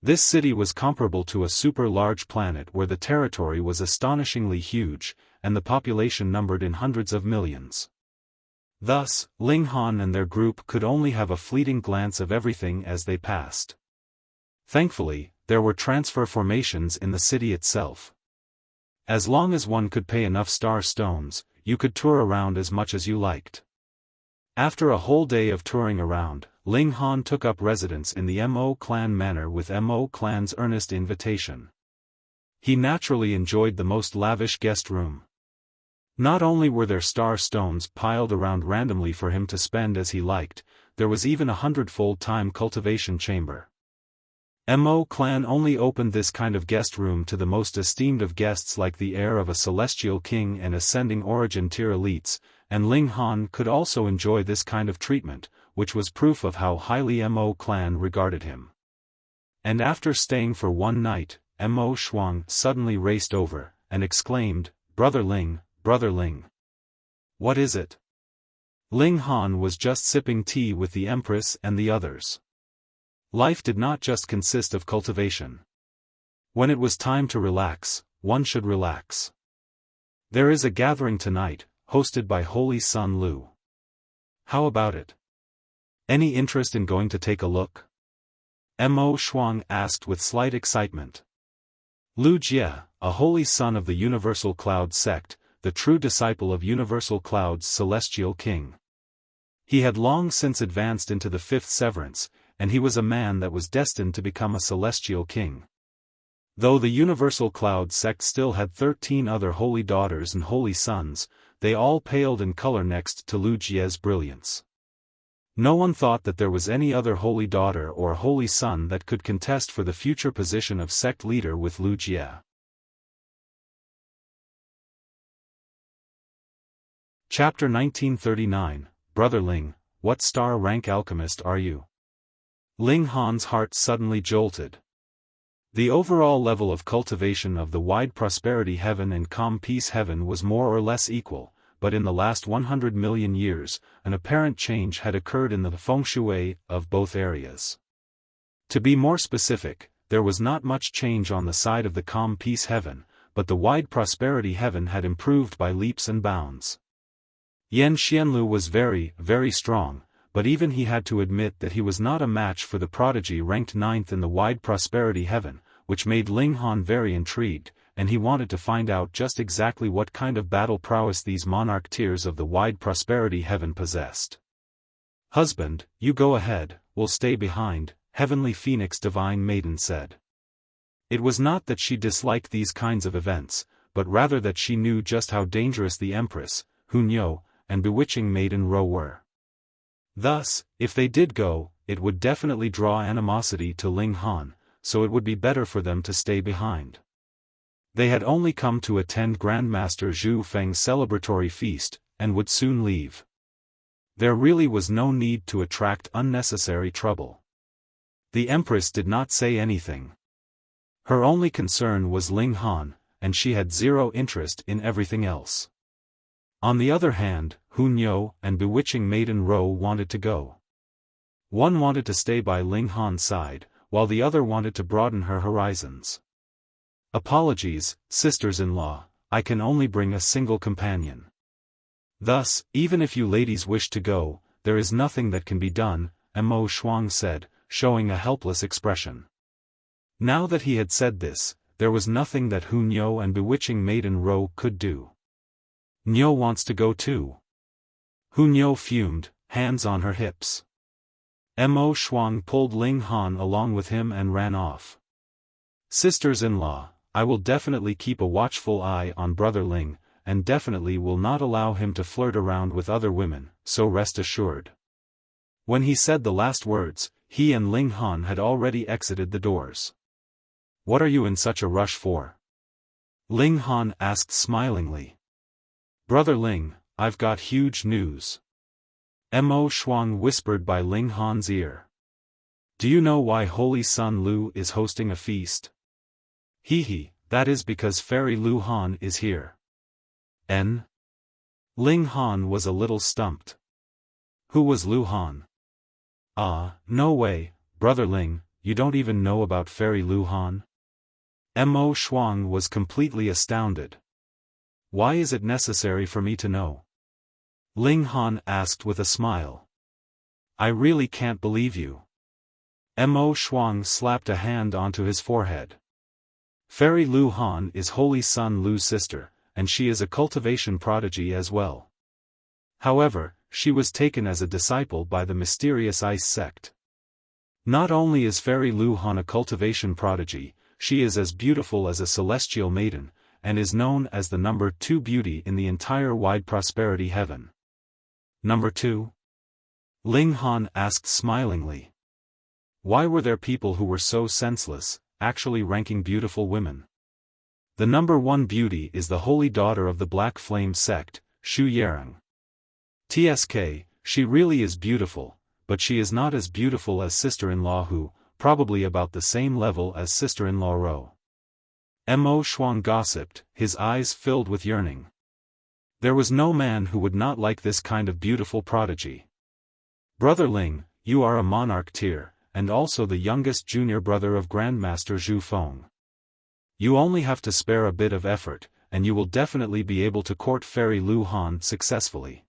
This city was comparable to a super large planet where the territory was astonishingly huge, and the population numbered in hundreds of millions. Thus, Ling Han and their group could only have a fleeting glance of everything as they passed. Thankfully, there were transfer formations in the city itself. As long as one could pay enough star stones, you could tour around as much as you liked. After a whole day of touring around, Ling Han took up residence in the Mo Clan manor with Mo Clan's earnest invitation. He naturally enjoyed the most lavish guest room. Not only were there star stones piled around randomly for him to spend as he liked, there was even a 100-fold time cultivation chamber. Mo Clan only opened this kind of guest room to the most esteemed of guests like the heir of a celestial king and ascending origin tier elites, and Ling Han could also enjoy this kind of treatment, which was proof of how highly Mo Clan regarded him. And after staying for one night, Mo Shuang suddenly raced over, and exclaimed, Brother Ling, Brother Ling. What is it? Ling Han was just sipping tea with the Empress and the others. Life did not just consist of cultivation. When it was time to relax, one should relax. There is a gathering tonight, hosted by Holy Sun Lu. How about it? Any interest in going to take a look? Mo Shuang asked with slight excitement. Lu Jie, a holy son of the Universal Cloud sect, the true disciple of Universal Cloud's celestial king. He had long since advanced into the 5th severance, and he was a man that was destined to become a celestial king. Though the Universal Cloud sect still had 13 other holy daughters and holy sons, they all paled in color next to Lu Jie's brilliance. No one thought that there was any other holy daughter or holy son that could contest for the future position of sect leader with Lu Jie. Chapter 1939, Brother Ling, what star rank alchemist are you? Ling Han's heart suddenly jolted. The overall level of cultivation of the wide prosperity heaven and calm peace heaven was more or less equal, but in the last 100 million years, an apparent change had occurred in the feng shui of both areas. To be more specific, there was not much change on the side of the calm peace heaven, but the wide prosperity heaven had improved by leaps and bounds. Yan Xianlu was very, very strong, but even he had to admit that he was not a match for the prodigy ranked 9th in the wide prosperity heaven, which made Ling Han very intrigued, and he wanted to find out just exactly what kind of battle prowess these monarch tiers of the wide prosperity heaven possessed. Husband, you go ahead, will stay behind," Heavenly Phoenix Divine Maiden said. It was not that she disliked these kinds of events, but rather that she knew just how dangerous the Empress, Huanian, and Bewitching Maiden Ro were. Thus, if they did go, it would definitely draw animosity to Ling Han, so it would be better for them to stay behind. They had only come to attend Grandmaster Zhu Feng's celebratory feast, and would soon leave. There really was no need to attract unnecessary trouble. The Empress did not say anything. Her only concern was Ling Han, and she had zero interest in everything else. On the other hand, Huanian and Bewitching Maiden Ro wanted to go. One wanted to stay by Ling Han's side, while the other wanted to broaden her horizons. "Apologies, sisters-in-law, I can only bring a single companion. Thus, even if you ladies wish to go, there is nothing that can be done," Mo Shuang said, showing a helpless expression. Now that he had said this, there was nothing that Huanian and Bewitching Maiden Ro could do. "Nyo wants to go too." Huanian fumed, hands on her hips. Mo Shuang pulled Ling Han along with him and ran off. "Sisters-in-law, I will definitely keep a watchful eye on Brother Ling, and definitely will not allow him to flirt around with other women, so rest assured." When he said the last words, he and Ling Han had already exited the doors. "What are you in such a rush for?" Ling Han asked smilingly. "Brother Ling, I've got huge news." Mo Shuang whispered by Ling Han's ear. "Do you know why Holy Sun Lu is hosting a feast?" "Hee, that is because Fairy Lu Han is here." "En?" Ling Han was a little stumped. Who was Lu Han? "Ah, no way, Brother Ling, you don't even know about Fairy Lu Han?" Mo Shuang was completely astounded. "Why is it necessary for me to know?" Ling Han asked with a smile. "I really can't believe you." Mo Shuang slapped a hand onto his forehead. "Fairy Lu Han is Holy Sun Lu's sister, and she is a cultivation prodigy as well. However, she was taken as a disciple by the mysterious Ice sect. Not only is Fairy Lu Han a cultivation prodigy, she is as beautiful as a celestial maiden, and is known as the number 2 beauty in the entire wide prosperity heaven." "Number 2? Ling Han asked smilingly. Why were there people who were so senseless, actually ranking beautiful women? "The number 1 beauty is the holy daughter of the Black Flame sect, Shu Yarang. TSK, she really is beautiful, but she is not as beautiful as sister-in-law Hu, probably about the same level as sister-in-law Ro." Mo Shuang gossiped, his eyes filled with yearning. There was no man who would not like this kind of beautiful prodigy. "Brother Ling, you are a monarch tier, and also the youngest junior brother of Grandmaster Zhu Feng. You only have to spare a bit of effort, and you will definitely be able to court Fairy Lu Han successfully."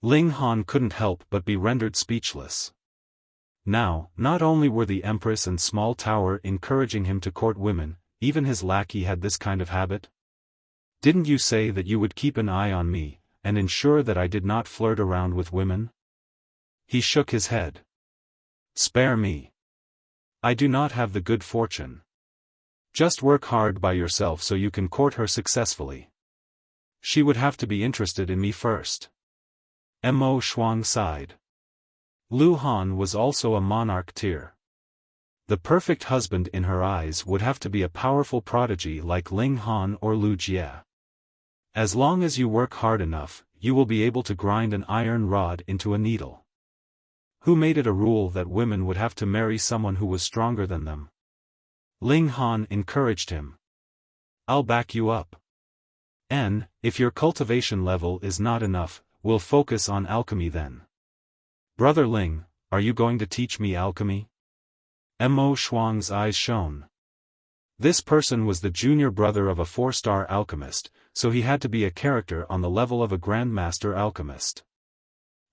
Ling Han couldn't help but be rendered speechless. Now, not only were the Empress and Small Tower encouraging him to court women, even his lackey had this kind of habit. "Didn't you say that you would keep an eye on me, and ensure that I did not flirt around with women?" He shook his head. "Spare me. I do not have the good fortune. Just work hard by yourself so you can court her successfully. She would have to be interested in me first." Mo Shuang sighed. Lu Han was also a monarch tier. The perfect husband in her eyes would have to be a powerful prodigy like Ling Han or Lu Jie. As long as you work hard enough, you will be able to grind an iron rod into a needle. Who made it a rule that women would have to marry someone who was stronger than them? Ling Han encouraged him. "I'll back you up. And, if your cultivation level is not enough, we'll focus on alchemy then." "Brother Ling, are you going to teach me alchemy?" Mo Shuang's eyes shone. This person was the junior brother of a 4-star alchemist, so he had to be a character on the level of a grandmaster alchemist.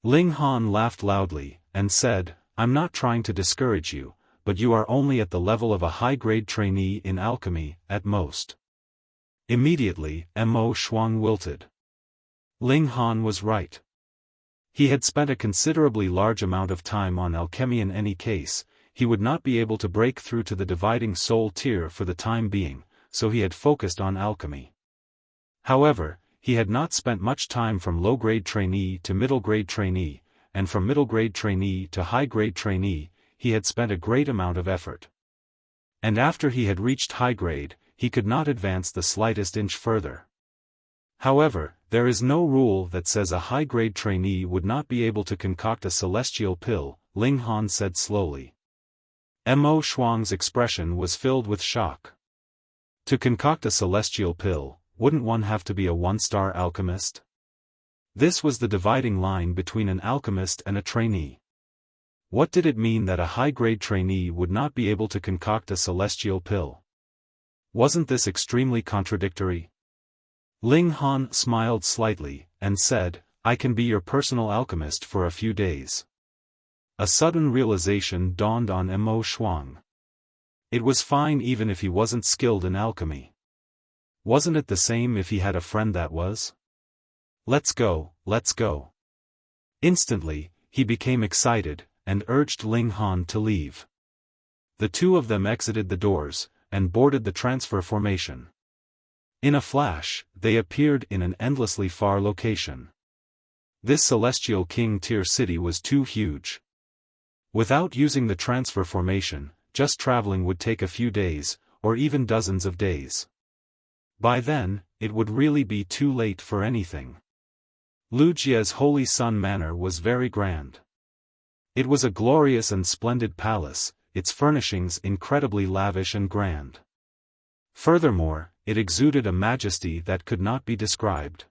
Ling Han laughed loudly, and said, "I'm not trying to discourage you, but you are only at the level of a high-grade trainee in alchemy, at most." Immediately, Mo Shuang wilted. Ling Han was right. He had spent a considerably large amount of time on alchemy in any case. He would not be able to break through to the dividing soul tier for the time being, so he had focused on alchemy. However, he had not spent much time from low-grade trainee to middle-grade trainee, and from middle-grade trainee to high-grade trainee, he had spent a great amount of effort. And after he had reached high-grade, he could not advance the slightest inch further. However, there is no rule that says a high-grade trainee would not be able to concoct a celestial pill, Ling Han said slowly. Mo Shuang's expression was filled with shock. To concoct a celestial pill, wouldn't one have to be a one-star alchemist? This was the dividing line between an alchemist and a trainee. What did it mean that a high-grade trainee would not be able to concoct a celestial pill? Wasn't this extremely contradictory? Ling Han smiled slightly, and said, "I can be your personal alchemist for a few days." A sudden realization dawned on Mo Shuang. It was fine even if he wasn't skilled in alchemy. Wasn't it the same if he had a friend that was? Let's go, let's go. Instantly, he became excited, and urged Ling Han to leave. The two of them exited the doors, and boarded the transfer formation. In a flash, they appeared in an endlessly far location. This celestial king-tier city was too huge. Without using the transfer formation, just traveling would take a few days, or even dozens of days. By then, it would really be too late for anything. Wuxia's Holy Sun Manor was very grand. It was a glorious and splendid palace, its furnishings incredibly lavish and grand. Furthermore, it exuded a majesty that could not be described.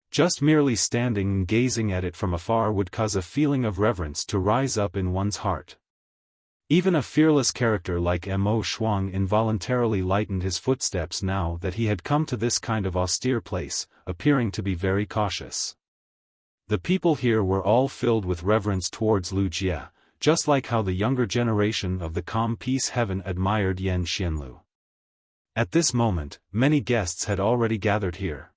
Just merely standing and gazing at it from afar would cause a feeling of reverence to rise up in one's heart. Even a fearless character like Mo Shuang involuntarily lightened his footsteps now that he had come to this kind of austere place, appearing to be very cautious. The people here were all filled with reverence towards Wuxia, just like how the younger generation of the calm peace heaven admired Yan Xianlu. At this moment, many guests had already gathered here.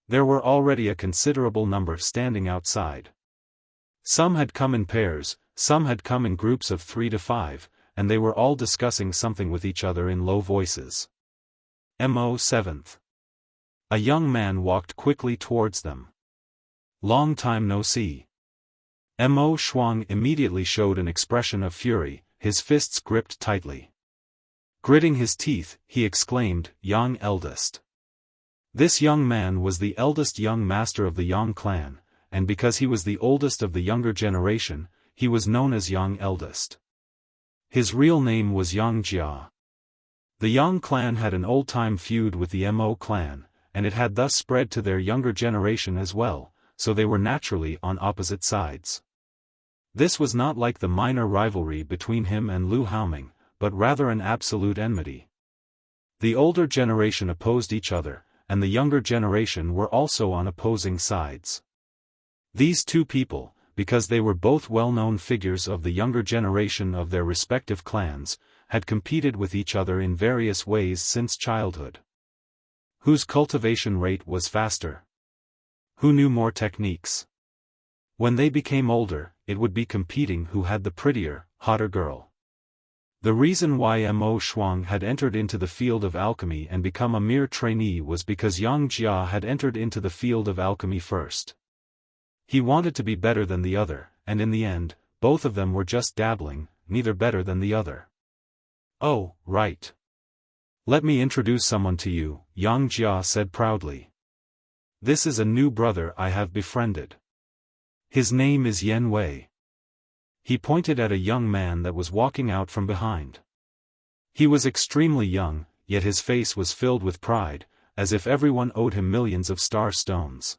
There were already a considerable number standing outside. Some had come in pairs, some had come in groups of 3 to 5, and they were all discussing something with each other in low voices. Mo 7th. A young man walked quickly towards them. Long time no see. Mo Shuang immediately showed an expression of fury, his fists gripped tightly. Gritting his teeth, he exclaimed, "Yang eldest." This young man was the eldest young master of the Liu Clan, and because he was the oldest of the younger generation, he was known as Yang eldest. His real name was Yang Jia. The Liu Clan had an old-time feud with the Mo clan, and it had thus spread to their younger generation as well, so they were naturally on opposite sides. This was not like the minor rivalry between him and Lu Haoming, but rather an absolute enmity. The older generation opposed each other, and the younger generation were also on opposing sides. These two people, because they were both well-known figures of the younger generation of their respective clans, had competed with each other in various ways since childhood. Whose cultivation rate was faster? Who knew more techniques? When they became older, it would be competing who had the prettier, hotter girl. The reason why Mo Shuang had entered into the field of alchemy and become a mere trainee was because Yang Jia had entered into the field of alchemy first. He wanted to be better than the other, and in the end, both of them were just dabbling, neither better than the other. "Oh, right. Let me introduce someone to you," Yang Jia said proudly. "This is a new brother I have befriended. His name is Yan Wei." He pointed at a young man that was walking out from behind. He was extremely young, yet his face was filled with pride, as if everyone owed him millions of star stones.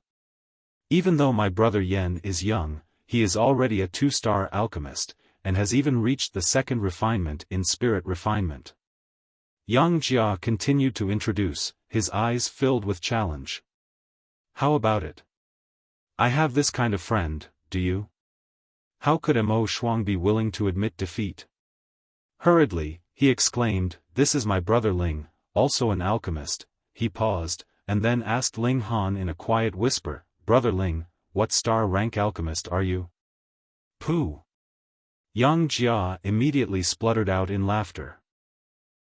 "Even though my brother Yan is young, he is already a 2-star alchemist, and has even reached the 2nd refinement in spirit refinement." Yang Jia continued to introduce, his eyes filled with challenge. "How about it? I have this kind of friend, do you?" How could Mo Shuang be willing to admit defeat? Hurriedly, he exclaimed, "This is my brother Ling, also an alchemist." He paused, and then asked Ling Han in a quiet whisper, "Brother Ling, what star rank alchemist are you? Pooh! Yang Jia immediately spluttered out in laughter.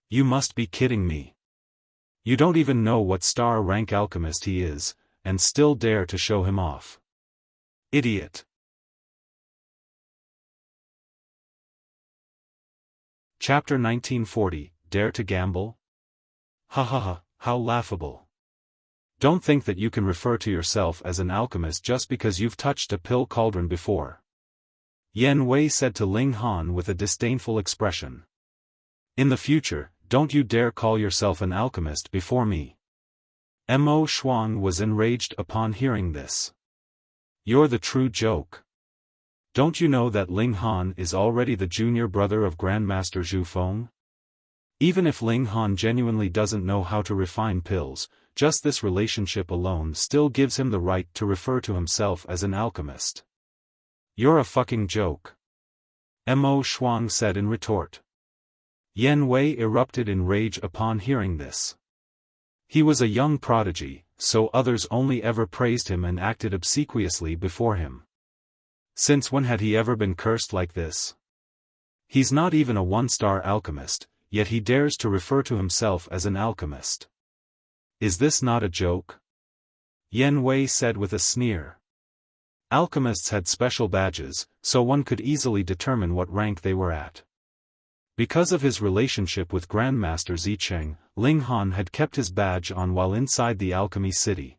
You must be kidding me. You don't even know what star rank alchemist he is, and still dare to show him off. Idiot. Chapter 1940, Dare to Gamble? Ha ha ha, how laughable. Don't think that you can refer to yourself as an alchemist just because you've touched a pill cauldron before. Yan Wei said to Ling Han with a disdainful expression. In the future, don't you dare call yourself an alchemist before me. Mo Shuang was enraged upon hearing this. You're the true joke. Don't you know that Ling Han is already the junior brother of Grandmaster Zhu Feng? Even if Ling Han genuinely doesn't know how to refine pills, just this relationship alone still gives him the right to refer to himself as an alchemist. You're a fucking joke. Mo Shuang said in retort. Yan Wei erupted in rage upon hearing this. He was a young prodigy, so others only ever praised him and acted obsequiously before him. Since when had he ever been cursed like this? He's not even a one-star alchemist, yet he dares to refer to himself as an alchemist. Is this not a joke? Yan Wei said with a sneer. Alchemists had special badges, so one could easily determine what rank they were at. Because of his relationship with Grandmaster Zicheng, Ling Han had kept his badge on while inside the Alchemy City.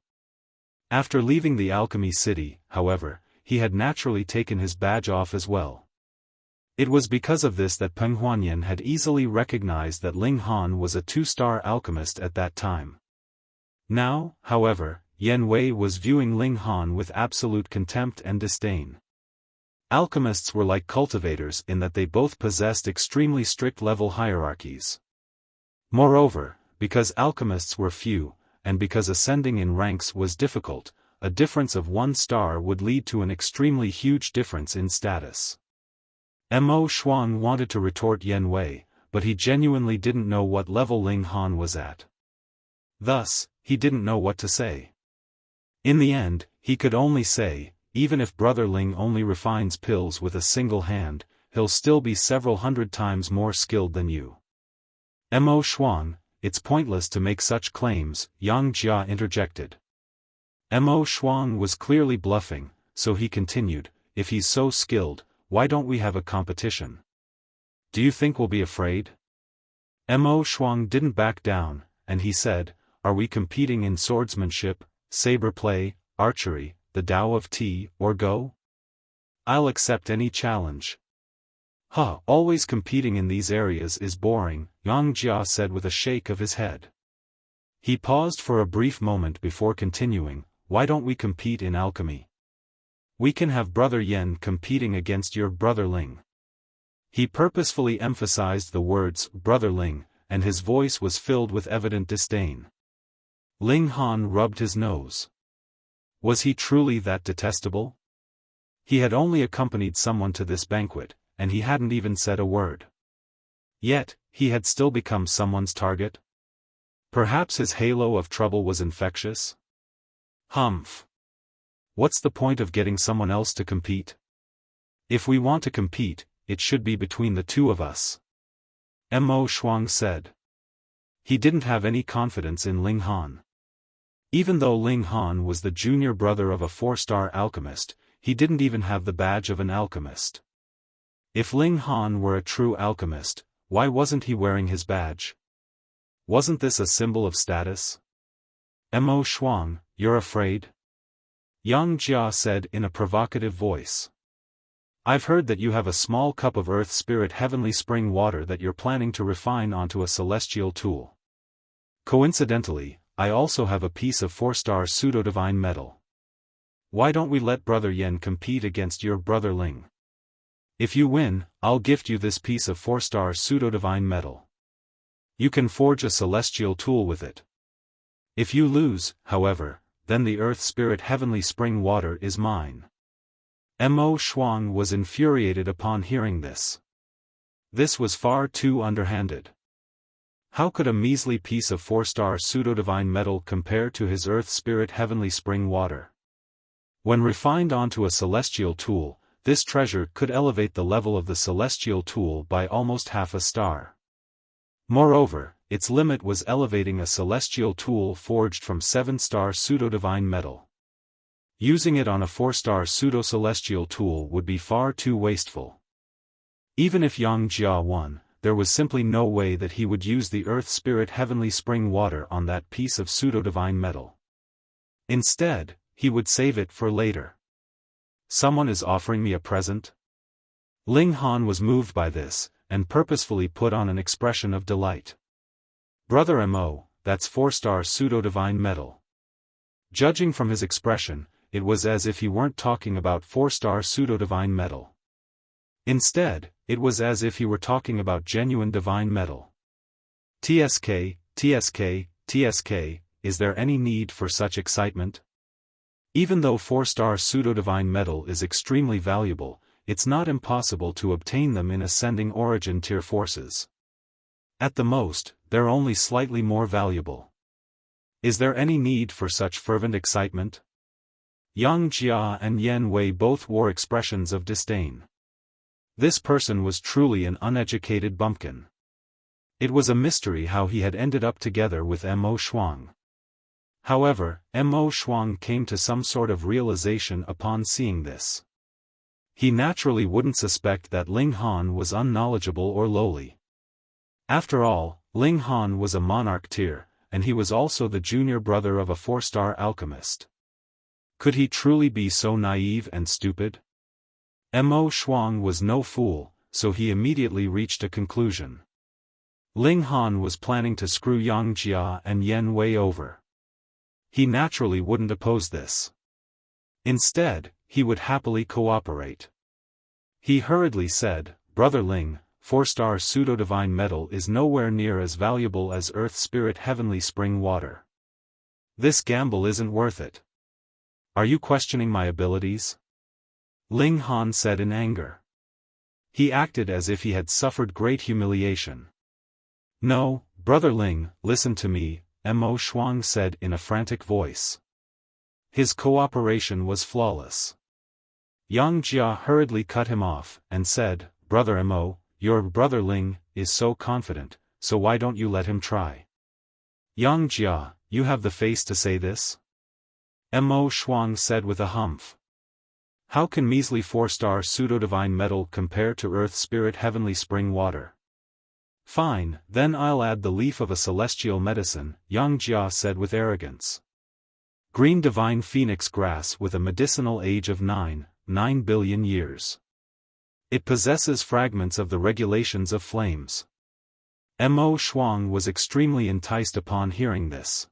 After leaving the Alchemy City, however, he had naturally taken his badge off as well. It was because of this that Peng Huanian had easily recognized that Ling Han was a two-star alchemist at that time. Now, however, Yan Wei was viewing Ling Han with absolute contempt and disdain. Alchemists were like cultivators in that they both possessed extremely strict level hierarchies. Moreover, because alchemists were few, and because ascending in ranks was difficult, a difference of 1 star would lead to an extremely huge difference in status. Mo Shuang wanted to retort Yan Wei, but he genuinely didn't know what level Ling Han was at. Thus, he didn't know what to say. In the end, he could only say, even if Brother Ling only refines pills with a single hand, he'll still be several hundred times more skilled than you. Mo Shuang, it's pointless to make such claims, Yang Jia interjected. Mo Shuang was clearly bluffing, so he continued, if he's so skilled, why don't we have a competition? Do you think we'll be afraid? Mo Shuang didn't back down, and he said, are we competing in swordsmanship, saber play, archery, the Tao of Tea, or Go? I'll accept any challenge. Always competing in these areas is boring, Yang Jia said with a shake of his head. He paused for a brief moment before continuing, why don't we compete in alchemy? We can have Brother Yen competing against your Brother Ling. He purposefully emphasized the words, Brother Ling, and his voice was filled with evident disdain. Ling Han rubbed his nose. Was he truly that detestable? He had only accompanied someone to this banquet, and he hadn't even said a word. Yet, he had still become someone's target? Perhaps his halo of trouble was infectious? Humph. What's the point of getting someone else to compete? If we want to compete, it should be between the two of us. Mo Shuang said. He didn't have any confidence in Ling Han. Even though Ling Han was the junior brother of a 4-star alchemist, he didn't even have the badge of an alchemist. If Ling Han were a true alchemist, why wasn't he wearing his badge? Wasn't this a symbol of status? Mo Shuang, you're afraid? Yang Jia said in a provocative voice. I've heard that you have a small cup of earth spirit heavenly spring water that you're planning to refine onto a celestial tool. Coincidentally, I also have a piece of 4-star pseudo-divine metal. Why don't we let Brother Yen compete against your Brother Ling? If you win, I'll gift you this piece of 4-star pseudo-divine metal. You can forge a celestial tool with it. If you lose, however, then the earth spirit heavenly spring water is mine. Mo Shuang was infuriated upon hearing this. This was far too underhanded. How could a measly piece of 4-star pseudo-divine metal compare to his earth spirit heavenly spring water? When refined onto a celestial tool, this treasure could elevate the level of the celestial tool by almost half a star. Moreover, its limit was elevating a celestial tool forged from 7-star pseudo-divine metal. Using it on a 4-star pseudo-celestial tool would be far too wasteful. Even if Yang Jia won, there was simply no way that he would use the Earth Spirit Heavenly Spring Water on that piece of pseudo-divine metal. Instead, he would save it for later. Someone is offering me a present? Ling Han was moved by this, and purposefully put on an expression of delight. Brother Mo, that's 4-star pseudo-divine metal. Judging from his expression, it was as if he weren't talking about 4-star pseudo-divine metal. Instead, it was as if he were talking about genuine divine metal. TSK, TSK, TSK, is there any need for such excitement? Even though 4-star pseudo-divine metal is extremely valuable, it's not impossible to obtain them in ascending origin tier forces. At the most, they're only slightly more valuable. Is there any need for such fervent excitement? Yang Jia and Yen Wei both wore expressions of disdain. This person was truly an uneducated bumpkin. It was a mystery how he had ended up together with Mo Shuang. However, Mo Shuang came to some sort of realization upon seeing this. He naturally wouldn't suspect that Ling Han was unknowledgeable or lowly. After all, Ling Han was a monarch tier, and he was also the junior brother of a 4-star alchemist. Could he truly be so naive and stupid? Mo Shuang was no fool, so he immediately reached a conclusion. Ling Han was planning to screw Yang Jia and Yen Wei over. He naturally wouldn't oppose this. Instead, he would happily cooperate. He hurriedly said, Brother Ling, 4-star pseudo-divine metal is nowhere near as valuable as Earth Spirit Heavenly Spring Water. This gamble isn't worth it. Are you questioning my abilities? Ling Han said in anger. He acted as if he had suffered great humiliation. No, Brother Ling, listen to me, Mo Shuang said in a frantic voice. His cooperation was flawless. Yang Jia hurriedly cut him off, and said, Brother Mo, your brother Ling is so confident, so why don't you let him try? Yang Jia, you have the face to say this? Mo Shuang said with a humph. How can measly 4-star pseudo-divine metal compare to Earth Spirit Heavenly Spring Water? Fine, then I'll add the leaf of a celestial medicine, Yang Jia said with arrogance. Green divine phoenix grass with a medicinal age of 9 billion years. It possesses fragments of the regulations of flames. Mo Shuang was extremely enticed upon hearing this.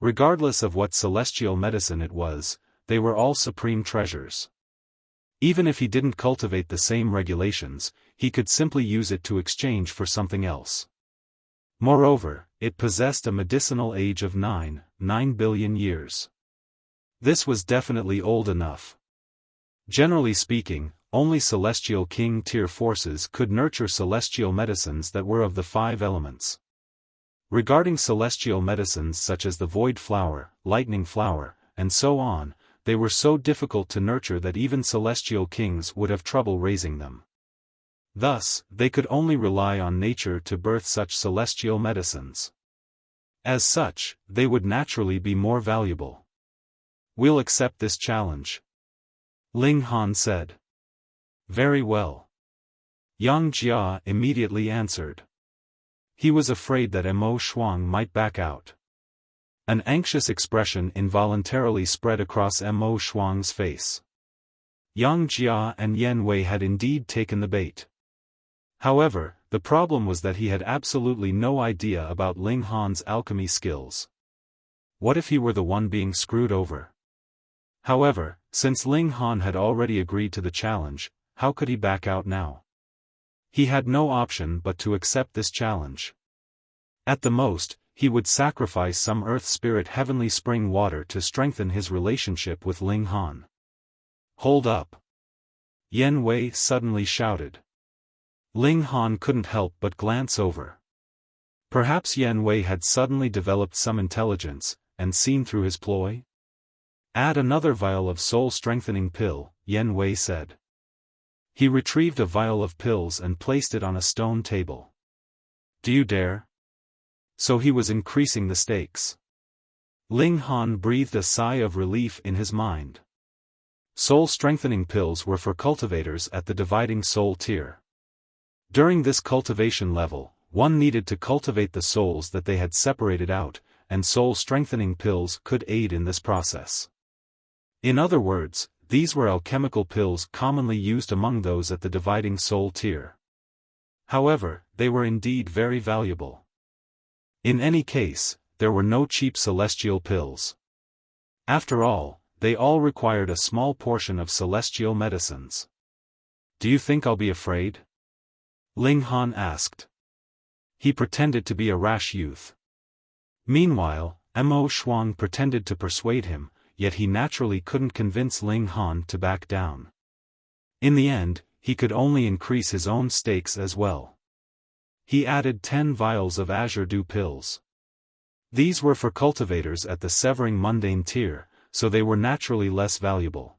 Regardless of what celestial medicine it was, they were all supreme treasures. Even if he didn't cultivate the same regulations, he could simply use it to exchange for something else. Moreover, it possessed a medicinal age of 9 billion years. This was definitely old enough. Generally speaking, only celestial king tier forces could nurture celestial medicines that were of the 5 elements. Regarding celestial medicines such as the void flower, lightning flower, and so on, they were so difficult to nurture that even celestial kings would have trouble raising them. Thus, they could only rely on nature to birth such celestial medicines. As such, they would naturally be more valuable. We'll accept this challenge. Ling Han said. Very well. Yang Jia immediately answered. He was afraid that Mo Shuang might back out. An anxious expression involuntarily spread across Mo Shuang's face. Yang Jia and Yen Wei had indeed taken the bait. However, the problem was that he had absolutely no idea about Ling Han's alchemy skills. What if he were the one being screwed over? However, since Ling Han had already agreed to the challenge, how could he back out now? He had no option but to accept this challenge. At the most, he would sacrifice some Earth Spirit Heavenly Spring Water to strengthen his relationship with Ling Han. Hold up! Yen Wei suddenly shouted. Ling Han couldn't help but glance over. Perhaps Yen Wei had suddenly developed some intelligence, and seen through his ploy? Add another vial of soul-strengthening pill, Yan Wei said. He retrieved a vial of pills and placed it on a stone table. Do you dare? So he was increasing the stakes. Ling Han breathed a sigh of relief in his mind. Soul-strengthening pills were for cultivators at the dividing soul tier. During this cultivation level, one needed to cultivate the souls that they had separated out, and soul-strengthening pills could aid in this process. In other words, these were alchemical pills commonly used among those at the dividing soul tier. However, they were indeed very valuable. In any case, there were no cheap celestial pills. After all, they all required a small portion of celestial medicines. Do you think I'll be afraid? Ling Han asked. He pretended to be a rash youth. Meanwhile, Mo Shuang pretended to persuade him, yet he naturally couldn't convince Ling Han to back down. In the end, he could only increase his own stakes as well. He added 10 vials of azure dew pills. These were for cultivators at the severing mundane tier, so they were naturally less valuable.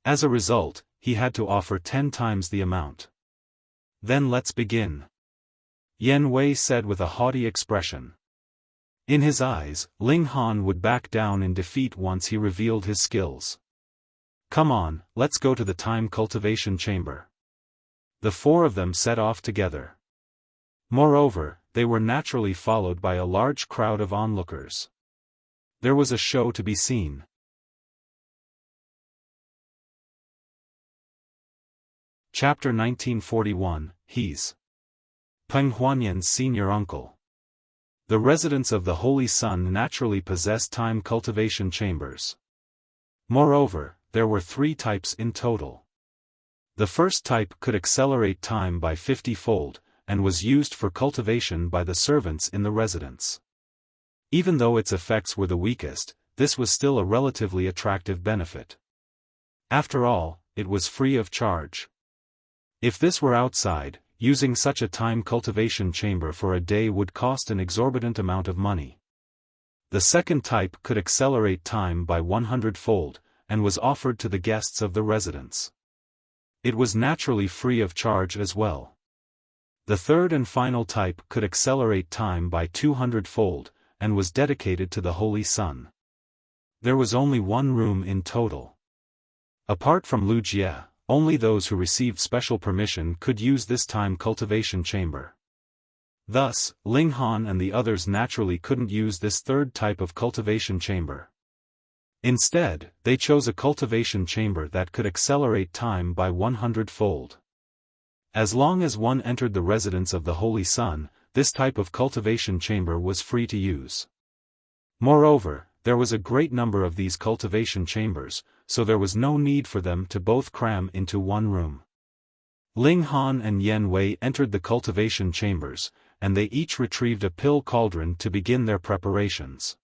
As a result, he had to offer 10 times the amount. Then let's begin. Yan Wei said with a haughty expression. In his eyes, Ling Han would back down in defeat once he revealed his skills. Come on, let's go to the time cultivation chamber. The 4 of them set off together. Moreover, they were naturally followed by a large crowd of onlookers. There was a show to be seen. Chapter 1941, He's Peng Huanian's senior uncle. The residents of the Holy Sun naturally possess time cultivation chambers. Moreover, there were 3 types in total. The first type could accelerate time by 50-fold, and was used for cultivation by the servants in the residence. Even though its effects were the weakest, this was still a relatively attractive benefit. After all, it was free of charge. If this were outside, using such a time cultivation chamber for a day would cost an exorbitant amount of money. The second type could accelerate time by 100-fold, and was offered to the guests of the residence. It was naturally free of charge as well. The third and final type could accelerate time by 200-fold, and was dedicated to the Holy Sun. There was only 1 room in total. Apart from Liu Clan, only those who received special permission could use this time cultivation chamber. Thus, Ling Han and the others naturally couldn't use this third type of cultivation chamber. Instead, they chose a cultivation chamber that could accelerate time by 100-fold. As long as one entered the residence of the Holy Sun, this type of cultivation chamber was free to use. Moreover, there was a great number of these cultivation chambers, so there was no need for them to both cram into 1 room. Ling Han and Yan Wei entered the cultivation chambers, and they each retrieved a pill cauldron to begin their preparations.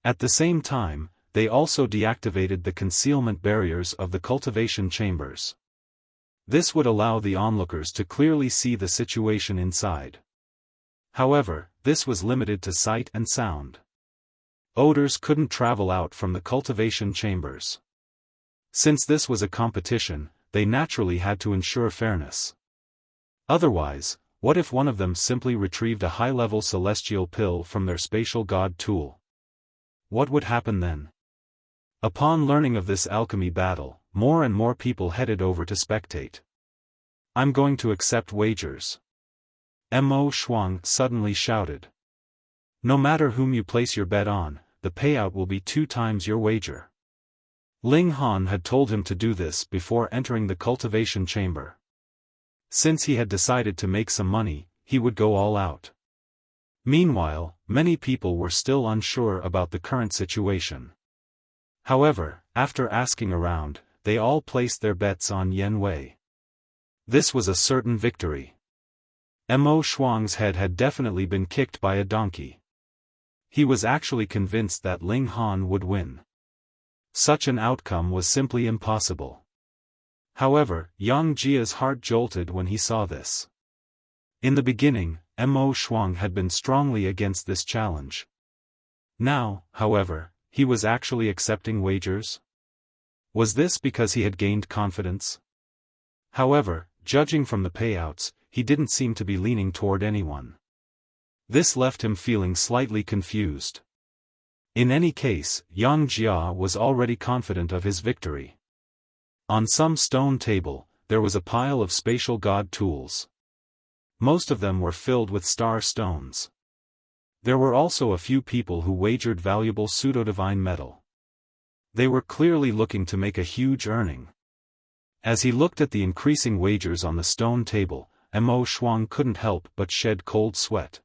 At the same time, they also deactivated the concealment barriers of the cultivation chambers. This would allow the onlookers to clearly see the situation inside. However, this was limited to sight and sound. Odors couldn't travel out from the cultivation chambers. Since this was a competition, they naturally had to ensure fairness. Otherwise, what if one of them simply retrieved a high-level celestial pill from their spatial god tool? What would happen then? Upon learning of this alchemy battle, more and more people headed over to spectate. I'm going to accept wagers. Mo Shuang suddenly shouted. No matter whom you place your bet on, the payout will be 2 times your wager. Ling Han had told him to do this before entering the cultivation chamber. Since he had decided to make some money, he would go all out. Meanwhile, many people were still unsure about the current situation. However, after asking around, they all placed their bets on Yan Wei. This was a certain victory. Mo Shuang's head had definitely been kicked by a donkey. He was actually convinced that Ling Han would win. Such an outcome was simply impossible. However, Yang Jia's heart jolted when he saw this. In the beginning, Mo Shuang had been strongly against this challenge. Now, however, he was actually accepting wagers? Was this because he had gained confidence? However, judging from the payouts, he didn't seem to be leaning toward anyone. This left him feeling slightly confused. In any case, Yang Jia was already confident of his victory. On some stone table, there was a pile of spatial god tools. Most of them were filled with star stones. There were also a few people who wagered valuable pseudo-divine metal. They were clearly looking to make a huge earning. As he looked at the increasing wagers on the stone table, Mo Shuang couldn't help but shed cold sweat.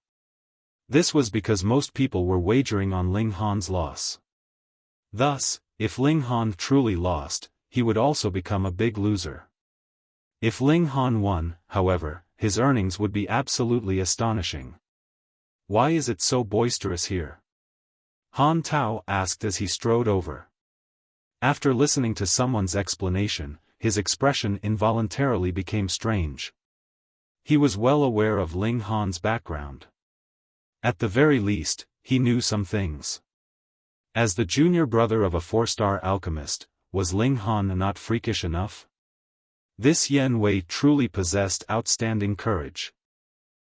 This was because most people were wagering on Ling Han's loss. Thus, if Ling Han truly lost, he would also become a big loser. If Ling Han won, however, his earnings would be absolutely astonishing. Why is it so boisterous here? Han Tao asked as he strode over. After listening to someone's explanation, his expression involuntarily became strange. He was well aware of Ling Han's background. At the very least, he knew some things. As the junior brother of a 4-star alchemist, was Ling Han not freakish enough? This Yan Wei truly possessed outstanding courage.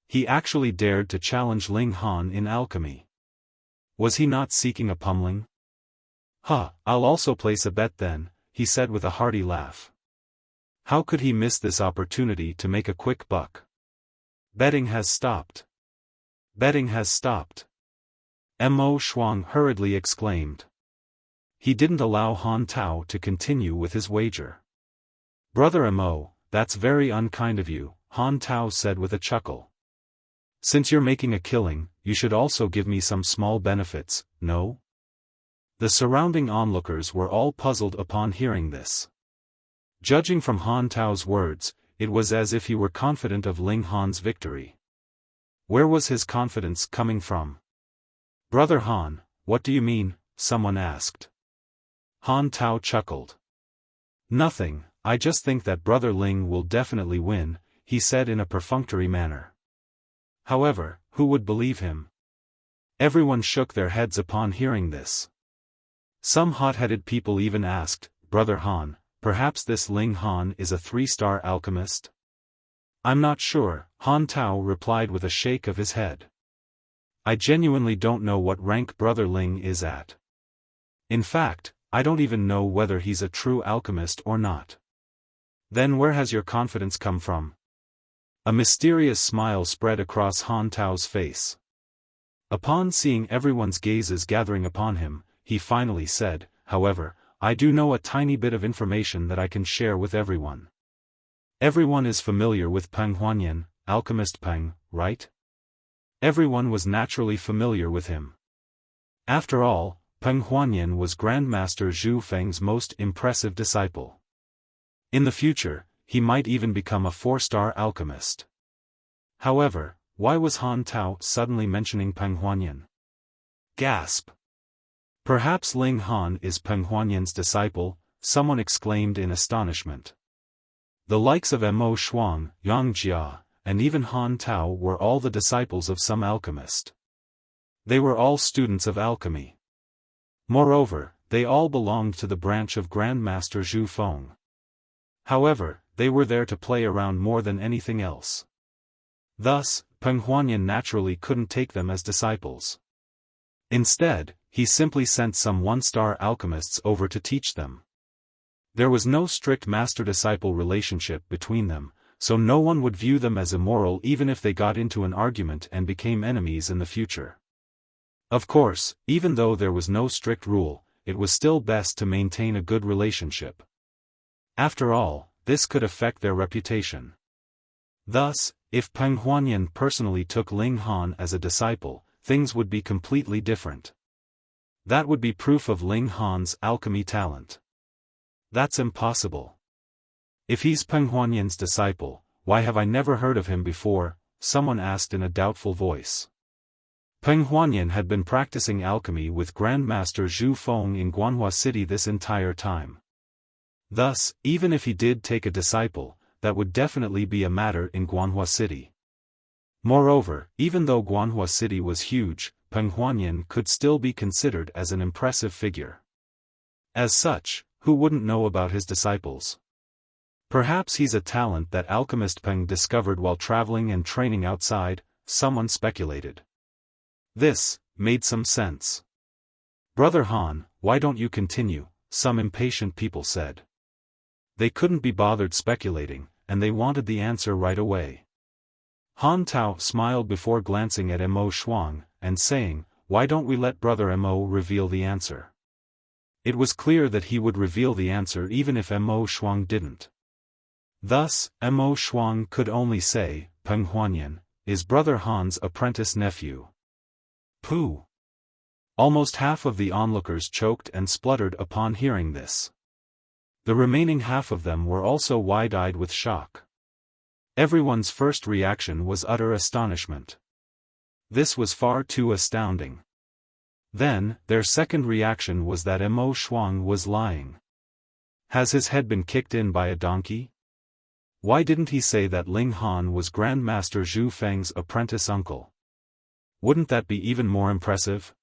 He actually dared to challenge Ling Han in alchemy. Was he not seeking a pummeling? I'll also place a bet then, he said with a hearty laugh. How could he miss this opportunity to make a quick buck? Betting has stopped. Betting has stopped. Mo Shuang hurriedly exclaimed. He didn't allow Han Tao to continue with his wager. Brother Mo, that's very unkind of you, Han Tao said with a chuckle. Since you're making a killing, you should also give me some small benefits, no? The surrounding onlookers were all puzzled upon hearing this. Judging from Han Tao's words, it was as if he were confident of Ling Han's victory. Where was his confidence coming from? Brother Han, what do you mean? Someone asked. Han Tao chuckled. Nothing, I just think that Brother Ling will definitely win, he said in a perfunctory manner. However, who would believe him? Everyone shook their heads upon hearing this. Some hot-headed people even asked, Brother Han, perhaps this Ling Han is a 3-star alchemist? I'm not sure, Han Tao replied with a shake of his head. I genuinely don't know what rank Brother Ling is at. In fact, I don't even know whether he's a true alchemist or not. Then where has your confidence come from? A mysterious smile spread across Han Tao's face. Upon seeing everyone's gazes gathering upon him, he finally said, however, I do know a tiny bit of information that I can share with everyone. Everyone is familiar with Peng Huanian, alchemist Peng, right? Everyone was naturally familiar with him. After all, Peng Huanian was Grandmaster Zhu Feng's most impressive disciple. In the future, he might even become a 4-star alchemist. However, why was Han Tao suddenly mentioning Peng Huanian? Gasp! Perhaps Ling Han is Peng Huanian's disciple, someone exclaimed in astonishment. The likes of Mo Shuang, Yang Jia, and even Han Tao were all the disciples of some alchemist. They were all students of alchemy. Moreover, they all belonged to the branch of Grandmaster Zhu Feng. However, they were there to play around more than anything else. Thus, Peng Huanian naturally couldn't take them as disciples. Instead, he simply sent some 1-star alchemists over to teach them. There was no strict master-disciple relationship between them, so no one would view them as immoral even if they got into an argument and became enemies in the future. Of course, even though there was no strict rule, it was still best to maintain a good relationship. After all, this could affect their reputation. Thus, if Peng Huanian personally took Ling Han as a disciple, things would be completely different. That would be proof of Ling Han's alchemy talent. That's impossible. If he's Peng Huanian's disciple, why have I never heard of him before? Someone asked in a doubtful voice. Peng Huanian had been practicing alchemy with Grandmaster Zhu Feng in Guanhua City this entire time. Thus, even if he did take a disciple, that would definitely be a matter in Guanhua City. Moreover, even though Guanhua City was huge, Peng Huanian could still be considered as an impressive figure. As such, who wouldn't know about his disciples? Perhaps he's a talent that alchemist Peng discovered while traveling and training outside, someone speculated. This made some sense. Brother Han, why don't you continue? Some impatient people said. They couldn't be bothered speculating, and they wanted the answer right away. Han Tao smiled before glancing at Mo Shuang, and saying, "Why don't we let Brother Mo reveal the answer?" It was clear that he would reveal the answer even if Mo Shuang didn't. Thus, Mo Shuang could only say, "Peng Huanian is Brother Han's apprentice nephew." Pooh! Almost half of the onlookers choked and spluttered upon hearing this. The remaining half of them were also wide-eyed with shock. Everyone's first reaction was utter astonishment. This was far too astounding. Then, their second reaction was that Mo Shuang was lying. Has his head been kicked in by a donkey? Why didn't he say that Ling Han was Grandmaster Zhu Feng's apprentice uncle? Wouldn't that be even more impressive?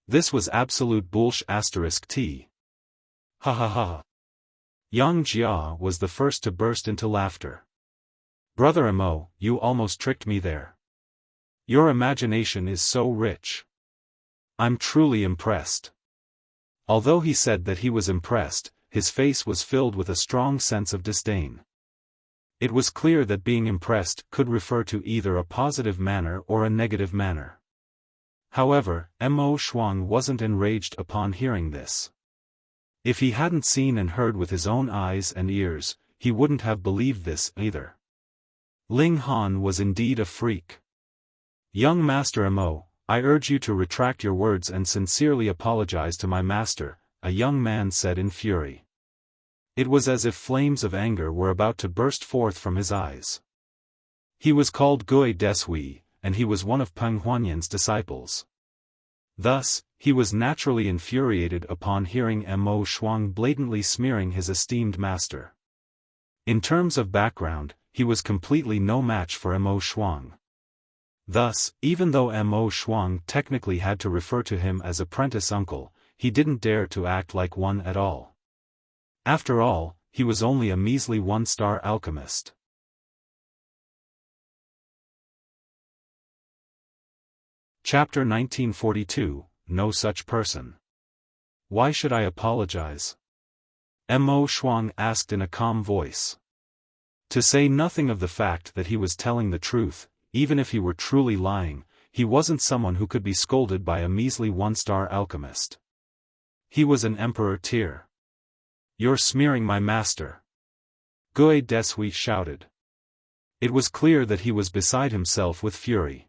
This was absolute bullsh*t. Ha ha ha. Yang Jia was the first to burst into laughter. Brother Mo, you almost tricked me there. Your imagination is so rich. I'm truly impressed. Although he said that he was impressed, his face was filled with a strong sense of disdain. It was clear that being impressed could refer to either a positive manner or a negative manner. However, Mo Shuang wasn't enraged upon hearing this. If he hadn't seen and heard with his own eyes and ears, he wouldn't have believed this either. Ling Han was indeed a freak. Young Master Mo, I urge you to retract your words and sincerely apologize to my master, a young man said in fury. It was as if flames of anger were about to burst forth from his eyes. He was called Gui Desui, and he was one of Peng Huanian's disciples. Thus, he was naturally infuriated upon hearing Mo Shuang blatantly smearing his esteemed master. In terms of background, he was completely no match for Mo Shuang. Thus, even though Mo Shuang technically had to refer to him as apprentice uncle, he didn't dare to act like one at all. After all, he was only a measly one-star alchemist. Chapter 1942, No Such Person. Why should I apologize? Mo Shuang asked in a calm voice. To say nothing of the fact that he was telling the truth, even if he were truly lying, he wasn't someone who could be scolded by a measly one-star alchemist. He was an emperor tier. You're smearing my master. Gui Desui shouted. It was clear that he was beside himself with fury.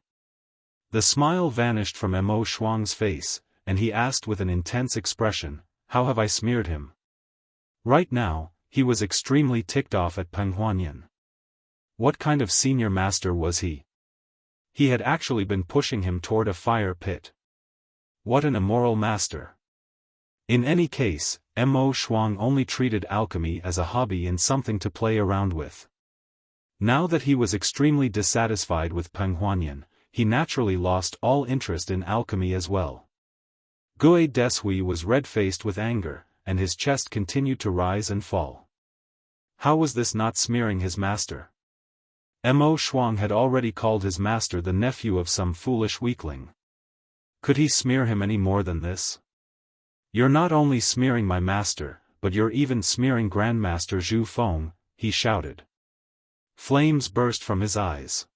The smile vanished from Mo Shuang's face, and he asked with an intense expression, "How have I smeared him?" Right now, he was extremely ticked off at Peng Huanian. What kind of senior master was he? He had actually been pushing him toward a fire pit. What an immoral master. In any case, Mo Shuang only treated alchemy as a hobby and something to play around with. Now that he was extremely dissatisfied with Peng Huanian, he naturally lost all interest in alchemy as well. Gui Desui was red-faced with anger, and his chest continued to rise and fall. How was this not smearing his master? Mo Shuang had already called his master the nephew of some foolish weakling. Could he smear him any more than this? You're not only smearing my master, but you're even smearing Grandmaster Zhu Feng, he shouted. Flames burst from his eyes.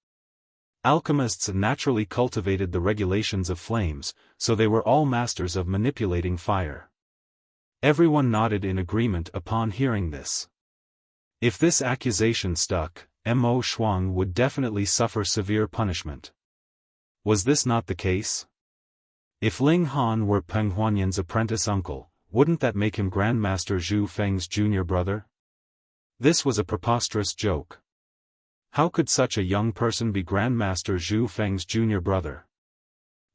Alchemists naturally cultivated the regulations of flames, so they were all masters of manipulating fire. Everyone nodded in agreement upon hearing this. If this accusation stuck, Mo Shuang would definitely suffer severe punishment. Was this not the case? If Ling Han were Peng Huanian's apprentice uncle, wouldn't that make him Grandmaster Zhu Feng's junior brother? This was a preposterous joke. How could such a young person be Grandmaster Zhu Feng's junior brother?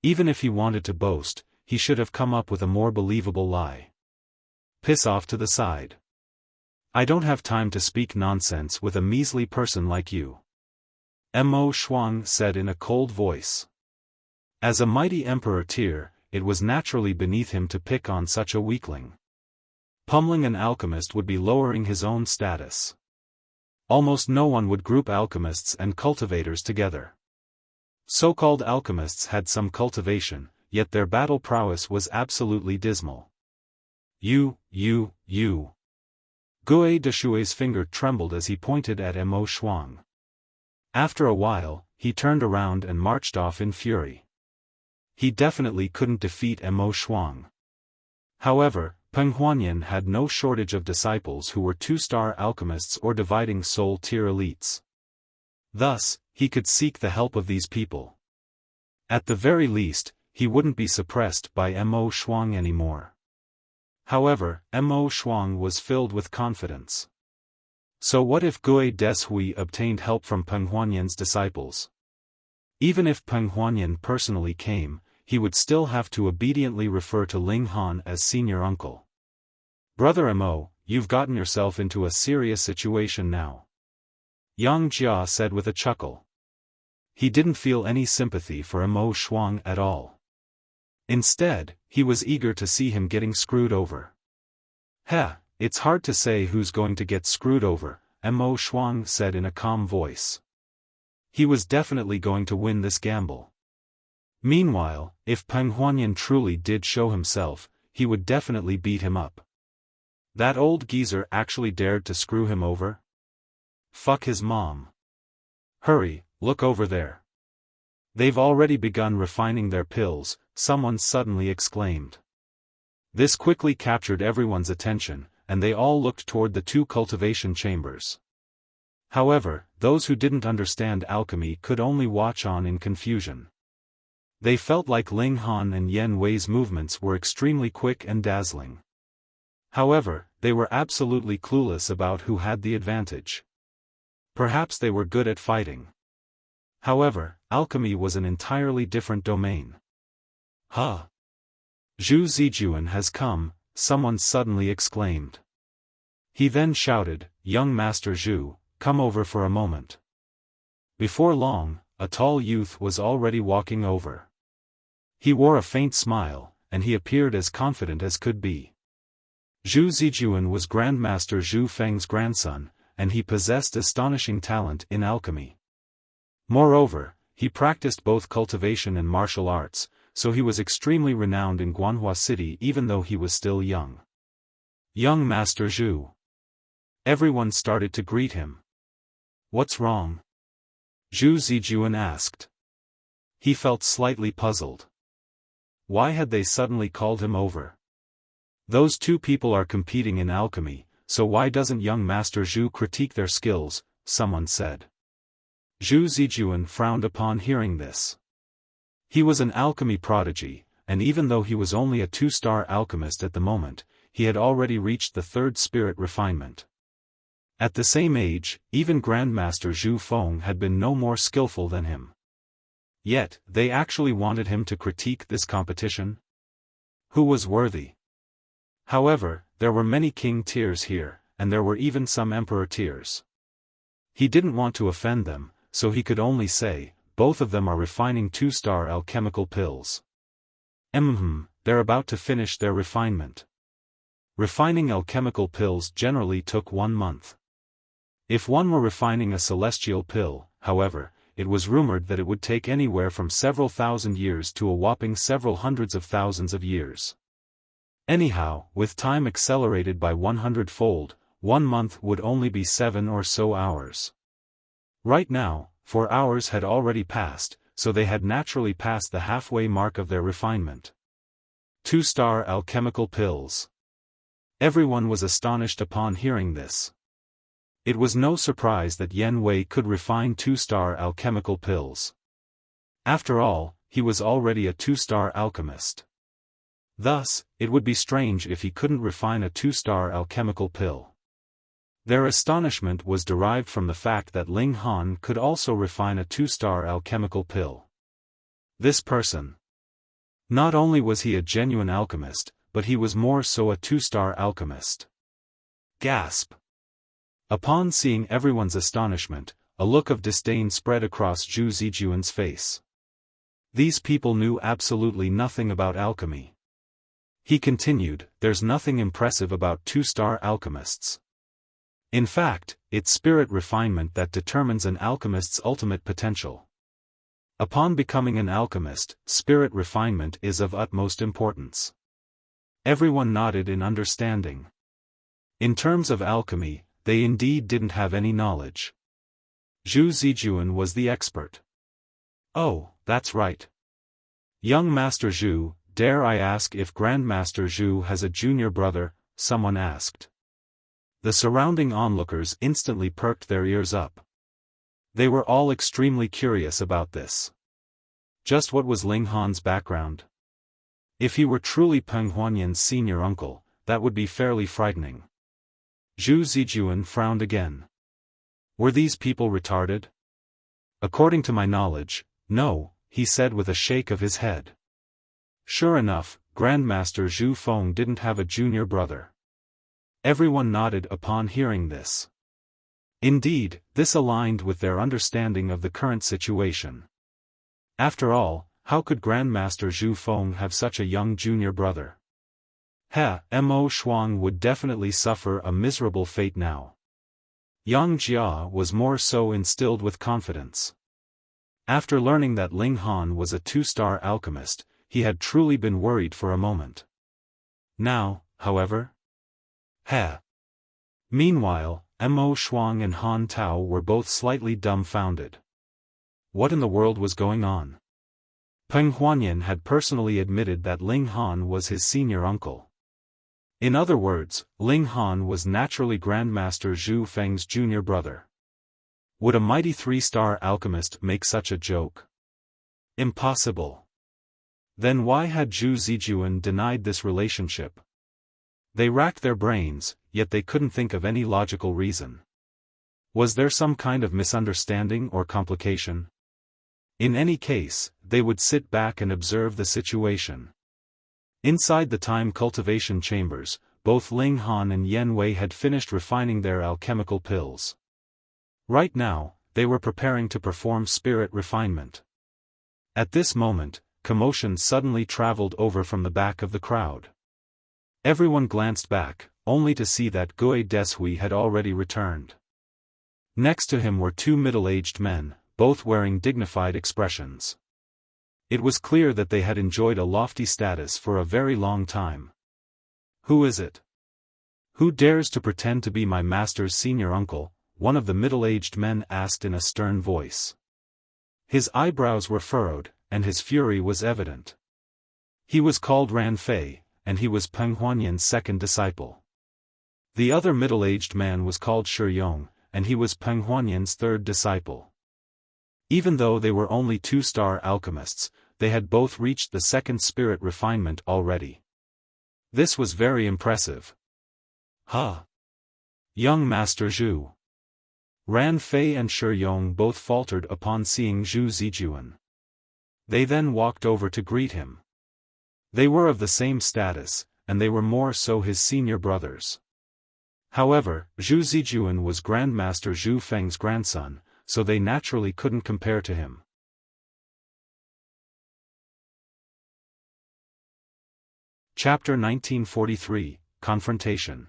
Even if he wanted to boast, he should have come up with a more believable lie. Piss off to the side. I don't have time to speak nonsense with a measly person like you. Mo Shuang said in a cold voice. As a mighty emperor tier, it was naturally beneath him to pick on such a weakling. Pummeling an alchemist would be lowering his own status. Almost no one would group alchemists and cultivators together. So-called alchemists had some cultivation, yet their battle prowess was absolutely dismal. You. Gui Deshui's finger trembled as he pointed at Mo Shuang. After a while, he turned around and marched off in fury. He definitely couldn't defeat Mo Shuang. However, Peng Huanian had no shortage of disciples who were 2-star alchemists or dividing soul tier elites. Thus, he could seek the help of these people. At the very least, he wouldn't be suppressed by Mo Shuang anymore. However, Mo Shuang was filled with confidence. So what if Gui Deshui obtained help from Peng Huanian's disciples? Even if Peng Huanian personally came, he would still have to obediently refer to Ling Han as senior uncle. Brother Mo, you've gotten yourself into a serious situation now. Yang Jia said with a chuckle. He didn't feel any sympathy for Mo Shuang at all. Instead, he was eager to see him getting screwed over. It's hard to say who's going to get screwed over, Mo Shuang said in a calm voice. He was definitely going to win this gamble. Meanwhile, if Peng Huanian truly did show himself, he would definitely beat him up. That old geezer actually dared to screw him over? Fuck his mom. Hurry, look over there. They've already begun refining their pills, someone suddenly exclaimed. This quickly captured everyone's attention, and they all looked toward the 2 cultivation chambers. However, those who didn't understand alchemy could only watch on in confusion. They felt like Ling Han and Yen Wei's movements were extremely quick and dazzling. However, they were absolutely clueless about who had the advantage. Perhaps they were good at fighting. However, alchemy was an entirely different domain. Zhu Zijuan has come, someone suddenly exclaimed. He then shouted, Young Master Zhu, come over for a moment. Before long, a tall youth was already walking over. He wore a faint smile, and he appeared as confident as could be. Zhu Zijuan was Grandmaster Zhu Feng's grandson, and he possessed astonishing talent in alchemy. Moreover, he practiced both cultivation and martial arts, so he was extremely renowned in Guanhua City even though he was still young. Young Master Zhu. Everyone started to greet him. What's wrong? Zhu Zijuan asked. He felt slightly puzzled. Why had they suddenly called him over? Those 2 people are competing in alchemy, so why doesn't young Master Zhu critique their skills, someone said. Zhu Zijuan frowned upon hearing this. He was an alchemy prodigy, and even though he was only a 2-star alchemist at the moment, he had already reached the 3rd spirit refinement. At the same age, even Grandmaster Zhu Feng had been no more skillful than him. Yet, they actually wanted him to critique this competition? Who was worthy? However, there were many king tiers here, and there were even some emperor tiers. He didn't want to offend them, so he could only say, both of them are refining 2-star alchemical pills. They're about to finish their refinement. Refining alchemical pills generally took 1 month. If one were refining a celestial pill, however, it was rumored that it would take anywhere from several thousand years to a whopping several hundreds of thousands of years. Anyhow, with time accelerated by 100-fold, 1 month would only be 7 or so hours. Right now, 4 hours had already passed, so they had naturally passed the halfway mark of their refinement. 2-star alchemical pills. Everyone was astonished upon hearing this. It was no surprise that Yen Wei could refine 2-star alchemical pills. After all, he was already a 2-star alchemist. Thus, it would be strange if he couldn't refine a 2-star alchemical pill. Their astonishment was derived from the fact that Ling Han could also refine a 2-star alchemical pill. This person. Not only was he a genuine alchemist, but he was more so a 2-star alchemist. Gasp. Upon seeing everyone's astonishment, a look of disdain spread across Zhu Zijuan's face. These people knew absolutely nothing about alchemy. He continued, there's nothing impressive about two-star alchemists. In fact, it's spirit refinement that determines an alchemist's ultimate potential. Upon becoming an alchemist, spirit refinement is of utmost importance. Everyone nodded in understanding. In terms of alchemy, they indeed didn't have any knowledge. Zhu Zijuan was the expert. Oh, that's right. Young Master Zhu, dare I ask if Grandmaster Zhu has a junior brother? Someone asked. The surrounding onlookers instantly perked their ears up. They were all extremely curious about this. Just what was Ling Han's background? If he were truly Peng Huanian's senior uncle, that would be fairly frightening. Zhu Zijuan frowned again. Were these people retarded? According to my knowledge, no, he said with a shake of his head. Sure enough, Grandmaster Zhu Feng didn't have a junior brother. Everyone nodded upon hearing this. Indeed, this aligned with their understanding of the current situation. After all, how could Grandmaster Zhu Feng have such a young junior brother? Mo Shuang would definitely suffer a miserable fate now. Yang Jia was more so instilled with confidence. After learning that Ling Han was a two-star alchemist, he had truly been worried for a moment. Now, however? Meanwhile, Mo Shuang and Han Tao were both slightly dumbfounded. What in the world was going on? Peng Huanian had personally admitted that Ling Han was his senior uncle. In other words, Ling Han was naturally Grandmaster Zhu Feng's junior brother. Would a mighty three-star alchemist make such a joke? Impossible. Then why had Zhu Zijuan denied this relationship? They racked their brains, yet they couldn't think of any logical reason. Was there some kind of misunderstanding or complication? In any case, they would sit back and observe the situation. Inside the time cultivation chambers, both Ling Han and Yen Wei had finished refining their alchemical pills. Right now, they were preparing to perform spirit refinement. At this moment, commotion suddenly traveled over from the back of the crowd. Everyone glanced back, only to see that Gui Deshui had already returned. Next to him were two middle-aged men, both wearing dignified expressions. It was clear that they had enjoyed a lofty status for a very long time. Who is it? Who dares to pretend to be my master's senior uncle? One of the middle-aged men asked in a stern voice. His eyebrows were furrowed, and his fury was evident. He was called Ran Fei, and he was Peng Huanian's second disciple. The other middle-aged man was called Shi Yong, and he was Peng Huanian's third disciple. Even though they were only two-star alchemists, they had both reached the second spirit refinement already. This was very impressive. Young Master Zhu. Ran Fei and Shi Yong both faltered upon seeing Zhu Zijuan. They then walked over to greet him. They were of the same status, and they were more so his senior brothers. However, Zhu Zijuan was Grandmaster Zhu Feng's grandson, so they naturally couldn't compare to him. Chapter 1943, Confrontation.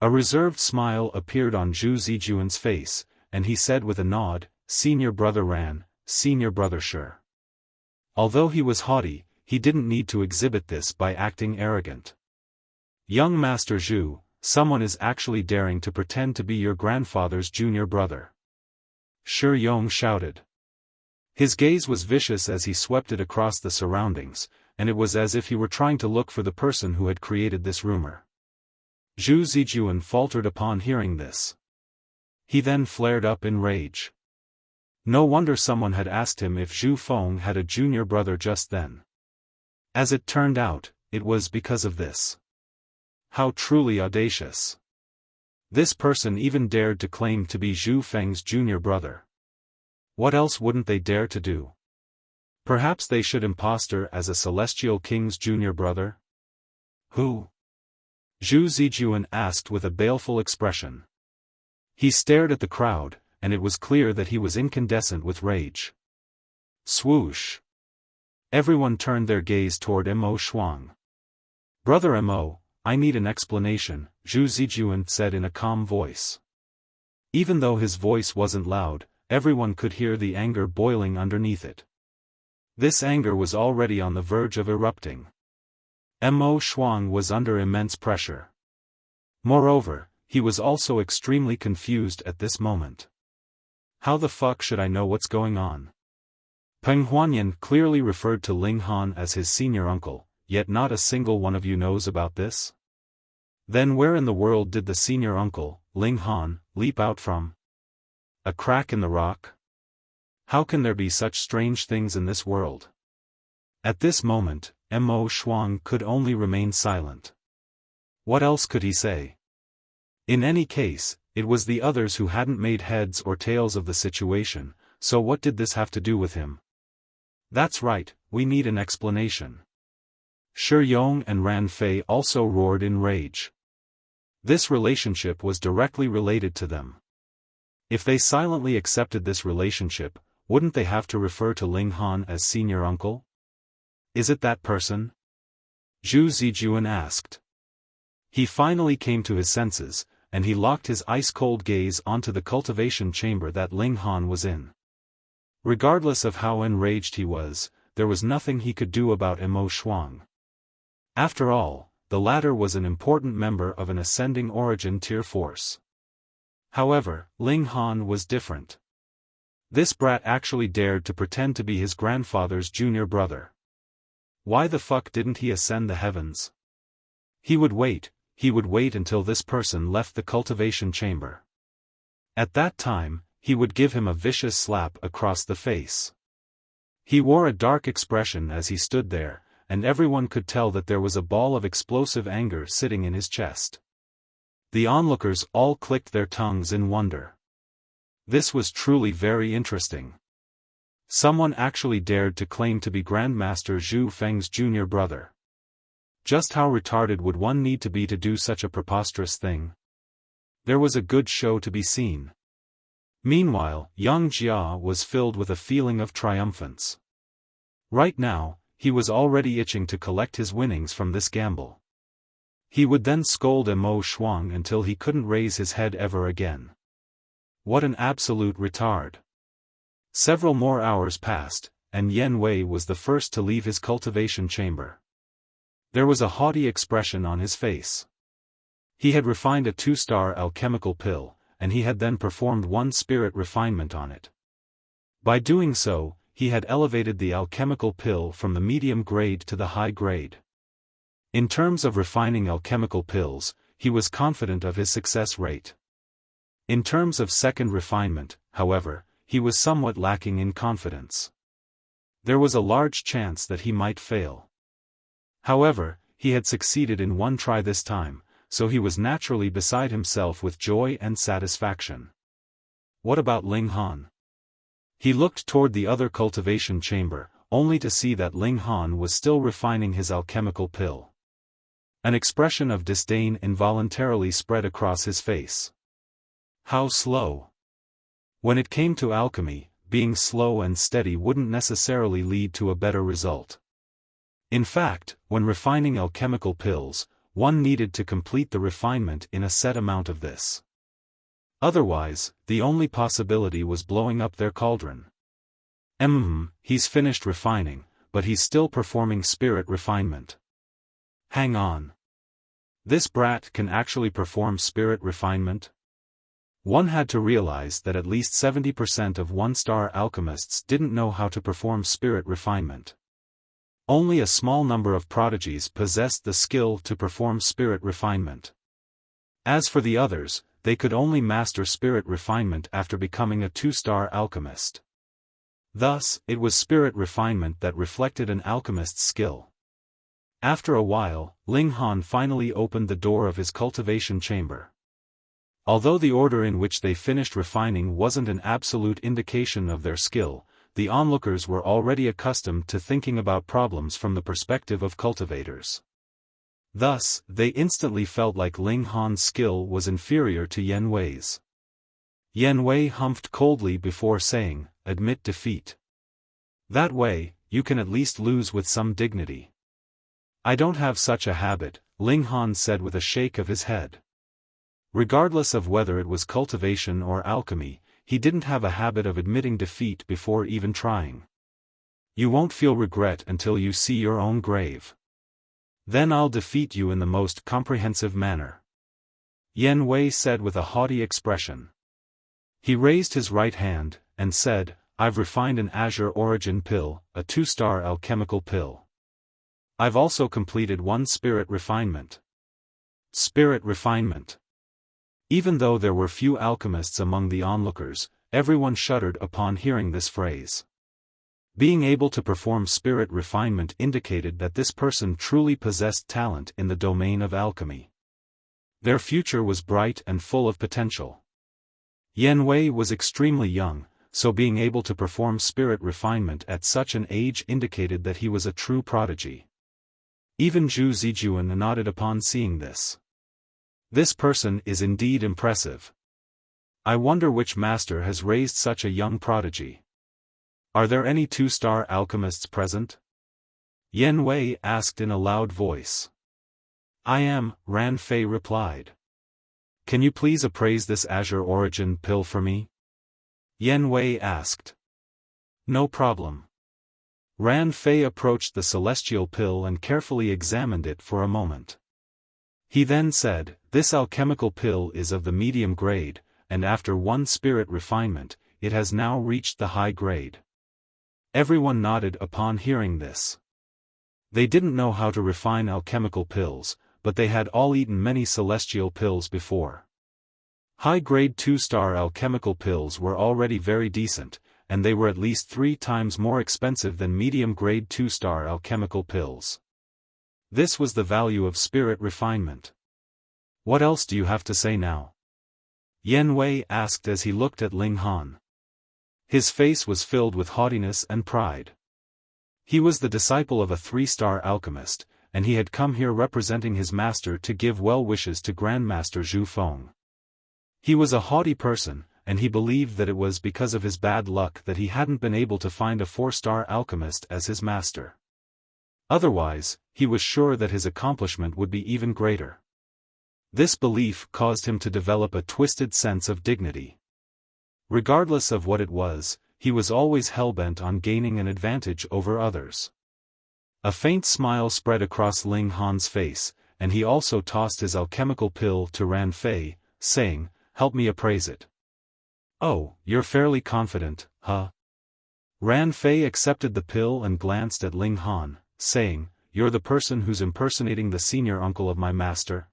A reserved smile appeared on Zhu Zijuan's face, and he said with a nod, Senior Brother Ran, Senior Brother Shi. Although he was haughty, he didn't need to exhibit this by acting arrogant. Young Master Zhu, someone is actually daring to pretend to be your grandfather's junior brother. Shi Yong shouted. His gaze was vicious as he swept it across the surroundings, and it was as if he were trying to look for the person who had created this rumor. Zhu Zijuan faltered upon hearing this. He then flared up in rage. No wonder someone had asked him if Zhu Feng had a junior brother just then. As it turned out, it was because of this. How truly audacious. This person even dared to claim to be Zhu Feng's junior brother. What else wouldn't they dare to do? Perhaps they should impostor as a celestial king's junior brother? Who? Zhu Zijuan asked with a baleful expression. He stared at the crowd, and it was clear that he was incandescent with rage. Swoosh! Everyone turned their gaze toward Mo Shuang. "Brother Mo, I need an explanation," Zhu Zijuan said in a calm voice. Even though his voice wasn't loud, everyone could hear the anger boiling underneath it. This anger was already on the verge of erupting. Mo Shuang was under immense pressure. Moreover, he was also extremely confused at this moment. How the fuck should I know what's going on? Peng Huanian clearly referred to Ling Han as his senior uncle, yet not a single one of you knows about this? Then where in the world did the senior uncle, Ling Han, leap out from? A crack in the rock? How can there be such strange things in this world? At this moment, Mo Shuang could only remain silent. What else could he say? In any case, it was the others who hadn't made heads or tails of the situation, so what did this have to do with him? That's right, we need an explanation. Shi Yong and Ran Fei also roared in rage. This relationship was directly related to them. If they silently accepted this relationship, wouldn't they have to refer to Ling Han as senior uncle? Is it that person? Zhu Zijuan asked. He finally came to his senses, and he locked his ice-cold gaze onto the cultivation chamber that Ling Han was in. Regardless of how enraged he was, there was nothing he could do about Mo Shuang. After all, the latter was an important member of an ascending origin tier force. However, Ling Han was different. This brat actually dared to pretend to be his grandfather's junior brother. Why the fuck didn't he ascend the heavens? He would wait until this person left the cultivation chamber. At that time, he would give him a vicious slap across the face. He wore a dark expression as he stood there, and everyone could tell that there was a ball of explosive anger sitting in his chest. The onlookers all clicked their tongues in wonder. This was truly very interesting. Someone actually dared to claim to be Grandmaster Zhu Feng's junior brother. Just how retarded would one need to be to do such a preposterous thing? There was a good show to be seen. Meanwhile, Yang Jia was filled with a feeling of triumphance. Right now, he was already itching to collect his winnings from this gamble. He would then scold Mo Shuang until he couldn't raise his head ever again. What an absolute retard. Several more hours passed, and Yen Wei was the first to leave his cultivation chamber. There was a haughty expression on his face. He had refined a 2-star alchemical pill, and he had then performed 1 spirit refinement on it. By doing so, he had elevated the alchemical pill from the medium grade to the high grade. In terms of refining alchemical pills, he was confident of his success rate. In terms of second refinement, however, he was somewhat lacking in confidence. There was a large chance that he might fail. However, he had succeeded in 1 try this time, so he was naturally beside himself with joy and satisfaction. What about Ling Han? He looked toward the other cultivation chamber, only to see that Ling Han was still refining his alchemical pill. An expression of disdain involuntarily spread across his face. How slow. When it came to alchemy, being slow and steady wouldn't necessarily lead to a better result. In fact, when refining alchemical pills, one needed to complete the refinement in a set amount of this. Otherwise, the only possibility was blowing up their cauldron. He's finished refining, but he's still performing spirit refinement. Hang on. This brat can actually perform spirit refinement? One had to realize that at least 70% of 1-star alchemists didn't know how to perform spirit refinement. Only a small number of prodigies possessed the skill to perform spirit refinement. As for the others, they could only master spirit refinement after becoming a 2-star alchemist. Thus, it was spirit refinement that reflected an alchemist's skill. After a while, Ling Han finally opened the door of his cultivation chamber. Although the order in which they finished refining wasn't an absolute indication of their skill, the onlookers were already accustomed to thinking about problems from the perspective of cultivators. Thus, they instantly felt like Ling Han's skill was inferior to Yen Wei's. Yen Wei humphed coldly before saying, "Admit defeat." That way, you can at least lose with some dignity. I don't have such a habit, Ling Han said with a shake of his head. Regardless of whether it was cultivation or alchemy, he didn't have a habit of admitting defeat before even trying. You won't feel regret until you see your own grave. Then I'll defeat you in the most comprehensive manner. Yan Wei said with a haughty expression. He raised his right hand, and said, I've refined an azure origin pill, a 2-star alchemical pill. I've also completed 1 spirit refinement. Spirit refinement. Even though there were few alchemists among the onlookers, everyone shuddered upon hearing this phrase. Being able to perform spirit refinement indicated that this person truly possessed talent in the domain of alchemy. Their future was bright and full of potential. Yan Wei was extremely young, so being able to perform spirit refinement at such an age indicated that he was a true prodigy. Even Zhu Zijuan nodded upon seeing this. This person is indeed impressive. I wonder which master has raised such a young prodigy. Are there any 2-star alchemists present? Yan Wei asked in a loud voice. I am, Ran Fei replied. Can you please appraise this azure origin pill for me? Yan Wei asked. No problem. Ran Fei approached the celestial pill and carefully examined it for a moment. He then said, this alchemical pill is of the medium grade, and after 1 spirit refinement, it has now reached the high grade. Everyone nodded upon hearing this. They didn't know how to refine alchemical pills, but they had all eaten many celestial pills before. High-grade 2-star alchemical pills were already very decent, and they were at least 3 times more expensive than medium-grade 2-star alchemical pills. This was the value of spirit refinement. What else do you have to say now? Yan Wei asked as he looked at Ling Han. His face was filled with haughtiness and pride. He was the disciple of a 3-star alchemist, and he had come here representing his master to give well wishes to Grandmaster Zhu Feng. He was a haughty person, and he believed that it was because of his bad luck that he hadn't been able to find a 4-star alchemist as his master. Otherwise, he was sure that his accomplishment would be even greater. This belief caused him to develop a twisted sense of dignity. Regardless of what it was, he was always hellbent on gaining an advantage over others. A faint smile spread across Ling Han's face, and he also tossed his alchemical pill to Ran Fei, saying, help me appraise it. Oh, you're fairly confident, huh? Ran Fei accepted the pill and glanced at Ling Han, saying, you're the person who's impersonating the senior uncle of my master?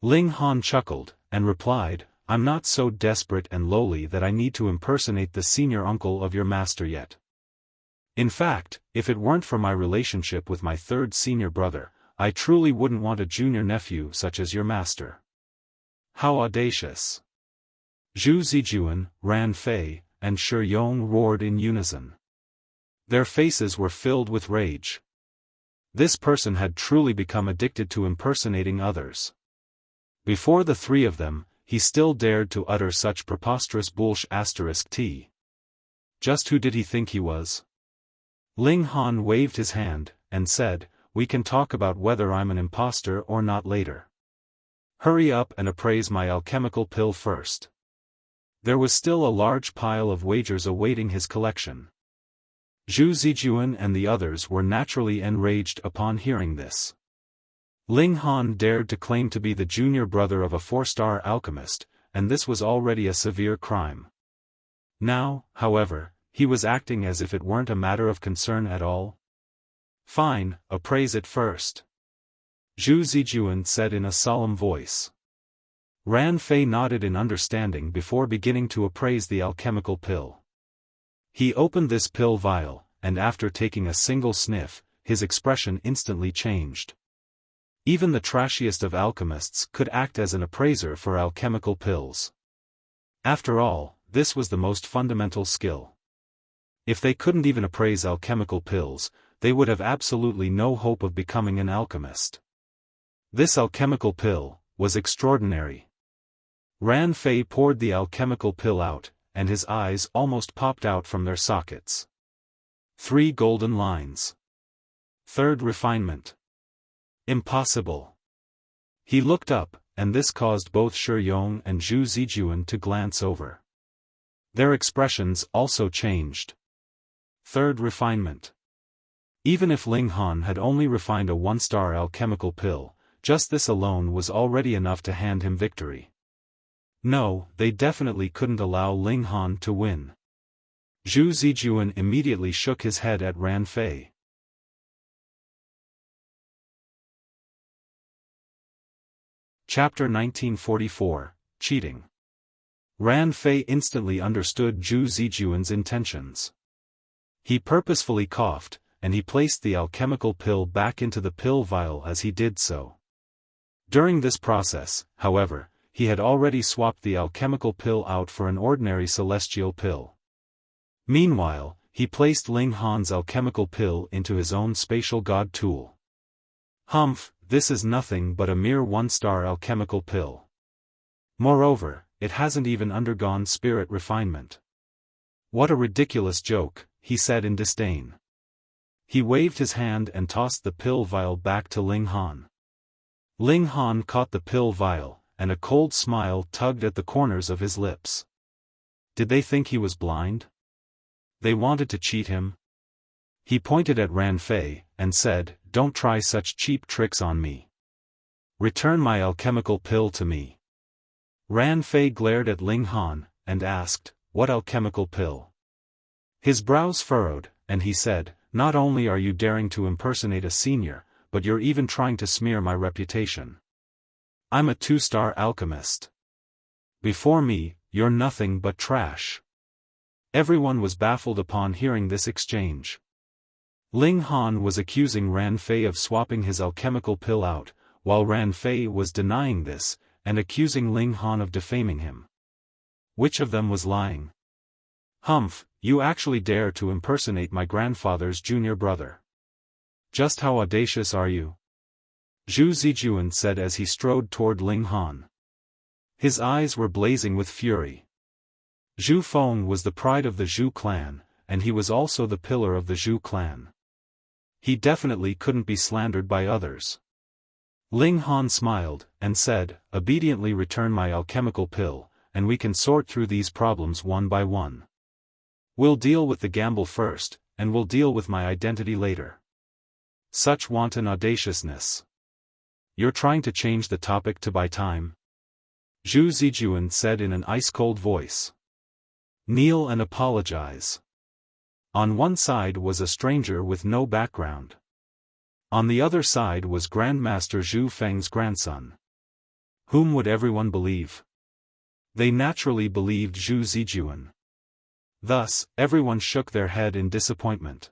Ling Han chuckled, and replied, I'm not so desperate and lowly that I need to impersonate the senior uncle of your master yet. In fact, if it weren't for my relationship with my 3rd senior brother, I truly wouldn't want a junior nephew such as your master. How audacious! Zhu Zijuan, Ran Fei, and Shi Yong roared in unison. Their faces were filled with rage. This person had truly become addicted to impersonating others. Before the 3 of them, he still dared to utter such preposterous bullsh*t. Just who did he think he was? Ling Han waved his hand, and said, we can talk about whether I'm an imposter or not later. Hurry up and appraise my alchemical pill first. There was still a large pile of wagers awaiting his collection. Zhu Zijuan and the others were naturally enraged upon hearing this. Ling Han dared to claim to be the junior brother of a 4-star alchemist, and this was already a severe crime. Now, however, he was acting as if it weren't a matter of concern at all. Fine, appraise it first. Zhu Zijuan said in a solemn voice. Ran Fei nodded in understanding before beginning to appraise the alchemical pill. He opened this pill vial, and after taking a single sniff, his expression instantly changed. Even the trashiest of alchemists could act as an appraiser for alchemical pills. After all, this was the most fundamental skill. If they couldn't even appraise alchemical pills, they would have absolutely no hope of becoming an alchemist. This alchemical pill was extraordinary. Ran Fei poured the alchemical pill out, and his eyes almost popped out from their sockets. 3 golden lines. Third refinement. Impossible. He looked up, and this caused both Shi Yong and Zhu Zijuan to glance over. Their expressions also changed. Third refinement. Even if Ling Han had only refined a 1-star alchemical pill, just this alone was already enough to hand him victory. No, they definitely couldn't allow Ling Han to win. Zhu Zijuan immediately shook his head at Ran Fei. Chapter 1944, Cheating. Ran Fei instantly understood Zhu Zijuan's intentions. He purposefully coughed, and he placed the alchemical pill back into the pill vial as he did so. During this process, however, he had already swapped the alchemical pill out for an ordinary celestial pill. Meanwhile, he placed Ling Han's alchemical pill into his own spatial god tool. Humph, this is nothing but a mere 1-star alchemical pill. Moreover, it hasn't even undergone spirit refinement. What a ridiculous joke, he said in disdain. He waved his hand and tossed the pill vial back to Ling Han. Ling Han caught the pill vial, and a cold smile tugged at the corners of his lips. Did they think he was blind? They wanted to cheat him? He pointed at Ran Fei, and said, "Don't try such cheap tricks on me. Return my alchemical pill to me." Ran Fei glared at Ling Han, and asked, "What alchemical pill?" His brows furrowed, and he said, "Not only are you daring to impersonate a senior, but you're even trying to smear my reputation. I'm a 2-star alchemist. Before me, you're nothing but trash." Everyone was baffled upon hearing this exchange. Ling Han was accusing Ran Fei of swapping his alchemical pill out, while Ran Fei was denying this, and accusing Ling Han of defaming him. Which of them was lying? "Humph, you actually dare to impersonate my grandfather's junior brother. Just how audacious are you?" Zhu Zijuan said as he strode toward Ling Han. His eyes were blazing with fury. Zhu Feng was the pride of the Zhu clan, and he was also the pillar of the Zhu clan. He definitely couldn't be slandered by others. Ling Han smiled, and said, "Obediently return my alchemical pill, and we can sort through these problems one by one. We'll deal with the gamble first, and we'll deal with my identity later." Such wanton audaciousness. "You're trying to change the topic to buy time?" Zhu Zijuan said in an ice-cold voice. "Kneel and apologize." On one side was a stranger with no background. On the other side was Grandmaster Zhu Feng's grandson. Whom would everyone believe? They naturally believed Zhu Zijuan. Thus, everyone shook their head in disappointment.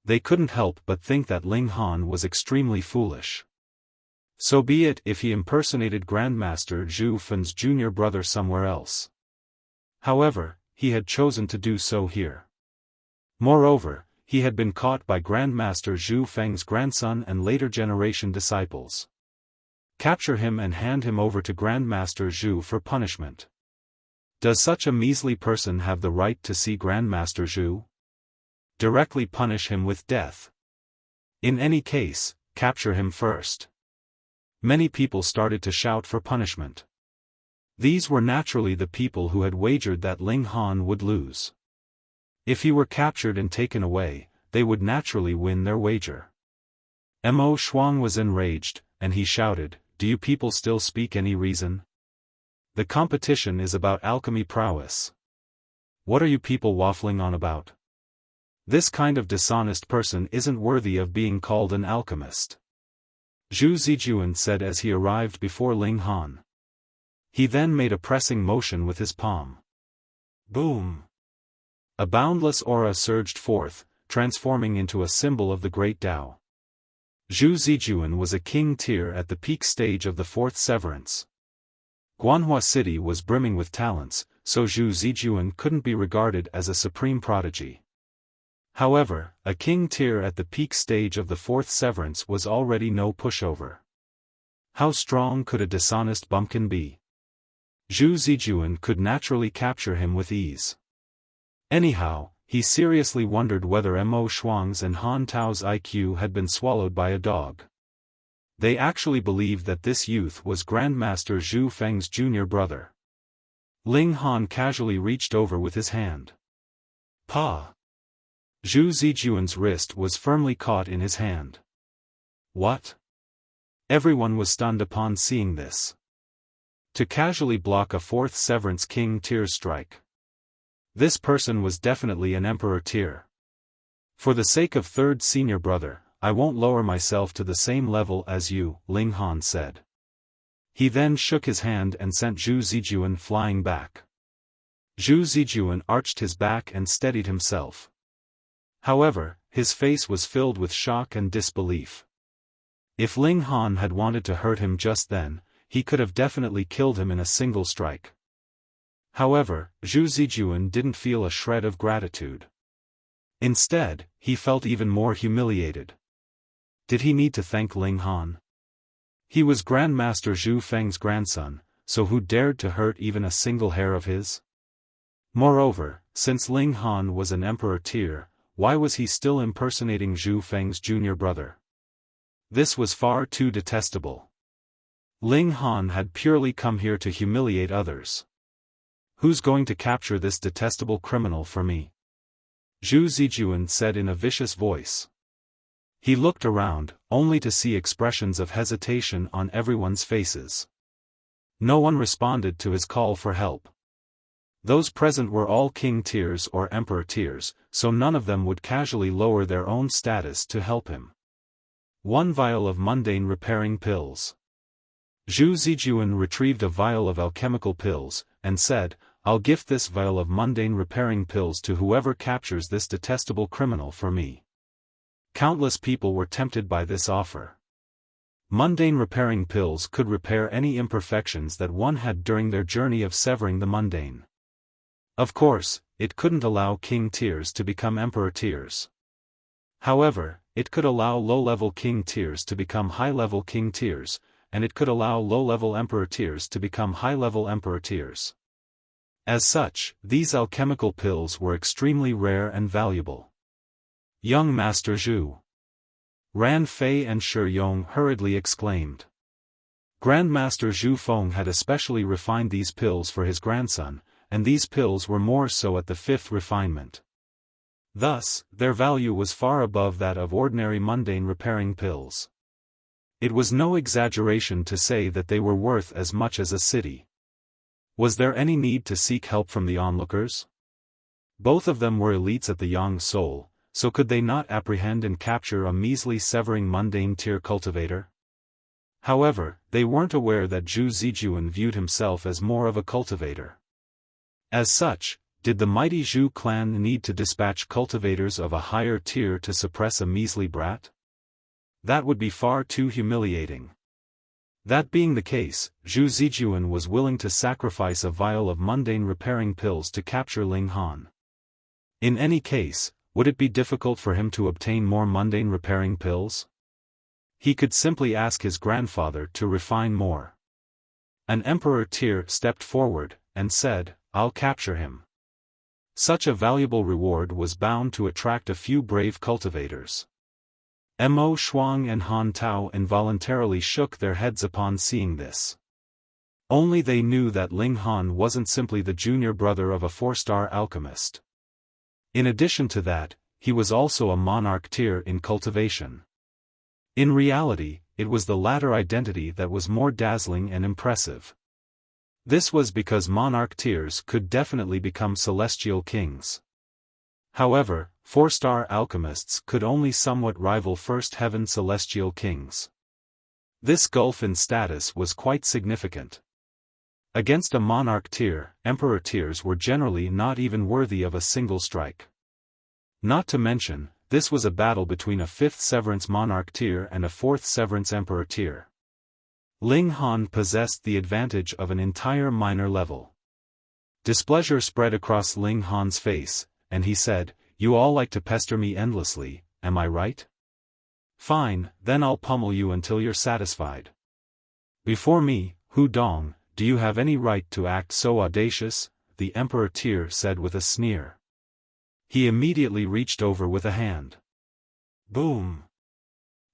They couldn't help but think that Ling Han was extremely foolish. So be it if he impersonated Grandmaster Zhu Feng's junior brother somewhere else. However, he had chosen to do so here. Moreover, he had been caught by Grandmaster Zhu Feng's grandson and later generation disciples. Capture him and hand him over to Grandmaster Zhu for punishment. Does such a measly person have the right to see Grandmaster Zhu? Directly punish him with death. In any case, capture him first. Many people started to shout for punishment. These were naturally the people who had wagered that Ling Han would lose. If he were captured and taken away, they would naturally win their wager. Mo Shuang was enraged, and he shouted, "Do you people still speak any reason? The competition is about alchemy prowess. What are you people waffling on about? This kind of dishonest person isn't worthy of being called an alchemist." Zhu Zijuan said as he arrived before Ling Han. He then made a pressing motion with his palm. Boom! A boundless aura surged forth, transforming into a symbol of the Great Tao. Zhu Zijuan was a king tier at the peak stage of the fourth severance. Guanhua City was brimming with talents, so Zhu Zijuan couldn't be regarded as a supreme prodigy. However, a king tier at the peak stage of the fourth severance was already no pushover. How strong could a dishonest bumpkin be? Zhu Zijuan could naturally capture him with ease. Anyhow, he seriously wondered whether Mo Shuang's and Han Tao's IQ had been swallowed by a dog. They actually believed that this youth was Grandmaster Zhu Feng's junior brother. Ling Han casually reached over with his hand. Pa! Zhu Zijuan's wrist was firmly caught in his hand. What? Everyone was stunned upon seeing this. To casually block a fourth Severance King tier strike. This person was definitely an Emperor tier. For the sake of third senior brother, I won't lower myself to the same level as you, Ling Han said. He then shook his hand and sent Zhu Zijuan flying back. Zhu Zijuan arched his back and steadied himself. However, his face was filled with shock and disbelief. If Ling Han had wanted to hurt him just then, he could have definitely killed him in a single strike. However, Zhu Zijuan didn't feel a shred of gratitude. Instead, he felt even more humiliated. Did he need to thank Ling Han? He was Grandmaster Zhu Feng's grandson, so who dared to hurt even a single hair of his? Moreover, since Ling Han was an Emperor tier, why was he still impersonating Zhu Feng's junior brother? This was far too detestable. Ling Han had purely come here to humiliate others. Who's going to capture this detestable criminal for me? Zhu Zijuan said in a vicious voice. He looked around, only to see expressions of hesitation on everyone's faces. No one responded to his call for help. Those present were all king tiers or emperor tiers, so none of them would casually lower their own status to help him. 1 vial of mundane repairing pills. Zhu Zijuan retrieved a vial of alchemical pills, and said, I'll gift this vial of mundane repairing pills to whoever captures this detestable criminal for me. Countless people were tempted by this offer. Mundane repairing pills could repair any imperfections that one had during their journey of severing the mundane. Of course, it couldn't allow king tiers to become emperor tiers. However, it could allow low-level king tiers to become high-level king tiers, and it could allow low-level emperor tiers to become high-level emperor tiers. As such, these alchemical pills were extremely rare and valuable. Young Master Zhu. Ran Fei and Shi Yong hurriedly exclaimed. Grandmaster Zhu Feng had especially refined these pills for his grandson, and these pills were more so at the 5th refinement. Thus, their value was far above that of ordinary mundane repairing pills. It was no exaggeration to say that they were worth as much as a city. Was there any need to seek help from the onlookers? Both of them were elites at the Yang Soul, so could they not apprehend and capture a measly severing mundane tier cultivator? However, they weren't aware that Zhu Zijuan viewed himself as more of a cultivator. As such, did the mighty Zhu clan need to dispatch cultivators of a higher tier to suppress a measly brat? That would be far too humiliating. That being the case, Zhu Zijuan was willing to sacrifice a vial of mundane repairing pills to capture Ling Han. In any case, would it be difficult for him to obtain more mundane repairing pills? He could simply ask his grandfather to refine more. An emperor tier stepped forward, and said, I'll capture him. Such a valuable reward was bound to attract a few brave cultivators. Mo Shuang and Han Tao involuntarily shook their heads upon seeing this. Only they knew that Ling Han wasn't simply the junior brother of a 4-star alchemist. In addition to that, he was also a monarch tier in cultivation. In reality, it was the latter identity that was more dazzling and impressive. This was because monarch tiers could definitely become celestial kings. However, 4-star alchemists could only somewhat rival first heaven celestial kings. This gulf in status was quite significant. Against a monarch tier, emperor tiers were generally not even worthy of a single strike. Not to mention, this was a battle between a 5th Severance monarch tier and a 4th Severance emperor tier. Ling Han possessed the advantage of an entire minor level. Displeasure spread across Ling Han's face, and he said, You all like to pester me endlessly, am I right? Fine, then I'll pummel you until you're satisfied. Before me, Hu Dong, do you have any right to act so audacious? The emperor tier said with a sneer. He immediately reached over with a hand. Boom!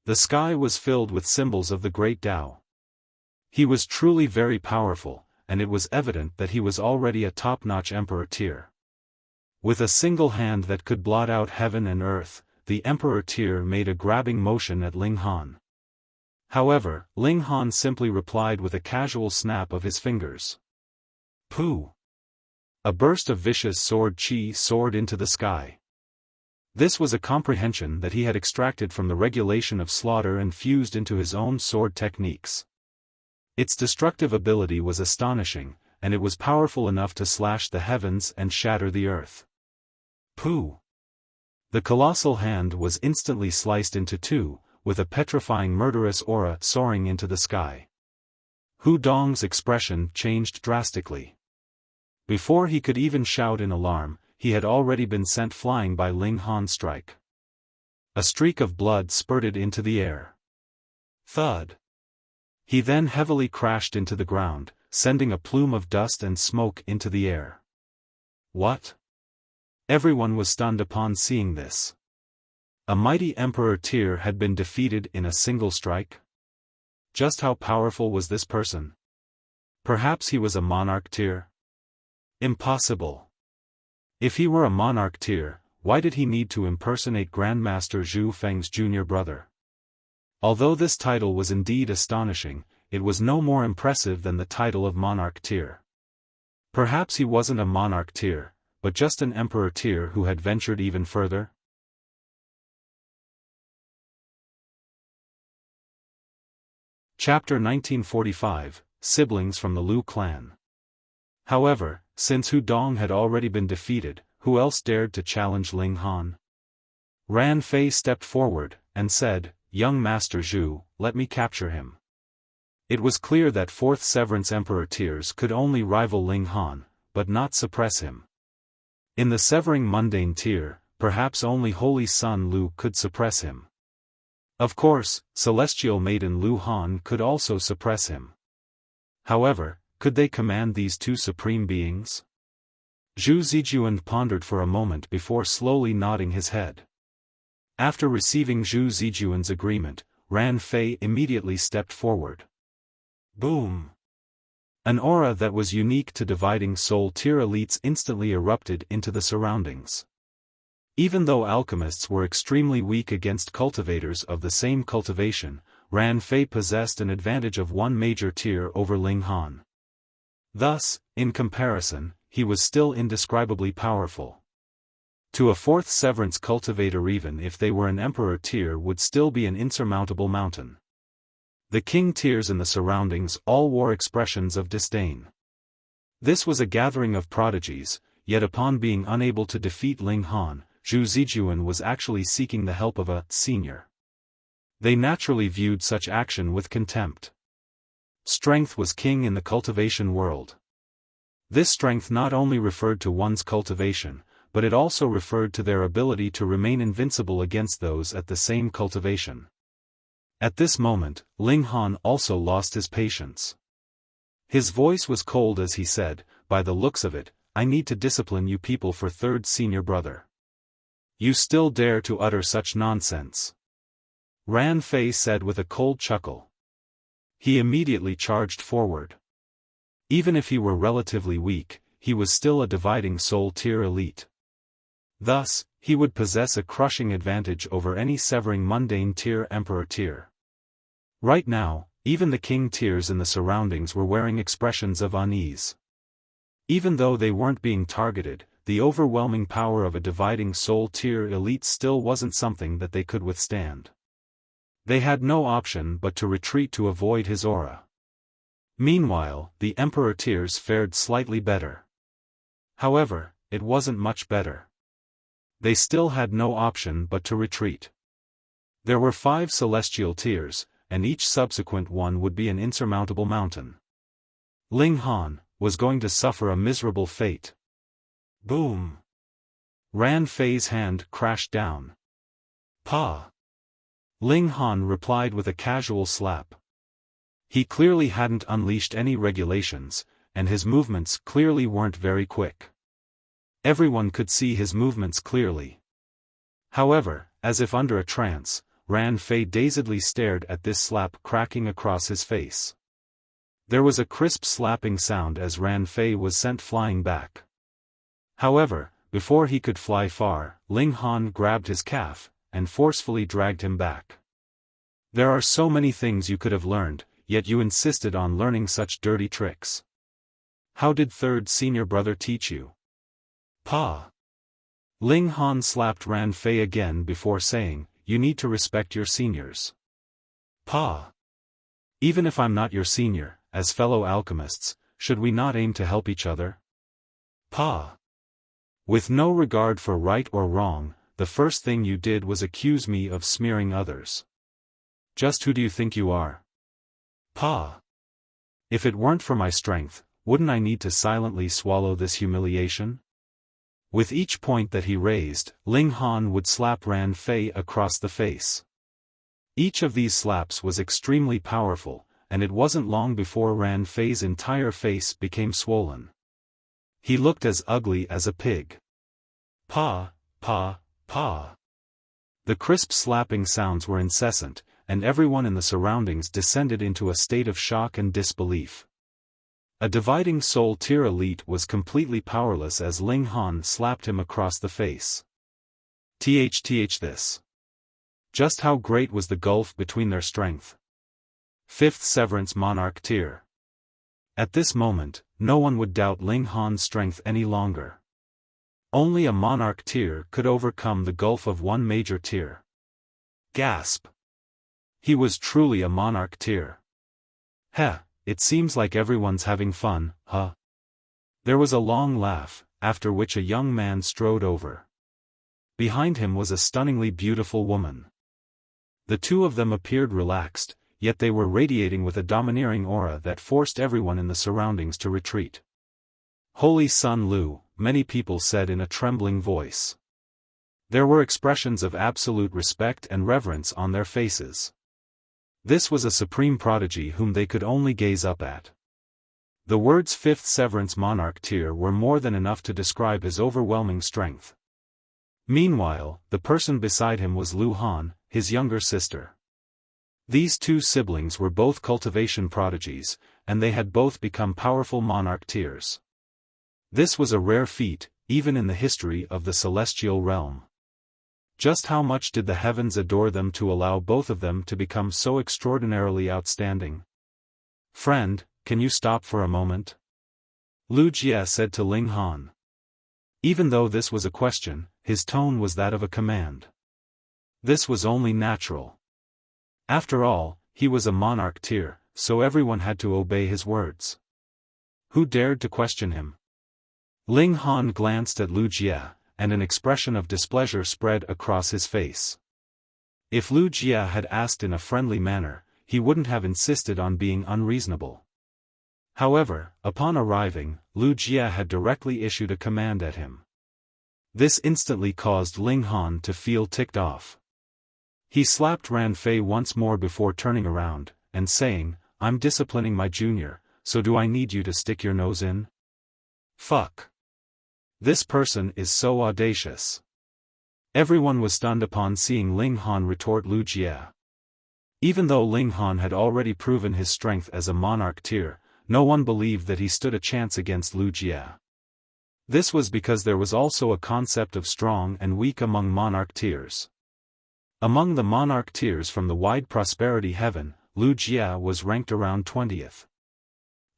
The sky was filled with symbols of the great Tao. He was truly very powerful, and it was evident that he was already a top-notch emperor tier. With a single hand that could blot out heaven and earth, the emperor tier made a grabbing motion at Ling Han. However, Ling Han simply replied with a casual snap of his fingers. Pooh! A burst of vicious sword chi soared into the sky. This was a comprehension that he had extracted from the regulation of slaughter and fused into his own sword techniques. Its destructive ability was astonishing, and it was powerful enough to slash the heavens and shatter the earth. Pooh! The colossal hand was instantly sliced into two, with a petrifying murderous aura soaring into the sky. Hu Dong's expression changed drastically. Before he could even shout in alarm, he had already been sent flying by Ling Han's strike. A streak of blood spurted into the air. Thud! He then heavily crashed into the ground, sending a plume of dust and smoke into the air. What? Everyone was stunned upon seeing this. A mighty emperor tier had been defeated in a single strike? Just how powerful was this person? Perhaps he was a monarch tier? Impossible. If he were a monarch tier, why did he need to impersonate Grandmaster Zhu Feng's junior brother? Although this title was indeed astonishing, it was no more impressive than the title of monarch tier. Perhaps he wasn't a monarch tier, but just an emperor tier who had ventured even further? Chapter 1945, Siblings from the Liu Clan. However, since Hu Dong had already been defeated, who else dared to challenge Ling Han? Ran Fei stepped forward, and said, "Young Master Zhu, let me capture him." It was clear that fourth Severance Emperor tiers could only rival Ling Han, but not suppress him. In the Severing Mundane tier, perhaps only Holy Sun Liu could suppress him. Of course, Celestial Maiden Liu Han could also suppress him. However, could they command these two supreme beings? Zhu Zijuan pondered for a moment before slowly nodding his head. After receiving Zhu Zijuan's agreement, Ran Fei immediately stepped forward. Boom! An aura that was unique to dividing soul tier elites instantly erupted into the surroundings. Even though alchemists were extremely weak against cultivators of the same cultivation, Ran Fei possessed an advantage of one major tier over Ling Han. Thus, in comparison, he was still indescribably powerful. To a fourth Severance cultivator, even if they were an emperor tier, would still be an insurmountable mountain. The king tiers in the surroundings all wore expressions of disdain. This was a gathering of prodigies, yet upon being unable to defeat Ling Han, Zhu Zijuan was actually seeking the help of a senior. They naturally viewed such action with contempt. Strength was king in the cultivation world. This strength not only referred to one's cultivation, but it also referred to their ability to remain invincible against those at the same cultivation. At this moment, Ling Han also lost his patience. His voice was cold as he said, "By the looks of it, I need to discipline you people for third senior brother. You still dare to utter such nonsense?" Ran Fei said with a cold chuckle. He immediately charged forward. Even if he were relatively weak, he was still a dividing soul tier elite. Thus, he would possess a crushing advantage over any severing mundane tier emperor tier. Right now, even the king tiers in the surroundings were wearing expressions of unease. Even though they weren't being targeted, the overwhelming power of a dividing soul tier elite still wasn't something that they could withstand. They had no option but to retreat to avoid his aura. Meanwhile, the emperor tiers fared slightly better. However, it wasn't much better. They still had no option but to retreat. There were 5 celestial tiers, and each subsequent one would be an insurmountable mountain. Ling Han was going to suffer a miserable fate. Boom! Ran Fei's hand crashed down. Pa! Ling Han replied with a casual slap. He clearly hadn't unleashed any regulations, and his movements clearly weren't very quick. Everyone could see his movements clearly. However, as if under a trance, Ran Fei dazedly stared at this slap cracking across his face. There was a crisp slapping sound as Ran Fei was sent flying back. However, before he could fly far, Ling Han grabbed his calf, and forcefully dragged him back. There are so many things you could have learned, yet you insisted on learning such dirty tricks. How did third senior brother teach you? Pa. Ling Han slapped Ran Fei again before saying, you need to respect your seniors. Pa. Even if I'm not your senior, as fellow alchemists, should we not aim to help each other? Pa. With no regard for right or wrong, the first thing you did was accuse me of smearing others. Just who do you think you are? Pa. If it weren't for my strength, wouldn't I need to silently swallow this humiliation? With each point that he raised, Ling Han would slap Ran Fei across the face. Each of these slaps was extremely powerful, and it wasn't long before Ran Fei's entire face became swollen. He looked as ugly as a pig. Pa, pa, pa. The crisp slapping sounds were incessant, and everyone in the surroundings descended into a state of shock and disbelief. A dividing soul tier elite was completely powerless as Ling Han slapped him across the face. This. Just how great was the gulf between their strength? Fifth Severance Monarch tier. At this moment, no one would doubt Ling Han's strength any longer. Only a Monarch tier could overcome the gulf of one major tier. Gasp. He was truly a Monarch tier. Heh. It seems like everyone's having fun, huh? There was a long laugh, after which a young man strode over. Behind him was a stunningly beautiful woman. The two of them appeared relaxed, yet they were radiating with a domineering aura that forced everyone in the surroundings to retreat. Holy Sun Lu, many people said in a trembling voice. There were expressions of absolute respect and reverence on their faces. This was a supreme prodigy whom they could only gaze up at. The words Fifth Severance Monarch tier were more than enough to describe his overwhelming strength. Meanwhile, the person beside him was Lu Han, his younger sister. These two siblings were both cultivation prodigies, and they had both become powerful Monarch tiers. This was a rare feat, even in the history of the celestial realm. Just how much did the heavens adore them to allow both of them to become so extraordinarily outstanding? Friend, can you stop for a moment? Lu Jie said to Ling Han. Even though this was a question, his tone was that of a command. This was only natural. After all, he was a Monarch tier, so everyone had to obey his words. Who dared to question him? Ling Han glanced at Lu Jie, and an expression of displeasure spread across his face. If Lu Jie had asked in a friendly manner, he wouldn't have insisted on being unreasonable. However, upon arriving, Lu Jie had directly issued a command at him. This instantly caused Ling Han to feel ticked off. He slapped Ran Fei once more before turning around, and saying, I'm disciplining my junior, so do I need you to stick your nose in? Fuck. This person is so audacious. Everyone was stunned upon seeing Ling Han retort Lu Jie. Even though Ling Han had already proven his strength as a Monarch tier, no one believed that he stood a chance against Lu Jie. This was because there was also a concept of strong and weak among Monarch tiers. Among the Monarch tiers from the wide prosperity heaven, Lu Jie was ranked around 20th.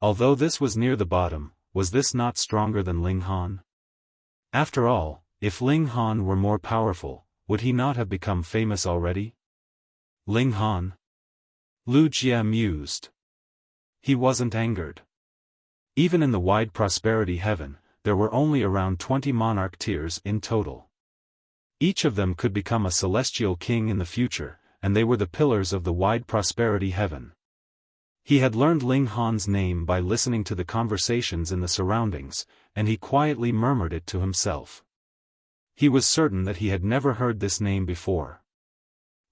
Although this was near the bottom, was this not stronger than Ling Han? After all, if Ling Han were more powerful, would he not have become famous already? Ling Han? Lu Jie mused. He wasn't angered. Even in the wide prosperity heaven, there were only around 20 Monarch tiers in total. Each of them could become a celestial king in the future, and they were the pillars of the wide prosperity heaven. He had learned Ling Han's name by listening to the conversations in the surroundings, and he quietly murmured it to himself. He was certain that he had never heard this name before.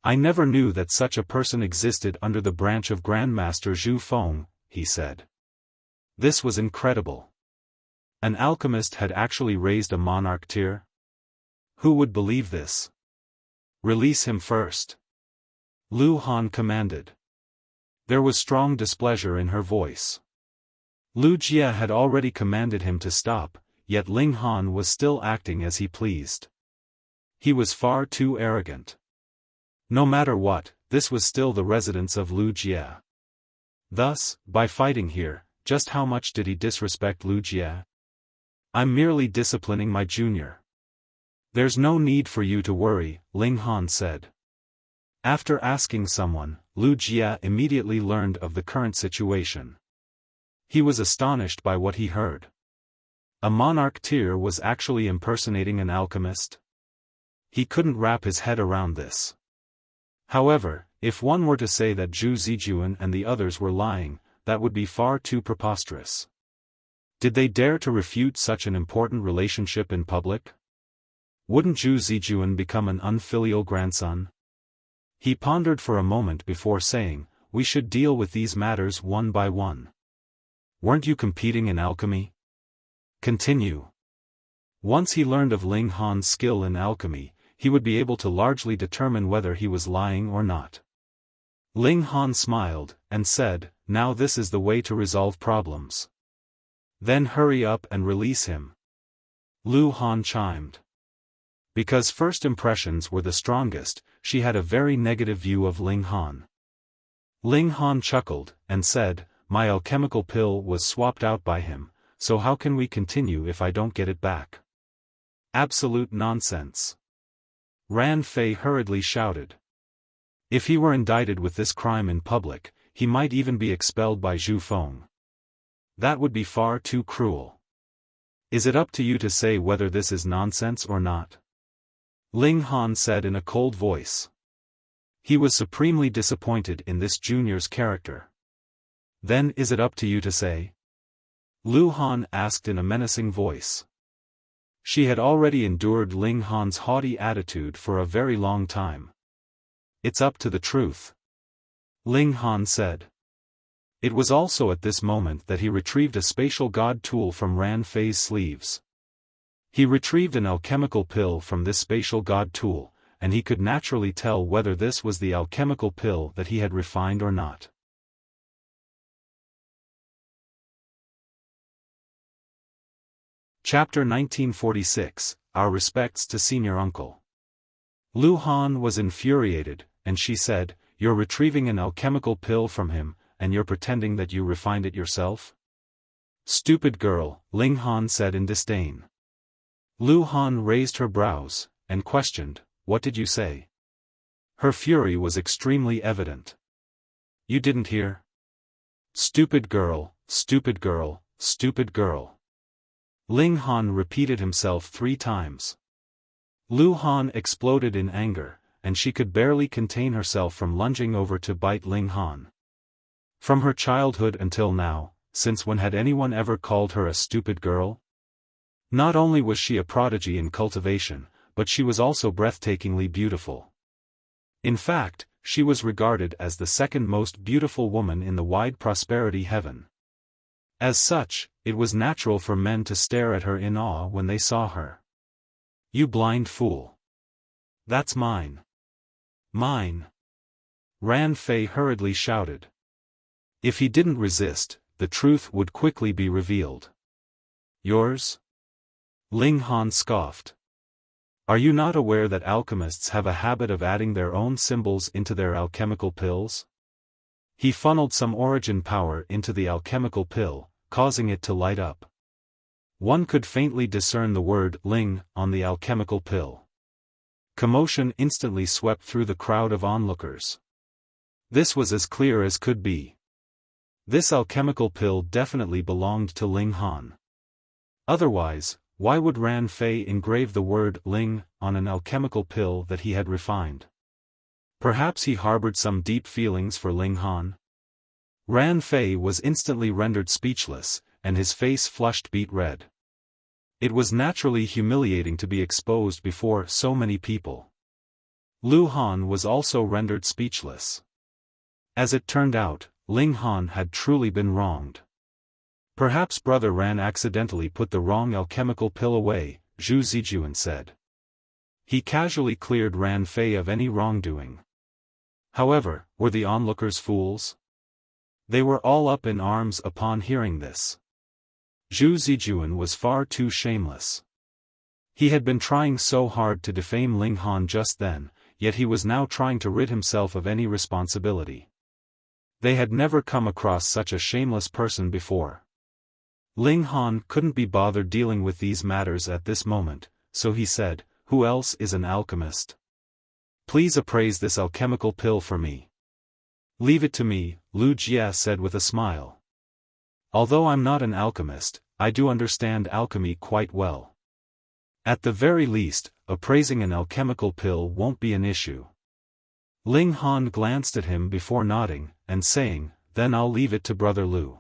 I never knew that such a person existed under the branch of Grandmaster Zhu Feng, he said. This was incredible. An alchemist had actually raised a monarch tier? Who would believe this? Release him first. Lu Han commanded. There was strong displeasure in her voice. Lu Jie had already commanded him to stop, yet Ling Han was still acting as he pleased. He was far too arrogant. No matter what, this was still the residence of Lu Jie. Thus, by fighting here, just how much did he disrespect Lu Jie? I'm merely disciplining my junior. There's no need for you to worry, Ling Han said. After asking someone, Lu Jie immediately learned of the current situation. He was astonished by what he heard. A monarch tier was actually impersonating an alchemist? He couldn't wrap his head around this. However, if one were to say that Zhu Zijuan and the others were lying, that would be far too preposterous. Did they dare to refute such an important relationship in public? Wouldn't Zhu Zijuan become an unfilial grandson? He pondered for a moment before saying, "We should deal with these matters one by one. Weren't you competing in alchemy? Continue." Once he learned of Ling Han's skill in alchemy, he would be able to largely determine whether he was lying or not. Ling Han smiled, and said, "Now this is the way to resolve problems. Then hurry up and release him." Lu Han chimed. Because first impressions were the strongest, she had a very negative view of Ling Han. Ling Han chuckled, and said, "My alchemical pill was swapped out by him, so how can we continue if I don't get it back?" Absolute nonsense. Ran Fei hurriedly shouted. If he were indicted with this crime in public, he might even be expelled by Zhu Feng. That would be far too cruel. Is it up to you to say whether this is nonsense or not? Ling Han said in a cold voice. He was supremely disappointed in this junior's character. Then is it up to you to say? Lu Han asked in a menacing voice. She had already endured Ling Han's haughty attitude for a very long time. It's up to the truth. Ling Han said. It was also at this moment that he retrieved a spatial god tool from Ran Fei's sleeves. He retrieved an alchemical pill from this spatial god tool, and he could naturally tell whether this was the alchemical pill that he had refined or not. Chapter 1946, Our Respects to Senior Uncle. Lu Han was infuriated, and she said, "You're retrieving an alchemical pill from him, and you're pretending that you refined it yourself?" "Stupid girl," Ling Han said in disdain. Lu Han raised her brows, and questioned, "What did you say?" Her fury was extremely evident. "You didn't hear?" "Stupid girl, stupid girl, stupid girl." Ling Han repeated himself 3 times. Lu Han exploded in anger, and she could barely contain herself from lunging over to bite Ling Han. From her childhood until now, since when had anyone ever called her a stupid girl? Not only was she a prodigy in cultivation, but she was also breathtakingly beautiful. In fact, she was regarded as the second most beautiful woman in the wide prosperity heaven. As such, it was natural for men to stare at her in awe when they saw her. "You blind fool! That's mine! Mine!" Ran Fei hurriedly shouted. If he didn't resist, the truth would quickly be revealed. "Yours?" Ling Han scoffed. "Are you not aware that alchemists have a habit of adding their own symbols into their alchemical pills?" He funneled some origin power into the alchemical pill, causing it to light up. One could faintly discern the word Ling on the alchemical pill. Commotion instantly swept through the crowd of onlookers. This was as clear as could be. This alchemical pill definitely belonged to Ling Han. Otherwise, why would Ran Fei engrave the word Ling on an alchemical pill that he had refined? Perhaps he harbored some deep feelings for Ling Han? Ran Fei was instantly rendered speechless, and his face flushed beet red. It was naturally humiliating to be exposed before so many people. Lu Han was also rendered speechless. As it turned out, Ling Han had truly been wronged. Perhaps Brother Ran accidentally put the wrong alchemical pill away, Zhu Zijuan said. He casually cleared Ran Fei of any wrongdoing. However, were the onlookers fools? They were all up in arms upon hearing this. Zhu Zijuan was far too shameless. He had been trying so hard to defame Ling Han just then, yet he was now trying to rid himself of any responsibility. They had never come across such a shameless person before. Ling Han couldn't be bothered dealing with these matters at this moment, so he said, "Who else is an alchemist? Please appraise this alchemical pill for me." "Leave it to me," Liu Jie said with a smile. "Although I'm not an alchemist, I do understand alchemy quite well. At the very least, appraising an alchemical pill won't be an issue." Ling Han glanced at him before nodding, and saying, "Then I'll leave it to Brother Liu."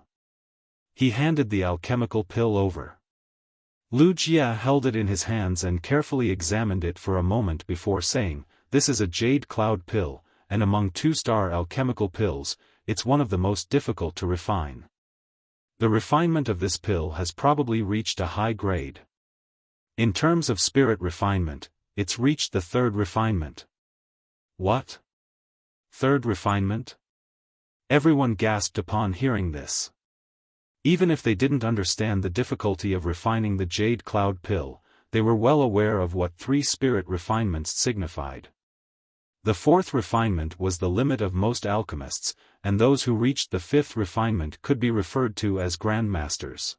He handed the alchemical pill over. Liu Jie held it in his hands and carefully examined it for a moment before saying, "This is a jade cloud pill, and among 2-star alchemical pills, it's one of the most difficult to refine. The refinement of this pill has probably reached a high grade. In terms of spirit refinement, it's reached the 3rd refinement." "What? 3rd refinement?" Everyone gasped upon hearing this. Even if they didn't understand the difficulty of refining the jade cloud pill, they were well aware of what 3 spirit refinements signified. The 4th refinement was the limit of most alchemists, and those who reached the 5th refinement could be referred to as grandmasters.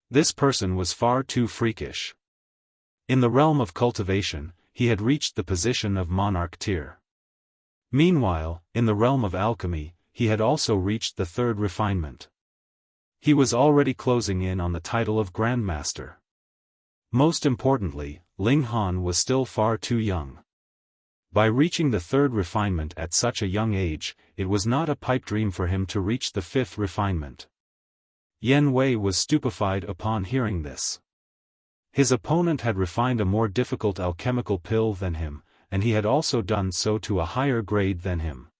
This person was far too freakish. In the realm of cultivation, he had reached the position of monarch tier. Meanwhile, in the realm of alchemy, he had also reached the 3rd refinement. He was already closing in on the title of grandmaster. Most importantly, Ling Han was still far too young. By reaching the 3rd refinement at such a young age, it was not a pipe dream for him to reach the 5th refinement. Yan Wei was stupefied upon hearing this. His opponent had refined a more difficult alchemical pill than him, and he had also done so to a higher grade than him.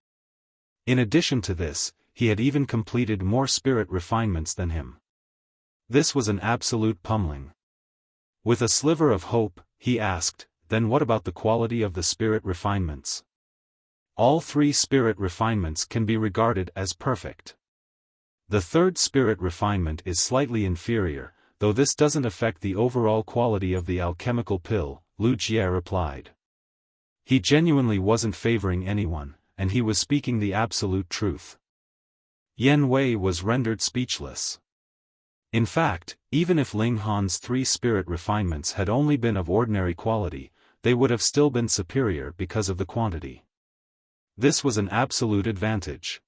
In addition to this, he had even completed more spirit refinements than him. This was an absolute pummeling. With a sliver of hope, he asked, "Then what about the quality of the spirit refinements?" "All 3 spirit refinements can be regarded as perfect. The 3rd spirit refinement is slightly inferior, though this doesn't affect the overall quality of the alchemical pill," Liu Jie replied. He genuinely wasn't favoring anyone, and he was speaking the absolute truth. Yan Wei was rendered speechless. In fact, even if Ling Han's 3 spirit refinements had only been of ordinary quality, they would have still been superior because of the quantity. This was an absolute advantage.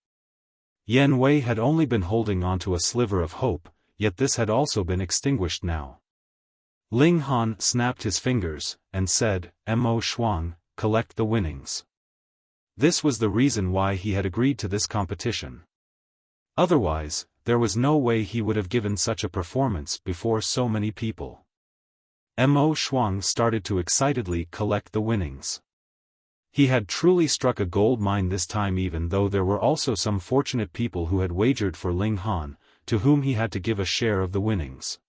Yan Wei had only been holding on to a sliver of hope, yet this had also been extinguished now. Ling Han snapped his fingers, and said, "Mo Shuang, collect the winnings." This was the reason why he had agreed to this competition. Otherwise, there was no way he would have given such a performance before so many people. Mo Shuang started to excitedly collect the winnings. He had truly struck a gold mine this time, even though there were also some fortunate people who had wagered for Ling Han, to whom he had to give a share of the winnings.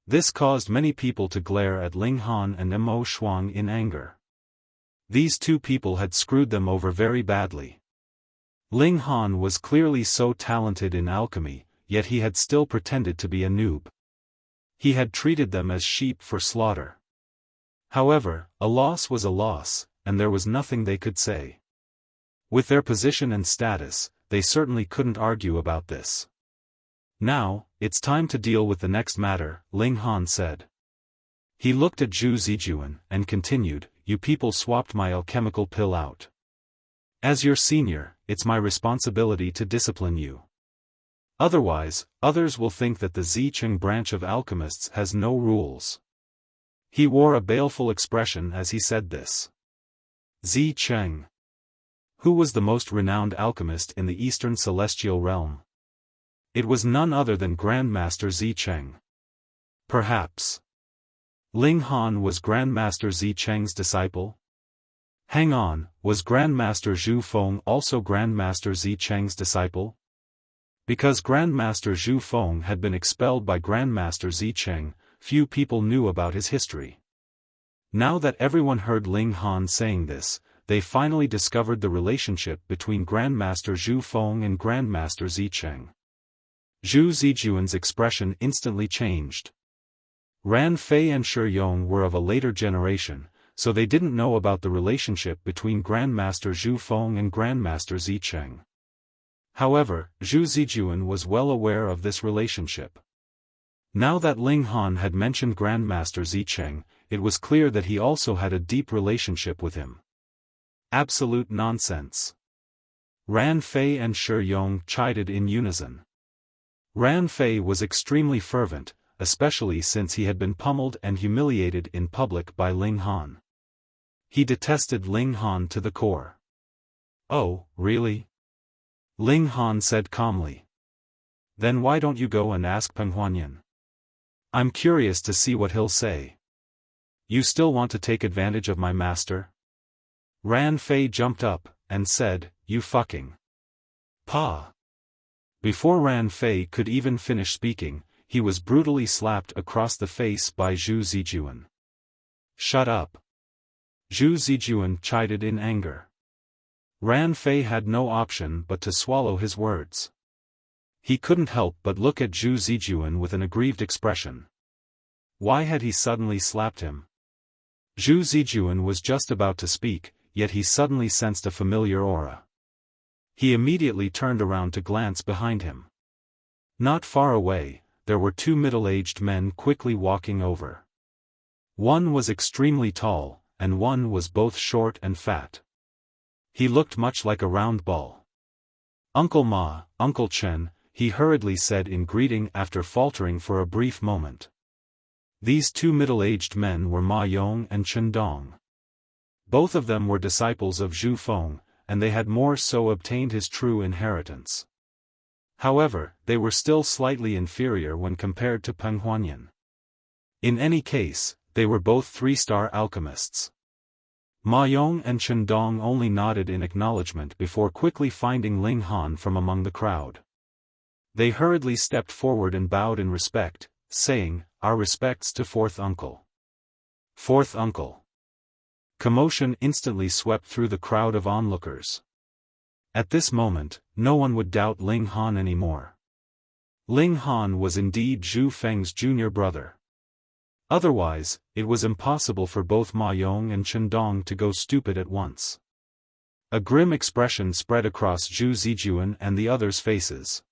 This caused many people to glare at Ling Han and Mo Shuang in anger. These 2 people had screwed them over very badly. Ling Han was clearly so talented in alchemy, yet he had still pretended to be a noob. He had treated them as sheep for slaughter. However, a loss was a loss, and there was nothing they could say. With their position and status, they certainly couldn't argue about this. "Now, it's time to deal with the next matter," Ling Han said. He looked at Zhu Zijuan, and continued, "You people swapped my alchemical pill out. As your senior, it's my responsibility to discipline you. Otherwise, others will think that the Zicheng branch of alchemists has no rules." He wore a baleful expression as he said this. Zicheng. Who was the most renowned alchemist in the Eastern Celestial Realm? It was none other than Grandmaster Zicheng. Perhaps Ling Han was Grandmaster Zicheng's disciple? Hang on, was Grandmaster Zhu Feng also Grandmaster Zicheng's disciple? Because Grandmaster Zhu Feng had been expelled by Grandmaster Zicheng, few people knew about his history. Now that everyone heard Ling Han saying this, they finally discovered the relationship between Grandmaster Zhu Feng and Grandmaster Zicheng. Zhu Zijuan's expression instantly changed. Ran Fei and Shi Yong were of a later generation, so they didn't know about the relationship between Grandmaster Zhu Feng and Grandmaster Zicheng. However, Zhu Zijuan was well aware of this relationship. Now that Ling Han had mentioned Grandmaster Zicheng, it was clear that he also had a deep relationship with him. Absolute nonsense. Ran Fei and Shi Yong chided in unison. Ran Fei was extremely fervent, especially since he had been pummeled and humiliated in public by Ling Han. He detested Ling Han to the core. "Oh, really?" Ling Han said calmly. "Then why don't you go and ask Peng Huanian? I'm curious to see what he'll say." "You still want to take advantage of my master?" Ran Fei jumped up, and said, "You fucking pa." Before Ran Fei could even finish speaking, he was brutally slapped across the face by Zhu Zijuan. "Shut up." Zhu Zijuan chided in anger. Ran Fei had no option but to swallow his words. He couldn't help but look at Zhu Zijuan with an aggrieved expression. Why had he suddenly slapped him? Zhu Zijuan was just about to speak, yet he suddenly sensed a familiar aura. He immediately turned around to glance behind him. Not far away, there were two middle-aged men quickly walking over. One was extremely tall, and one was both short and fat. He looked much like a round ball. "Uncle Ma, Uncle Chen," he hurriedly said in greeting after faltering for a brief moment. These two middle-aged men were Ma Yong and Chen Dong. Both of them were disciples of Zhu Feng, and they had more so obtained his true inheritance. However, they were still slightly inferior when compared to Peng Huanian. In any case, they were both three-star alchemists. Ma Yong and Chen Dong only nodded in acknowledgement before quickly finding Ling Han from among the crowd. They hurriedly stepped forward and bowed in respect, saying, "Our respects to fourth uncle." Fourth uncle. Commotion instantly swept through the crowd of onlookers. At this moment, no one would doubt Ling Han anymore. Ling Han was indeed Zhu Feng's junior brother. Otherwise, it was impossible for both Ma Yong and Chen Dong to go stupid at once. A grim expression spread across Zhu Zijuan and the others' faces.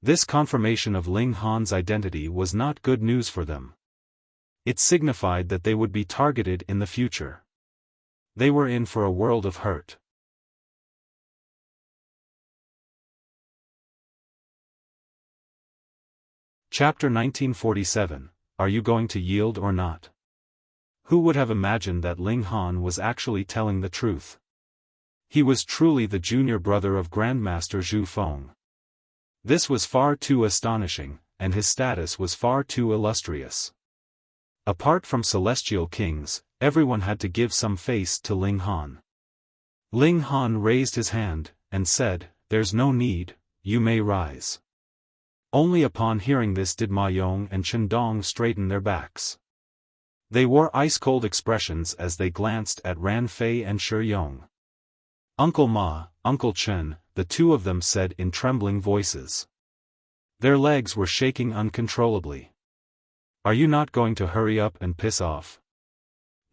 This confirmation of Ling Han's identity was not good news for them. It signified that they would be targeted in the future. They were in for a world of hurt. Chapter 1947, Are You Going to Yield or Not? Who would have imagined that Ling Han was actually telling the truth? He was truly the junior brother of Grandmaster Zhu Feng. This was far too astonishing, and his status was far too illustrious. Apart from celestial kings, everyone had to give some face to Ling Han. Ling Han raised his hand, and said, "There's no need, you may rise." Only upon hearing this did Ma Yong and Chen Dong straighten their backs. They wore ice-cold expressions as they glanced at Ran Fei and Shi Yong. "Uncle Ma, Uncle Chen," the two of them said in trembling voices. Their legs were shaking uncontrollably. "Are you not going to hurry up and piss off?"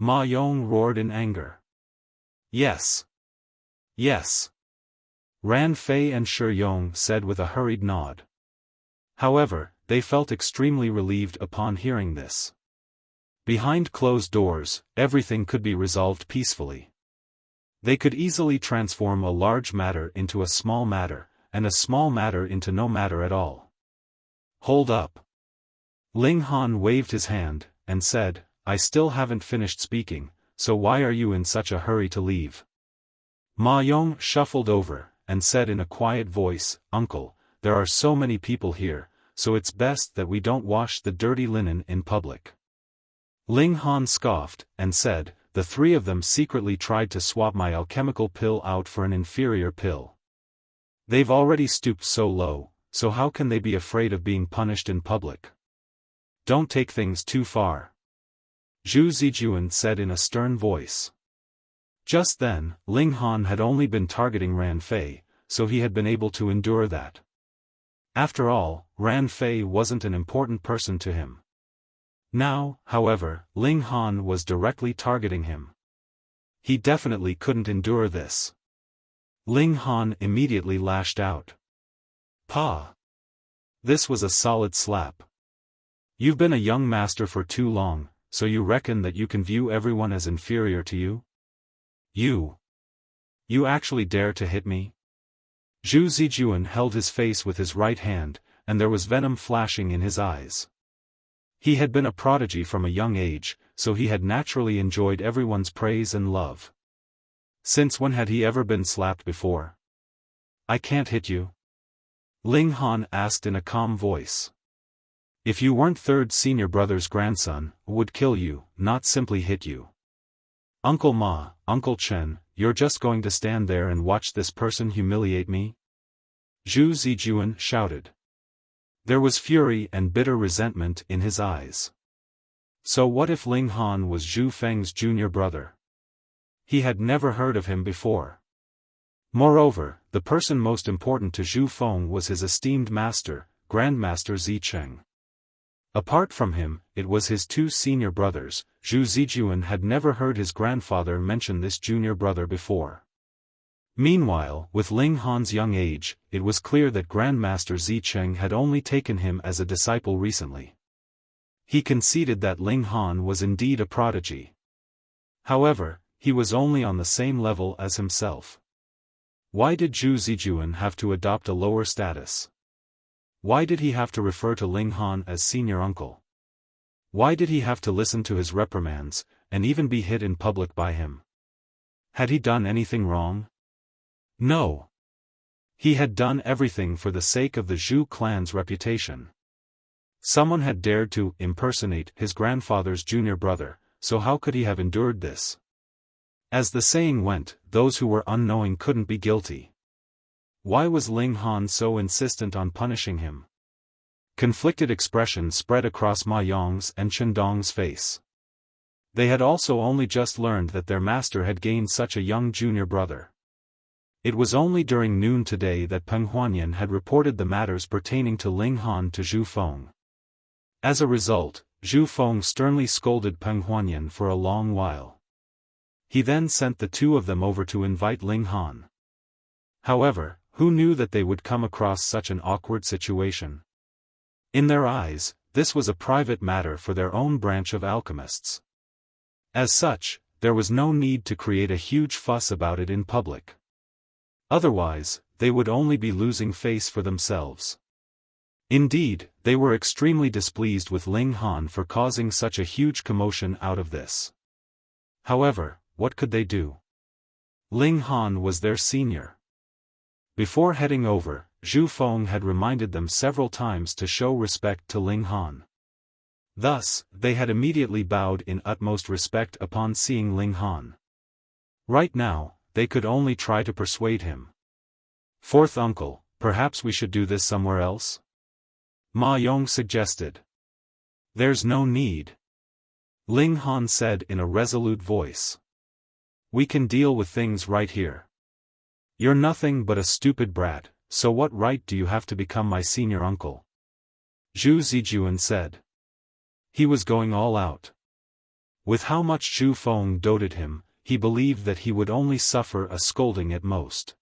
Ma Yong roared in anger. "Yes. Yes." Ran Fei and Shi Yong said with a hurried nod. However, they felt extremely relieved upon hearing this. Behind closed doors, everything could be resolved peacefully. They could easily transform a large matter into a small matter, and a small matter into no matter at all. "Hold up." Ling Han waved his hand, and said, "I still haven't finished speaking, so why are you in such a hurry to leave?" Ma Yong shuffled over, and said in a quiet voice, "Uncle, there are so many people here, so it's best that we don't wash the dirty linen in public." Ling Han scoffed, and said, "The three of them secretly tried to swap my alchemical pill out for an inferior pill. They've already stooped so low, so how can they be afraid of being punished in public? Don't take things too far, Zhu Zijuan said in a stern voice. Just then, Ling Han had only been targeting Ran Fei, so he had been able to endure that. After all, Ran Fei wasn't an important person to him. Now, however, Ling Han was directly targeting him. He definitely couldn't endure this. Ling Han immediately lashed out. "Pa!" This was a solid slap. "You've been a young master for too long, so you reckon that you can view everyone as inferior to you? You actually dare to hit me?" Zhu Zijuan held his face with his right hand, and there was venom flashing in his eyes. He had been a prodigy from a young age, so he had naturally enjoyed everyone's praise and love. Since when had he ever been slapped before? "I can't hit you?" Ling Han asked in a calm voice. "If you weren't third senior brother's grandson, would kill you, not simply hit you. Uncle Ma, Uncle Chen, you're just going to stand there and watch this person humiliate me?" Zhu Zijuan shouted. There was fury and bitter resentment in his eyes. So what if Ling Han was Zhu Feng's junior brother? He had never heard of him before. Moreover, the person most important to Zhu Feng was his esteemed master, Grandmaster Zicheng. Apart from him, it was his two senior brothers. Zhu Zijuan had never heard his grandfather mention this junior brother before. Meanwhile, with Ling Han's young age, it was clear that Grandmaster Zicheng had only taken him as a disciple recently. He conceded that Ling Han was indeed a prodigy. However, he was only on the same level as himself. Why did Zhu Zijuan have to adopt a lower status? Why did he have to refer to Ling Han as senior uncle? Why did he have to listen to his reprimands, and even be hit in public by him? Had he done anything wrong? No. He had done everything for the sake of the Zhu clan's reputation. Someone had dared to impersonate his grandfather's junior brother, so how could he have endured this? As the saying went, those who were unknowing couldn't be guilty. Why was Ling Han so insistent on punishing him? Conflicted expressions spread across Ma Yong's and Chen Dong's face. They had also only just learned that their master had gained such a young junior brother. It was only during noon today that Peng Huanian had reported the matters pertaining to Ling Han to Zhu Feng. As a result, Zhu Feng sternly scolded Peng Huanian for a long while. He then sent the two of them over to invite Ling Han. However, who knew that they would come across such an awkward situation? In their eyes, this was a private matter for their own branch of alchemists. As such, there was no need to create a huge fuss about it in public. Otherwise, they would only be losing face for themselves. Indeed, they were extremely displeased with Ling Han for causing such a huge commotion out of this. However, what could they do? Ling Han was their senior. Before heading over, Zhu Feng had reminded them several times to show respect to Ling Han. Thus, they had immediately bowed in utmost respect upon seeing Ling Han. Right now, they could only try to persuade him. "Fourth uncle, perhaps we should do this somewhere else?" Ma Yong suggested. "There's no need," Ling Han said in a resolute voice. "We can deal with things right here. You're nothing but a stupid brat, so what right do you have to become my senior uncle?" Zhu Zijuan said. He was going all out. With how much Zhu Feng doted him, he believed that he would only suffer a scolding at most.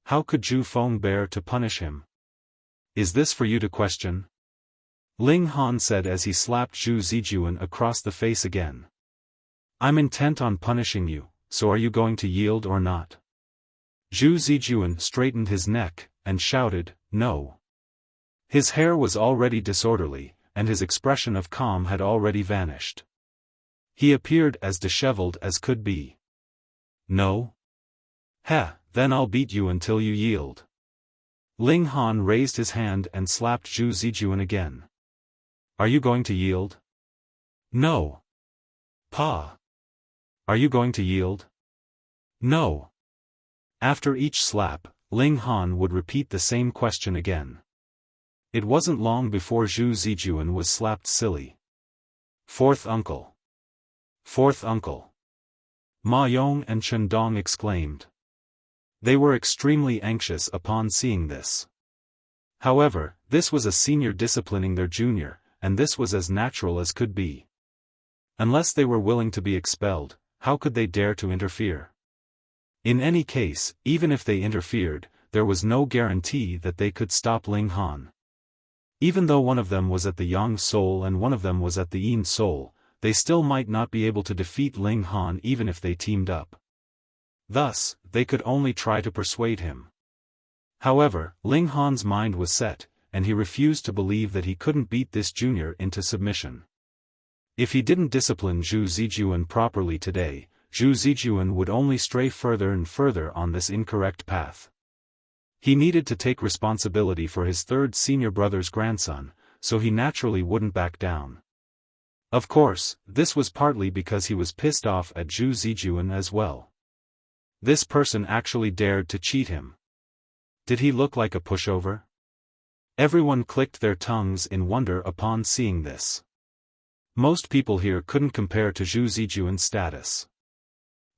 How could Zhu Feng bear to punish him? "Is this for you to question?" Ling Han said as he slapped Zhu Zijuan across the face again. "I'm intent on punishing you, so are you going to yield or not?" Zhu Zijuan straightened his neck, and shouted, "No." His hair was already disorderly, and his expression of calm had already vanished. He appeared as disheveled as could be. "No? Heh, then I'll beat you until you yield." Ling Han raised his hand and slapped Zhu Zijuan again. "Are you going to yield?" "No." "Pa. Are you going to yield?" "No." After each slap, Ling Han would repeat the same question again. It wasn't long before Zhu Zijuan was slapped silly. Fourth uncle. Fourth uncle. Ma Yong and Chen Dong exclaimed. They were extremely anxious upon seeing this. However, this was a senior disciplining their junior, and this was as natural as could be. Unless they were willing to be expelled, how could they dare to interfere? In any case, even if they interfered, there was no guarantee that they could stop Ling Han. Even though one of them was at the Yang Soul and one of them was at the Yin Soul, they still might not be able to defeat Ling Han even if they teamed up. Thus, they could only try to persuade him. However, Ling Han's mind was set, and he refused to believe that he couldn't beat this junior into submission. If he didn't discipline Zhu Zijuan properly today, Zhu Zijuan would only stray further and further on this incorrect path. He needed to take responsibility for his third senior brother's grandson, so he naturally wouldn't back down. Of course, this was partly because he was pissed off at Zhu Zijuan as well. This person actually dared to cheat him. Did he look like a pushover? Everyone clicked their tongues in wonder upon seeing this. Most people here couldn't compare to Zhu Zijuan's status.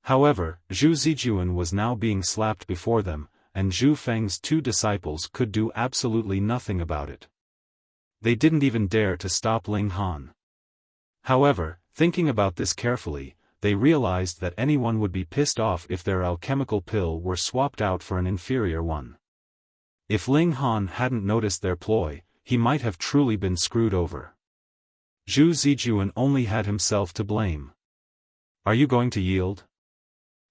However, Zhu Zijuan was now being slapped before them, and Zhu Feng's two disciples could do absolutely nothing about it. They didn't even dare to stop Ling Han. However, thinking about this carefully, they realized that anyone would be pissed off if their alchemical pill were swapped out for an inferior one. If Ling Han hadn't noticed their ploy, he might have truly been screwed over. Zhu Zijuan only had himself to blame. Are you going to yield?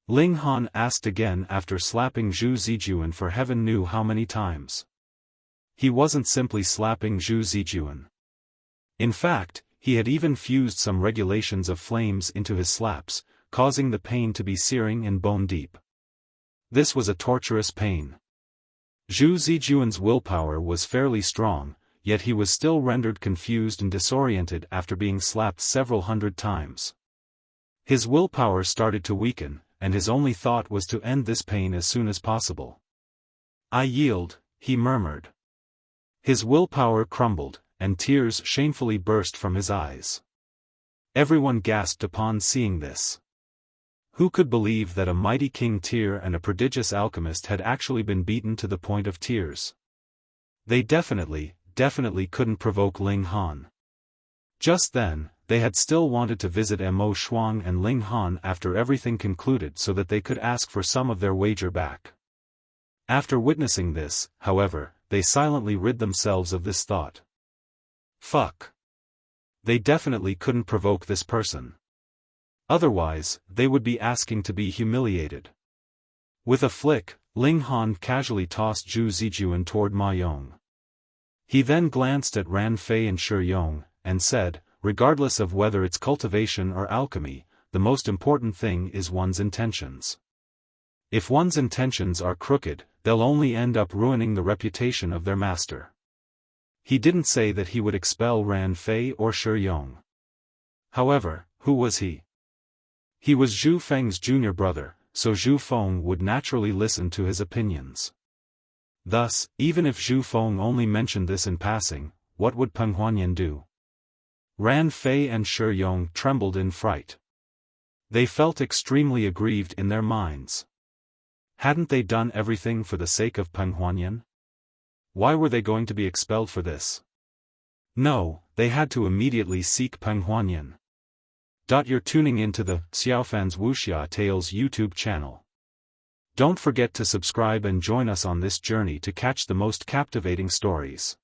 Ling Han asked again after slapping Zhu Zijuan for heaven knew how many times. He wasn't simply slapping Zhu Zijuan. In fact, he had even fused some regulations of flames into his slaps, causing the pain to be searing and bone deep. This was a torturous pain. Zhu Zijuan's willpower was fairly strong, yet he was still rendered confused and disoriented after being slapped several hundred times. His willpower started to weaken, and his only thought was to end this pain as soon as possible. I yield, he murmured. His willpower crumbled, and tears shamefully burst from his eyes. Everyone gasped upon seeing this. Who could believe that a mighty King Tyr and a prodigious alchemist had actually been beaten to the point of tears? They definitely couldn't provoke Ling Han. Just then, they had still wanted to visit Mo Shuang and Ling Han after everything concluded so that they could ask for some of their wager back. After witnessing this, however, they silently rid themselves of this thought. Fuck. They definitely couldn't provoke this person. Otherwise, they would be asking to be humiliated. With a flick, Ling Han casually tossed Zhu Zijuan toward Ma Yong. He then glanced at Ran Fei and Shi Yong, and said, regardless of whether it's cultivation or alchemy, the most important thing is one's intentions. If one's intentions are crooked, they'll only end up ruining the reputation of their master. He didn't say that he would expel Ran Fei or Shi Yong. However, who was he? He was Zhu Feng's junior brother, so Zhu Feng would naturally listen to his opinions. Thus, even if Zhu Feng only mentioned this in passing, what would Peng Huanian do? Ran Fei and Shi Yong trembled in fright. They felt extremely aggrieved in their minds. Hadn't they done everything for the sake of Peng Huanian? Why were they going to be expelled for this? No, they had to immediately seek Peng Huanian. You're tuning into the Xiaofan's Wuxia Tales YouTube channel. Don't forget to subscribe and join us on this journey to catch the most captivating stories.